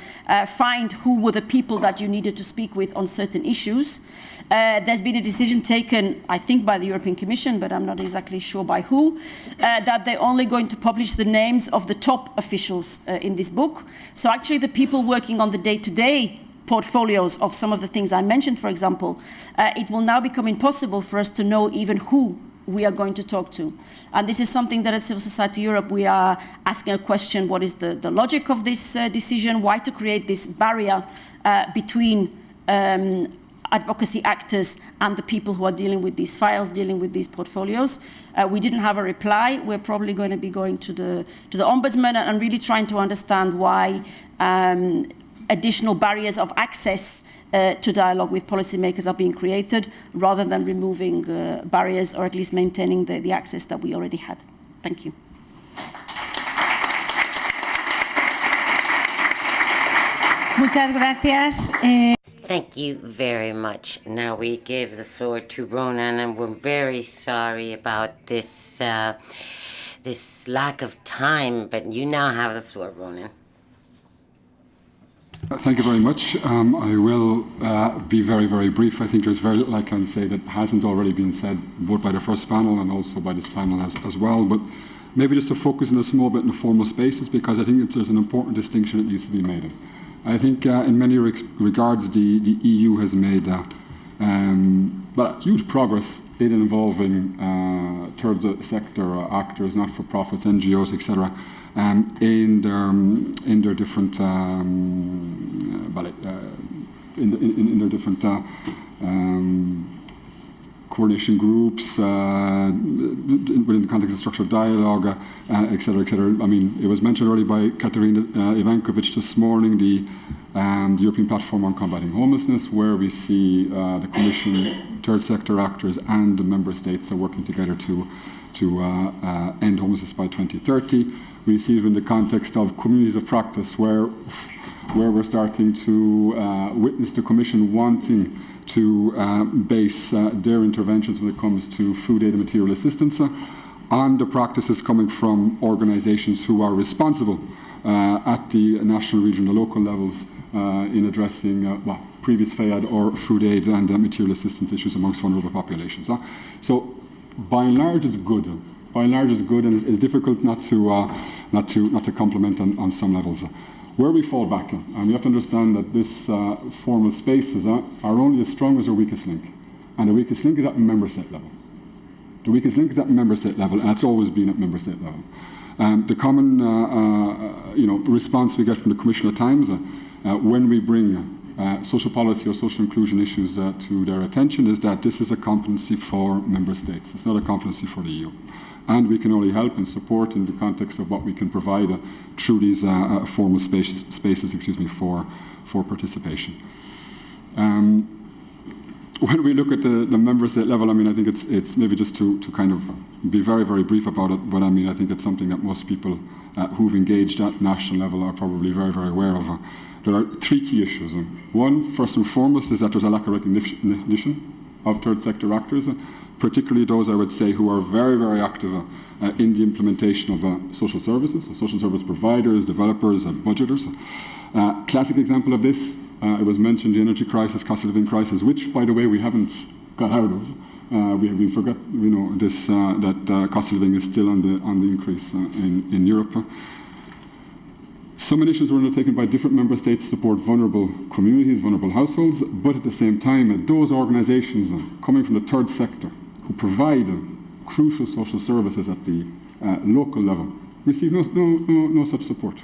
find who were the people that you needed to speak with on certain issues. There's been a decision taken, I think, by the European Commission, but I'm not exactly sure by who, that they're only going to publish the names of the top officials in this book. So actually the people working on the day-to-day portfolios of some of the things I mentioned, for example, it will now become impossible for us to know even who we are going to talk to. And this is something that at Civil Society Europe we are asking a question: what is the logic of this decision? Why to create this barrier between advocacy actors and the people who are dealing with these files, dealing with these portfolios? We didn't have a reply. We're probably going to be going to the Ombudsman and really trying to understand why additional barriers of access to dialogue with policymakers are being created, rather than removing barriers, or at least maintaining the access that we already had. Thank you. Muchas gracias. Thank you very much. Now we give the floor to Ronan, and we're very sorry about this this lack of time, but you now have the floor, Ronan. Thank you very much. I will be very, very brief. I think there's very little I can say that hasn't already been said, both by the first panel and also by this panel as well. But maybe just to focus in a small bit in the formal spaces, because I think there's an important distinction that needs to be made. I think in many regards the EU has made huge progress in involving third sector actors, not-for-profits, NGOs, etc., in their different in their different coordination groups within the context of structured dialogue, etc., etc. I mean, it was mentioned already by Katerina Ivankovic this morning, the European Platform on Combating Homelessness, where we see the Commission, third sector actors, and the member states are working together to end homelessness by 2030. We see it in the context of communities of practice, where we're starting to witness the Commission wanting to base their interventions when it comes to food aid and material assistance on the practices coming from organisations who are responsible at the national, regional, local levels in addressing previous FAIAD or food aid and material assistance issues amongst vulnerable populations. So by and large, it's good. By and large, it's good, and it's difficult not to compliment on some levels. Where we fall back, and we have to understand that this formal spaces are only as strong as their weakest link, and the weakest link is at member state level. The weakest link is at member state level, and it's always been at member state level. The common, response we get from the Commission at times when we bring social policy or social inclusion issues to their attention is that this is a competency for member states. It's not a competency for the EU. And we can only help and support in the context of what we can provide through these formal spaces for participation. When we look at the member state level, I mean, I think it's maybe just to kind of be very, very brief about it, but I mean, I think it's something that most people who've engaged at national level are probably very, very aware of. There are three key issues. One, first and foremost, is that there's a lack of recognition of third sector actors, particularly those, I would say, who are very, very active in the implementation of social services, so social service providers, developers, and budgeters. Classic example of this, it was mentioned, the energy crisis, cost of living crisis, which, by the way, we haven't got out of. We forgot, that cost of living is still on the increase in Europe. Some initiatives were undertaken by different member states to support vulnerable communities, vulnerable households, but at the same time, those organisations coming from the third sector who provide crucial social services at the local level received no such support.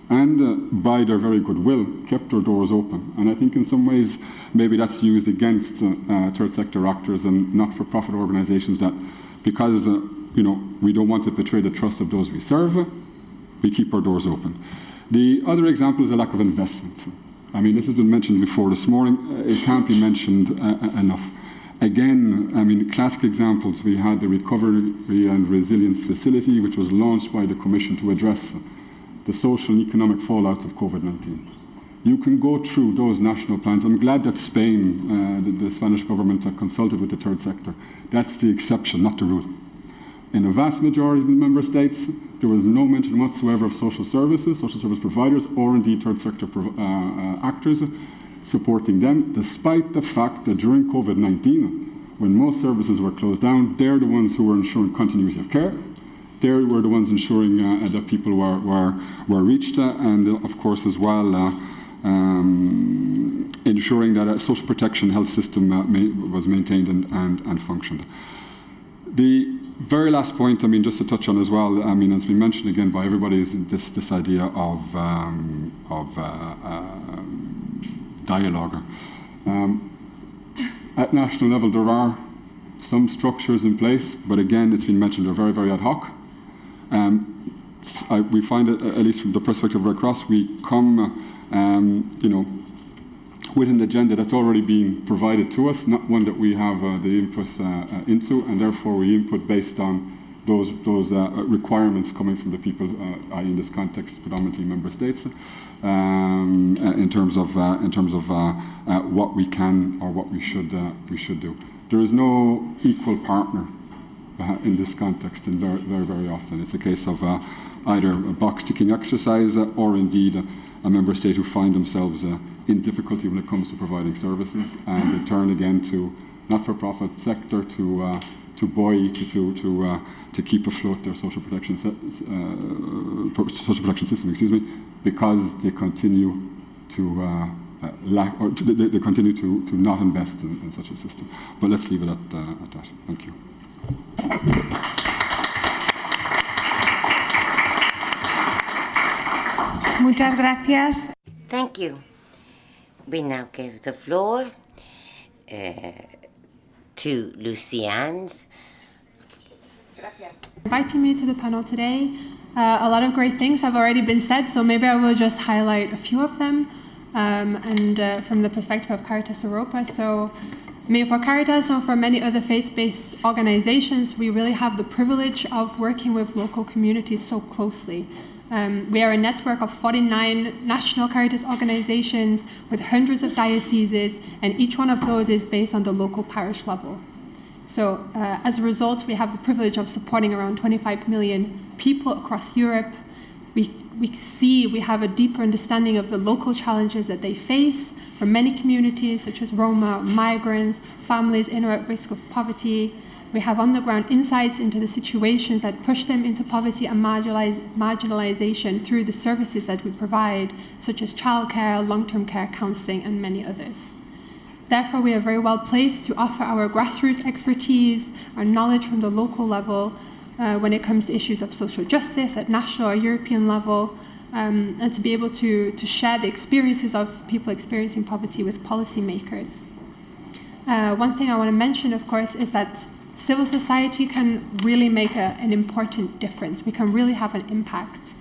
And by their very goodwill, kept their doors open. And I think in some ways, maybe that's used against third sector actors and not-for-profit organisations that because, we don't want to betray the trust of those we serve, we keep our doors open. The other example is a lack of investment. I mean, this has been mentioned before this morning. It can't be mentioned enough. Again, I mean, classic examples, we had the Recovery and Resilience Facility, which was launched by the Commission to address the social and economic fallouts of COVID-19. You can go through those national plans. I'm glad that Spain, the Spanish government, consulted with the third sector. That's the exception, not the rule. In a vast majority of the member states, there was no mention whatsoever of social services, social service providers, or indeed third sector actors supporting them, despite the fact that during COVID-19, when most services were closed down, they're the ones who were ensuring continuity of care. They were the ones ensuring that people were reached, and of course as well ensuring that a social protection health system was maintained and functioned. The very last point, I mean, just to touch on as well, I mean, as we mentioned again by everybody, is this idea of dialogue. At national level, there are some structures in place, but again, it's been mentioned, they're very, very ad hoc. we find it, at least from the perspective of Red Cross, we come, with an agenda that's already been provided to us, not one that we have the input into, and therefore we input based on those requirements coming from the people, in this context, predominantly member states, in terms of what we can or what we should do. There is no equal partner in this context, and very often it's a case of either a box-ticking exercise or indeed a member state who find themselves in difficulty when it comes to providing services, and they turn again to not-for-profit sector to buoy, to keep afloat their social protection system, because they continue to they continue to not invest in such a system. But let's leave it at that. Thank you. Muchas gracias. Thank you. We now give the floor to Lucian's. Inviting me to the panel today. A lot of great things have already been said, so maybe I will just highlight a few of them, and from the perspective of Caritas Europa. So, for Caritas and for many other faith-based organizations, we really have the privilege of working with local communities so closely. We are a network of 49 national Caritas organizations with hundreds of dioceses, and each one of those is based on the local parish level. So as a result, we have the privilege of supporting around 25 million people across Europe. We have a deeper understanding of the local challenges that they face for many communities, such as Roma, migrants, families in or at risk of poverty. We have on-the-ground insights into the situations that push them into poverty and marginalization through the services that we provide, such as childcare, long-term care, counseling, and many others. Therefore, we are very well placed to offer our grassroots expertise, our knowledge from the local level, when it comes to issues of social justice at national or European level, and to be able to share the experiences of people experiencing poverty with policymakers. One thing I want to mention, of course, is that civil society can really make an important difference. We can really have an impact.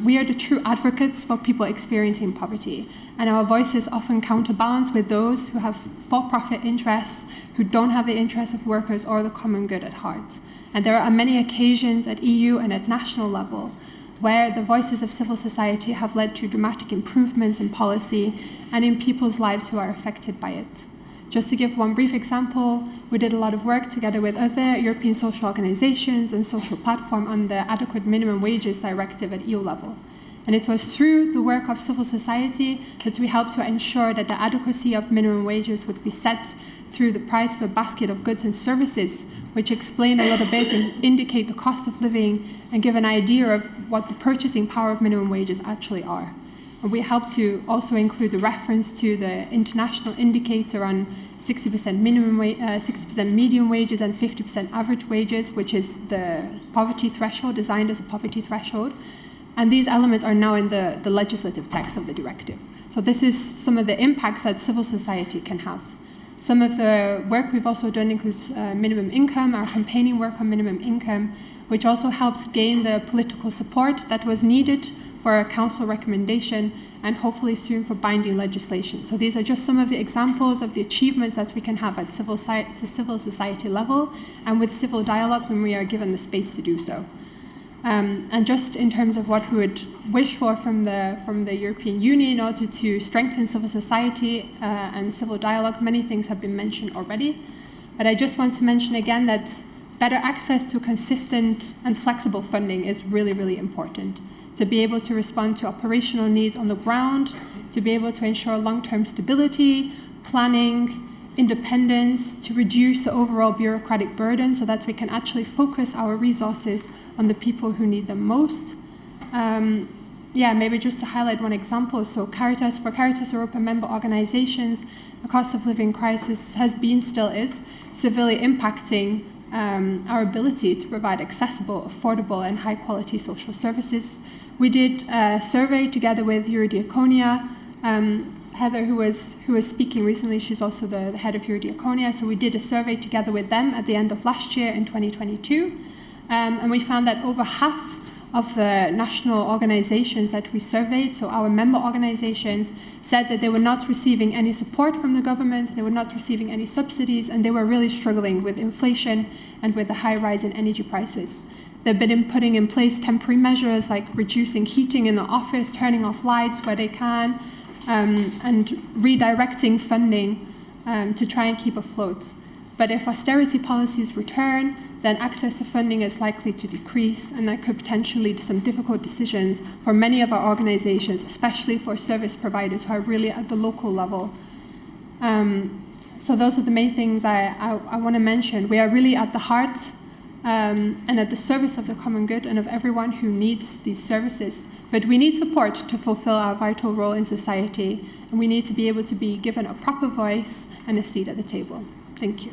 We are the true advocates for people experiencing poverty, and our voices often counterbalance with those who have for-profit interests, who don't have the interests of workers or the common good at heart. And there are many occasions at EU and at national level where the voices of civil society have led to dramatic improvements in policy and in people's lives who are affected by it. Just to give one brief example, we did a lot of work together with other European social organizations and social platforms on the Adequate Minimum Wages Directive at EU level. And it was through the work of civil society that we helped to ensure that the adequacy of minimum wages would be set through the price of a basket of goods and services, which explain a little bit and indicate the cost of living and give an idea of what the purchasing power of minimum wages actually are. And we helped to also include the reference to the international indicator on 60% median wages and 50% average wages, which is the poverty threshold, designed as a poverty threshold. And these elements are now in the legislative text of the directive. So this is some of the impacts that civil society can have. Some of the work we've also done includes minimum income, our campaigning work on minimum income, which also helps gain the political support that was needed for a council recommendation and hopefully soon for binding legislation. So these are just some of the examples of the achievements that we can have at civil society level and with civil dialogue when we are given the space to do so. And just in terms of what we would wish for from the European Union in order to strengthen civil society and civil dialogue, many things have been mentioned already. But I just want to mention again that better access to consistent and flexible funding is really, really important. To be able to respond to operational needs on the ground, to be able to ensure long-term stability, planning, independence, to reduce the overall bureaucratic burden so that we can actually focus our resources on the people who need them most. Maybe just to highlight one example. So for Caritas Europa member organizations, the cost of living crisis has been, still is, severely impacting our ability to provide accessible, affordable, and high-quality social services. We did a survey together with Eurodiaconia. Heather, who was speaking recently, she's also the head of Eurodiaconia. So we did a survey together with them at the end of last year in 2022. And we found that over half of the national organizations that we surveyed, so our member organizations, said that they were not receiving any support from the government, they were not receiving any subsidies, and they were really struggling with inflation and with the high rise in energy prices. They've been putting in place temporary measures like reducing heating in the office, turning off lights where they can, and redirecting funding to try and keep afloat. But if austerity policies return, then access to funding is likely to decrease, and that could potentially lead to some difficult decisions for many of our organizations, especially for service providers who are really at the local level. So those are the main things I want to mention. We are really at the heart and at the service of the common good and of everyone who needs these services. But we need support to fulfill our vital role in society, and we need to be able to be given a proper voice and a seat at the table. Thank you.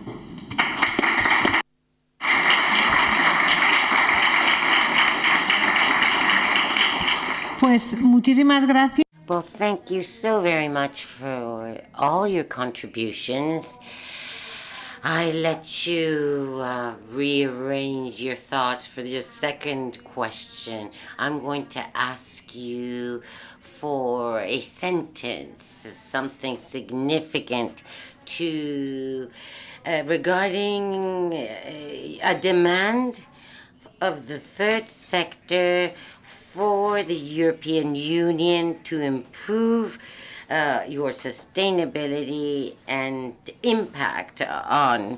Pues muchísimas gracias. Well, thank you so very much for all your contributions. I let you rearrange your thoughts for your second question. I'm going to ask you for a sentence, something significant to regarding a demand of the third sector for the European Union to improve your sustainability and impact on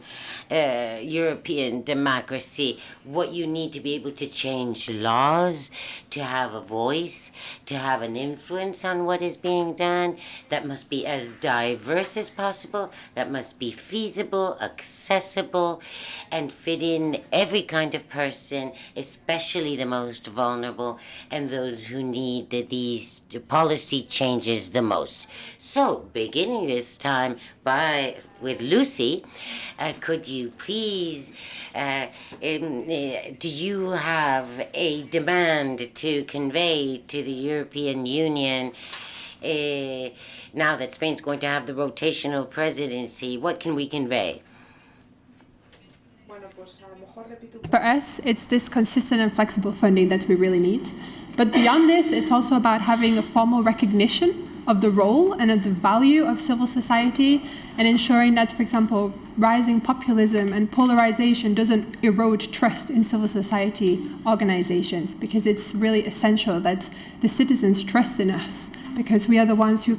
European democracy, what you need to be able to change laws, to have a voice, to have an influence on what is being done, that must be as diverse as possible, that must be feasible, accessible, and fit in every kind of person, especially the most vulnerable and those who need these policy changes the most. So, beginning this time with Lucy, could you please, do you have a demand to convey to the European Union now that Spain's going to have the rotational presidency? What can we convey? For us, it's this consistent and flexible funding that we really need. But beyond this, it's also about having a formal recognition of the role and of the value of civil society, and ensuring that, for example, rising populism and polarization doesn't erode trust in civil society organizations, because it's really essential that the citizens trust in us, because we are the ones who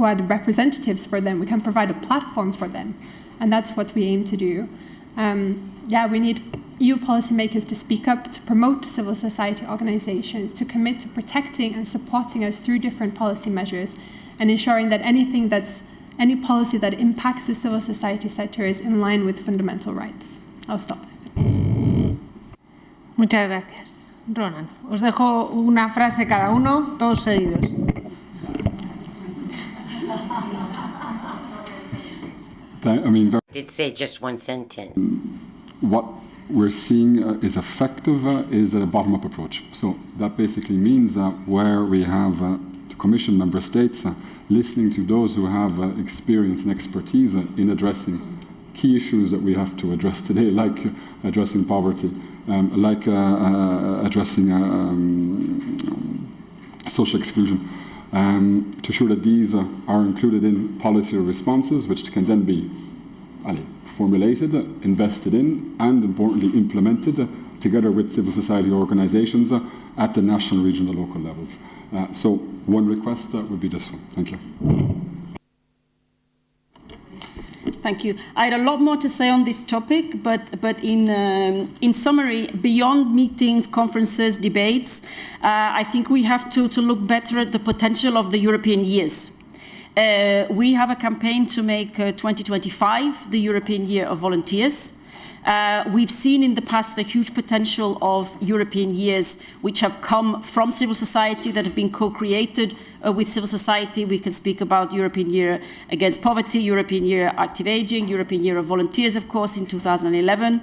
are the representatives for them. We can provide a platform for them, and that's what we aim to do. We need EU policymakers to speak up, to promote civil society organizations, to commit to protecting and supporting us through different policy measures, and ensuring that any policy that impacts the civil society sector is in line with fundamental rights. I'll stop there. Muchas gracias. Ronan, os dejo una frase cada uno, todos seguidos. Did say just one sentence. What we're seeing is effective is a bottom-up approach. So that basically means where we have the Commission member states listening to those who have experience and expertise in addressing key issues that we have to address today, like addressing poverty, like addressing social exclusion, to ensure that these are included in policy responses, which can then be formulated, invested in, and importantly implemented together with civil society organizations at the national, regional, local levels. So one request would be this one. Thank you. Thank you. I had a lot more to say on this topic, but in summary, beyond meetings, conferences, debates, I think we have to look better at the potential of the European years. We have a campaign to make 2025 the European Year of Volunteers. We've seen in the past the huge potential of European years which have come from civil society, that have been co-created with civil society. We can speak about European Year Against Poverty, European Year Active Aging, European Year of Volunteers, of course, in 2011.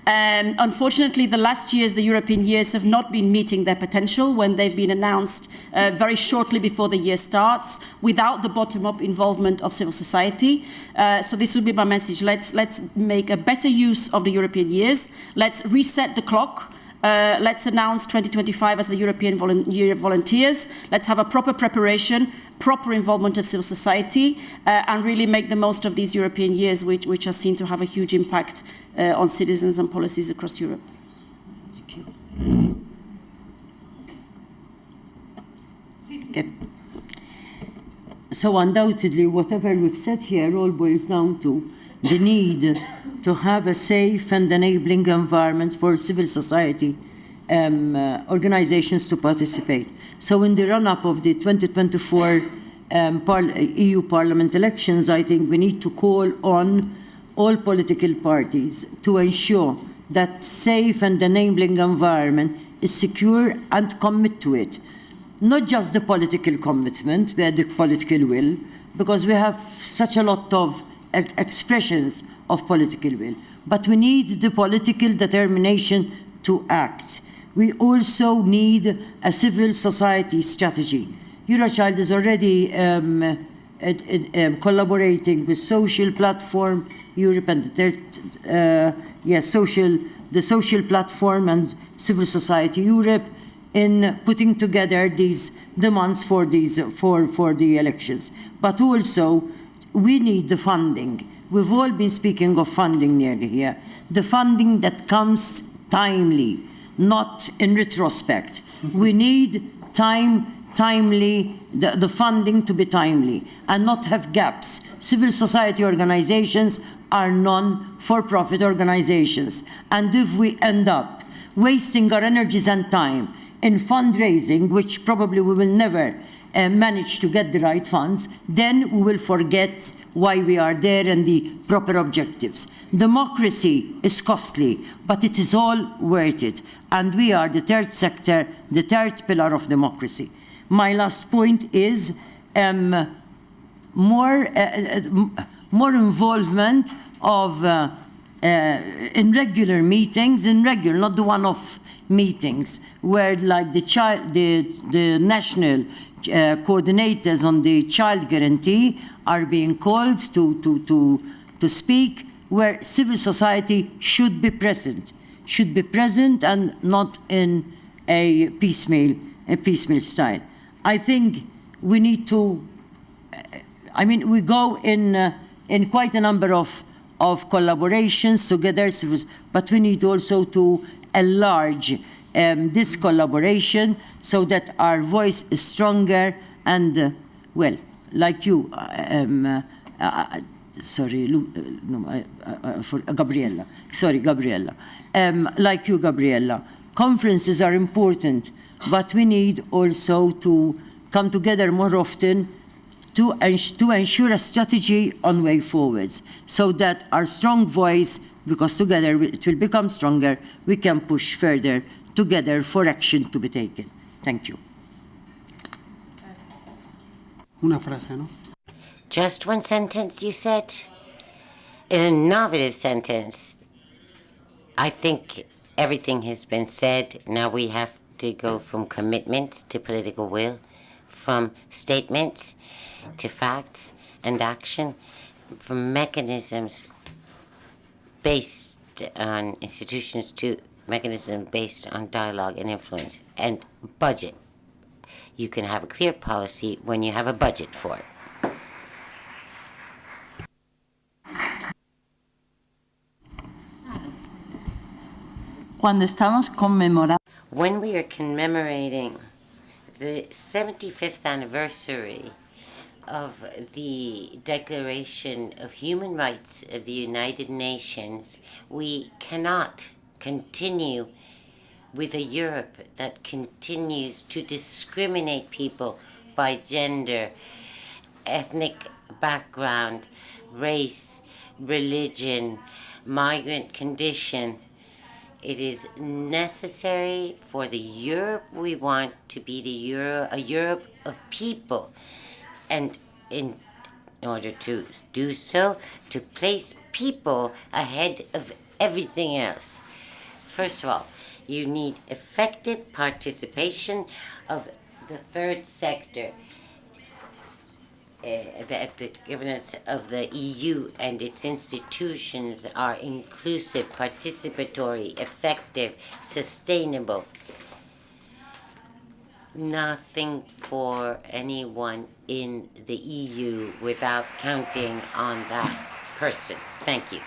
Unfortunately, the last years, the European years have not been meeting their potential when they've been announced very shortly before the year starts, without the bottom-up involvement of civil society. So this would be my message. Let's make a better use of the European years. Let's reset the clock. Let's announce 2025 as the European Year of Volunteers. Let's have a proper preparation, proper involvement of civil society, and really make the most of these European years, which are seen to have a huge impact on citizens and policies across Europe. Thank you. Okay. So undoubtedly, whatever we've said here all boils down to the need to have a safe and enabling environment for civil society organizations to participate. So in the run-up of the 2024 EU Parliament elections, I think we need to call on all political parties to ensure that safe and enabling environment is secure and commit to it. Not just the political commitment, but the political will, because we have such a lot of expressions of political will, but we need the political determination to act. We also need a civil society strategy. Eurochild is already collaborating with Social Platform Europe and the Social Platform and Civil Society Europe in putting together these demands for the elections. But also, we need the funding. We've all been speaking of funding nearly here. The funding that comes timely, not in retrospect. We need timely, the funding to be timely and not have gaps. Civil society organizations are non-for-profit organizations. And if we end up wasting our energies and time in fundraising, which probably we will never manage to get the right funds, then we will forget why we are there and the proper objectives. Democracy is costly, but it is all worth it. And we are the third sector, the third pillar of democracy. My last point is more involvement of in regular meetings, not the one-off meetings, where like the national coordinators on the child guarantee are being called to speak, where civil society should be present and not in a piecemeal style. I think we need to, we go in quite a number of collaborations together, but we need also to enlarge this collaboration so that our voice is stronger and, well, like you, Gabriella. Sorry, Gabriella. Like you, Gabriella. Conferences are important, but we need also to come together more often to ensure a strategy on way forwards, so that our strong voice, because together it will become stronger, we can push further together for action to be taken. Thank you. Una frase, ¿no? Just one sentence, you said? An innovative sentence. I think everything has been said. Now we have to go from commitments to political will, from statements to facts and action, from mechanisms based on institutions to mechanisms based on dialogue and influence and budget. You can have a clear policy when you have a budget for it. When we are commemorating the 75th anniversary of the Declaration of Human Rights of the United Nations, we cannot continue with a Europe that continues to discriminate people by gender, ethnic background, race, religion, migrant condition. It is necessary for the Europe we want to be a Europe of people. And in order to do so, to place people ahead of everything else. First of all, you need effective participation of the third sector that the governance of the EU and its institutions are inclusive, participatory, effective, sustainable. Nothing for anyone in the EU without counting on that person. Thank you.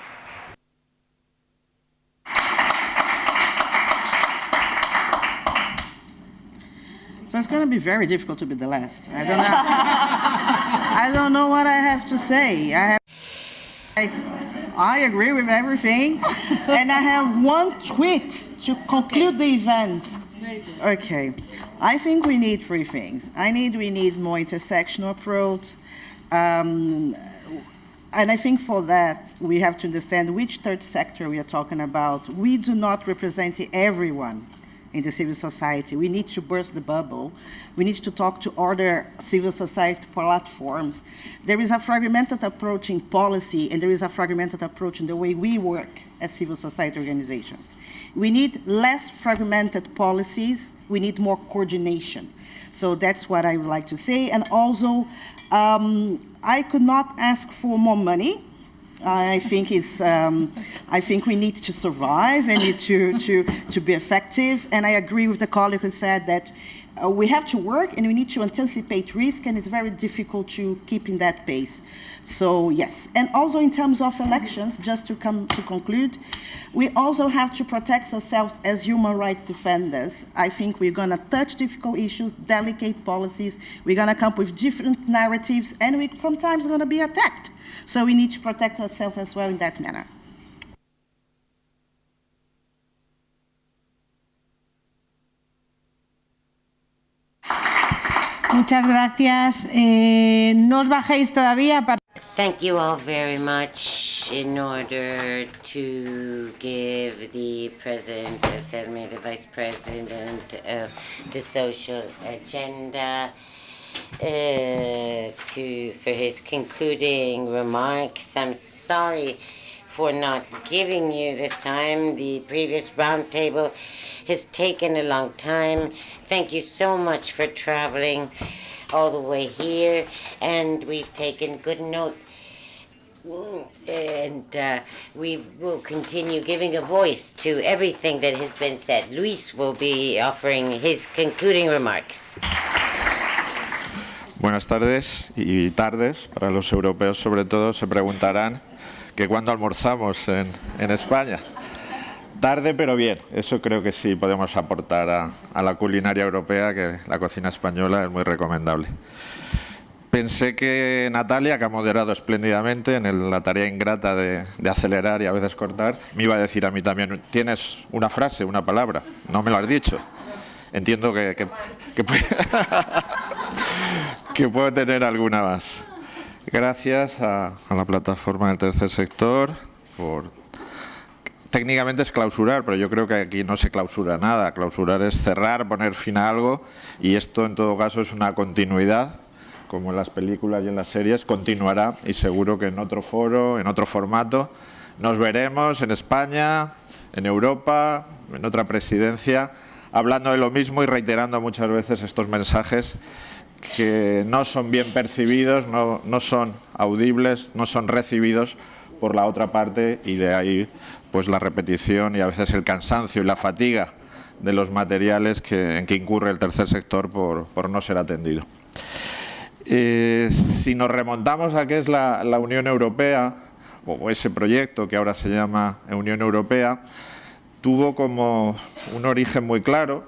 So it's going to be very difficult to be the last. I don't know. I don't know what I have to say. I agree with everything, and I have one tweet to conclude the event. Okay, I think we need three things. We need more intersectional approach, and I think for that we have to understand which third sector we are talking about. We do not represent everyone in the civil society. We need to burst the bubble. We need to talk to other civil society platforms. There is a fragmented approach in policy, and there is a fragmented approach in the way we work as civil society organizations. We need less fragmented policies. We need more coordination. So that's what I would like to say. And also, I could not ask for more money. I think we need to survive and need to be effective. And I agree with the colleague who said that we have to work and we need to anticipate risk, and it's very difficult to keep in that pace. So yes, and also in terms of elections, just to conclude, we also have to protect ourselves as human rights defenders. I think we're going to touch difficult issues, delicate policies. We're going to come up with different narratives, and we're sometimes going to be attacked. So we need to protect ourselves as well in that manner. Muchas gracias. No os bajéis todavía para... Thank you all very much. In order to give the President of CELME, the Vice President of the Social Agenda, for his concluding remarks. I'm sorry for not giving you this time. The previous roundtable has taken a long time. Thank you so much for traveling all the way here, and we've taken good note. And we will continue giving a voice to everything that has been said. Luis will be offering his concluding remarks. Buenas tardes y tardes. Para los europeos, sobre todo, se preguntarán que cuándo almorzamos en España. Tarde, pero bien. Eso creo que sí podemos aportar a la culinaria europea, que la cocina española es muy recomendable. Pensé que Natalia, que ha moderado espléndidamente en la tarea ingrata de acelerar y a veces cortar, me iba a decir a mí también, tienes una frase, una palabra, no me lo has dicho. Entiendo que puedo tener alguna más. Gracias a la plataforma del tercer sector por... Técnicamente es clausurar, pero yo creo que aquí no se clausura nada. Clausurar es cerrar, poner fin a algo, y esto en todo caso es una continuidad, como en las películas y en las series, continuará, y seguro que en otro foro, en otro formato, nos veremos en España, en Europa, en otra presidencia, hablando de lo mismo y reiterando muchas veces estos mensajes que no son bien percibidos, no son audibles, no son recibidos por la otra parte, y de ahí pues la repetición y a veces el cansancio y la fatiga de los materiales en que incurre el tercer sector por no ser atendido. Si nos remontamos a qué es la Unión Europea, o ese proyecto que ahora se llama Unión Europea, tuvo como un origen muy claro,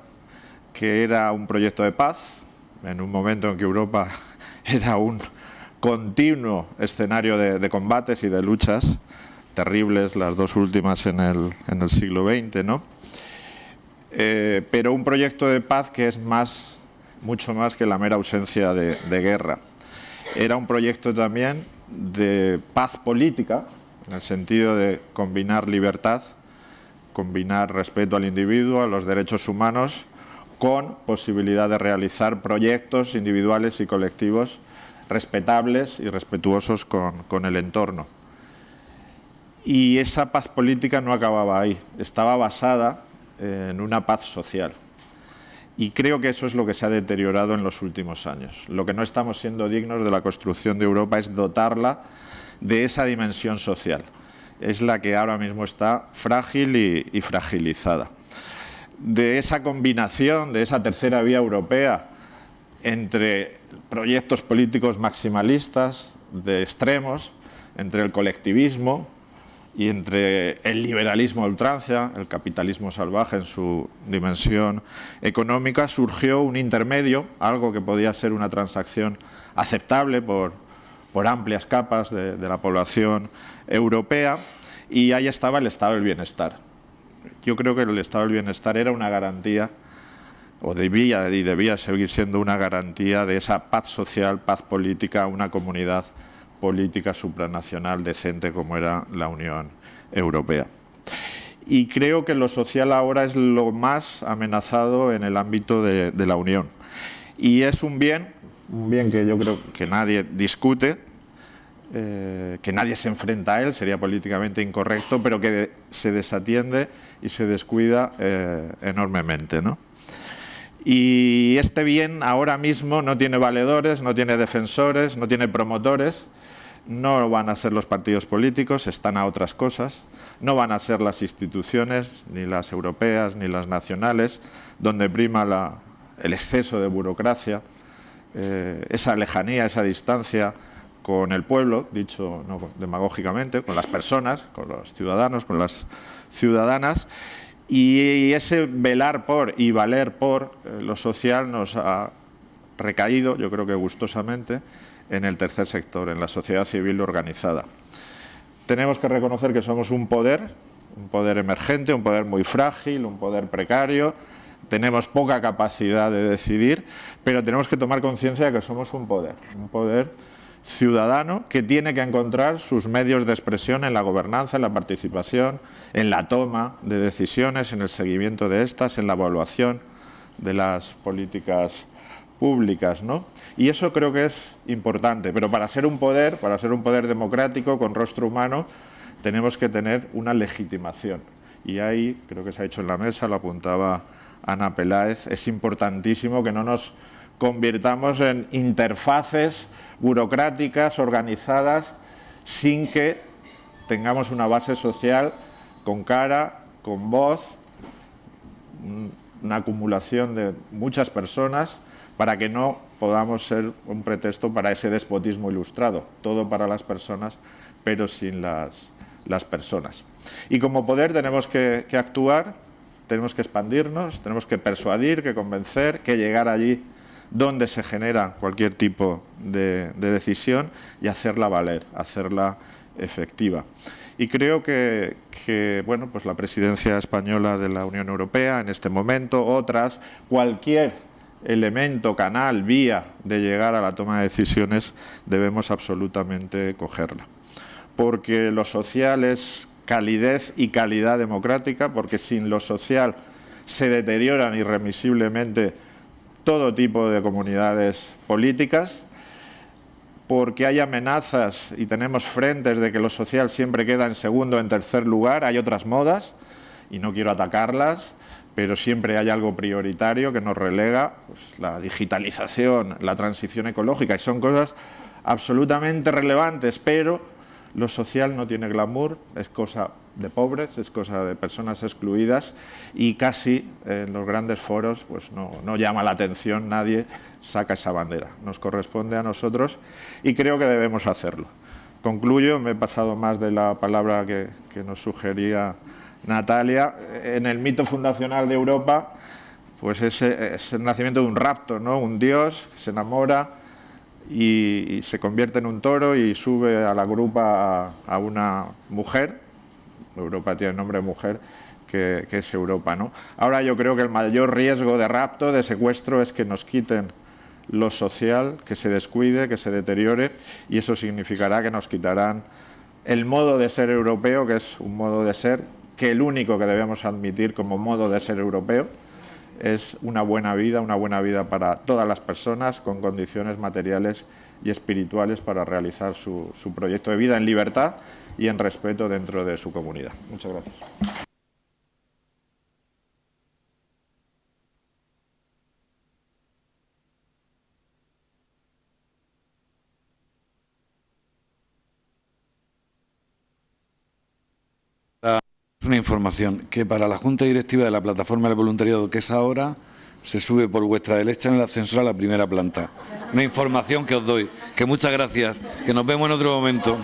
que era un proyecto de paz, en un momento en que Europa era un continuo escenario de combates y de luchas terribles, las dos últimas en el siglo XX, ¿no? Pero un proyecto de paz que es mucho más que la mera ausencia de guerra. Era un proyecto también de paz política, en el sentido de combinar libertad, combinar respeto al individuo, a los derechos humanos, con posibilidad de realizar proyectos individuales y colectivos respetables y respetuosos con el entorno. Y esa paz política no acababa ahí, estaba basada en una paz social. Y creo que eso es lo que se ha deteriorado en los últimos años. Lo que no estamos siendo dignos de la construcción de Europa es dotarla de esa dimensión social. Es la que ahora mismo está frágil y fragilizada. De esa combinación, de esa tercera vía europea entre proyectos políticos maximalistas de extremos, entre el colectivismo y entre el liberalismo a ultranza, el capitalismo salvaje en su dimensión económica, surgió un intermedio, algo que podía ser una transacción aceptable por amplias capas de la población europea, y ahí estaba el estado del bienestar. Yo creo que el estado del bienestar era una garantía, o debía seguir siendo una garantía de esa paz social, paz política, una comunidad política supranacional decente como era la Unión Europea. Y creo que lo social ahora es lo más amenazado en el ámbito de la Unión. Y es un bien que yo creo que nadie discute, que nadie se enfrenta a él, sería políticamente incorrecto, pero que se desatiende y se descuida enormemente, ¿no? Y este bien ahora mismo no tiene valedores, no tiene defensores, no tiene promotores, no van a ser los partidos políticos, están a otras cosas, no van a ser las instituciones, ni las europeas, ni las nacionales, donde prima el exceso de burocracia, esa lejanía, esa distancia con el pueblo, dicho no demagógicamente, con las personas, con los ciudadanos, con las ciudadanas. Y ese velar por y valer por lo social nos ha recaído, yo creo que gustosamente, en el tercer sector, en la sociedad civil organizada. Tenemos que reconocer que somos un poder emergente, un poder muy frágil, un poder precario, tenemos poca capacidad de decidir, pero tenemos que tomar conciencia de que somos un poder ciudadano que tiene que encontrar sus medios de expresión en la gobernanza, en la participación, en la toma de decisiones, en el seguimiento de estas, en la evaluación de las políticas públicas, ¿no? Y eso creo que es importante, pero para ser un poder democrático con rostro humano, tenemos que tener una legitimación. Y ahí, creo que se ha hecho en la mesa, lo apuntaba Ana Peláez, es importantísimo que no nos convirtamos en interfaces burocráticas, organizadas, sin que tengamos una base social con cara, con voz, una acumulación de muchas personas, para que no podamos ser un pretexto para ese despotismo ilustrado, todo para las personas, pero sin las personas. Y como poder tenemos que actuar, tenemos que expandirnos, tenemos que persuadir, que convencer, que llegar allí donde se genera cualquier tipo de decisión y hacerla valer, hacerla efectiva. Y creo que bueno, pues la presidencia española de la Unión Europea en este momento, otras, cualquier elemento, canal, vía de llegar a la toma de decisiones, debemos absolutamente cogerla. Porque lo social es calidez y calidad democrática, porque sin lo social se deterioran irremisiblemente todo tipo de comunidades políticas, porque hay amenazas y tenemos frentes de que lo social siempre queda en segundo o en tercer lugar, hay otras modas y no quiero atacarlas, pero siempre hay algo prioritario que nos relega, pues, la digitalización, la transición ecológica, y son cosas absolutamente relevantes, pero lo social no tiene glamour, es cosa de pobres, es cosa de personas excluidas, y casi en los grandes foros pues no llama la atención, nadie saca esa bandera. Nos corresponde a nosotros y creo que debemos hacerlo. Concluyo, me he pasado más de la palabra que nos sugería Natalia. En el mito fundacional de Europa, pues es el nacimiento de un rapto, ¿no? Un dios que se enamora y se convierte en un toro y sube a la grupa a una mujer. Europa tiene nombre de mujer, que es Europa, ¿no? Ahora yo creo que el mayor riesgo de rapto, de secuestro, es que nos quiten lo social, que se descuide, que se deteriore, y eso significará que nos quitarán el modo de ser europeo, que es un modo de ser que el único que debemos admitir como modo de ser europeo es una buena vida para todas las personas con condiciones materiales y espirituales para realizar su proyecto de vida en libertad y en respeto dentro de su comunidad. Muchas gracias. una información, que para la Junta Directiva de la Plataforma del Voluntariado, que es ahora, se sube por vuestra derecha en el ascensor a la primera planta. Una información que os doy, que muchas gracias, que nos vemos en otro momento.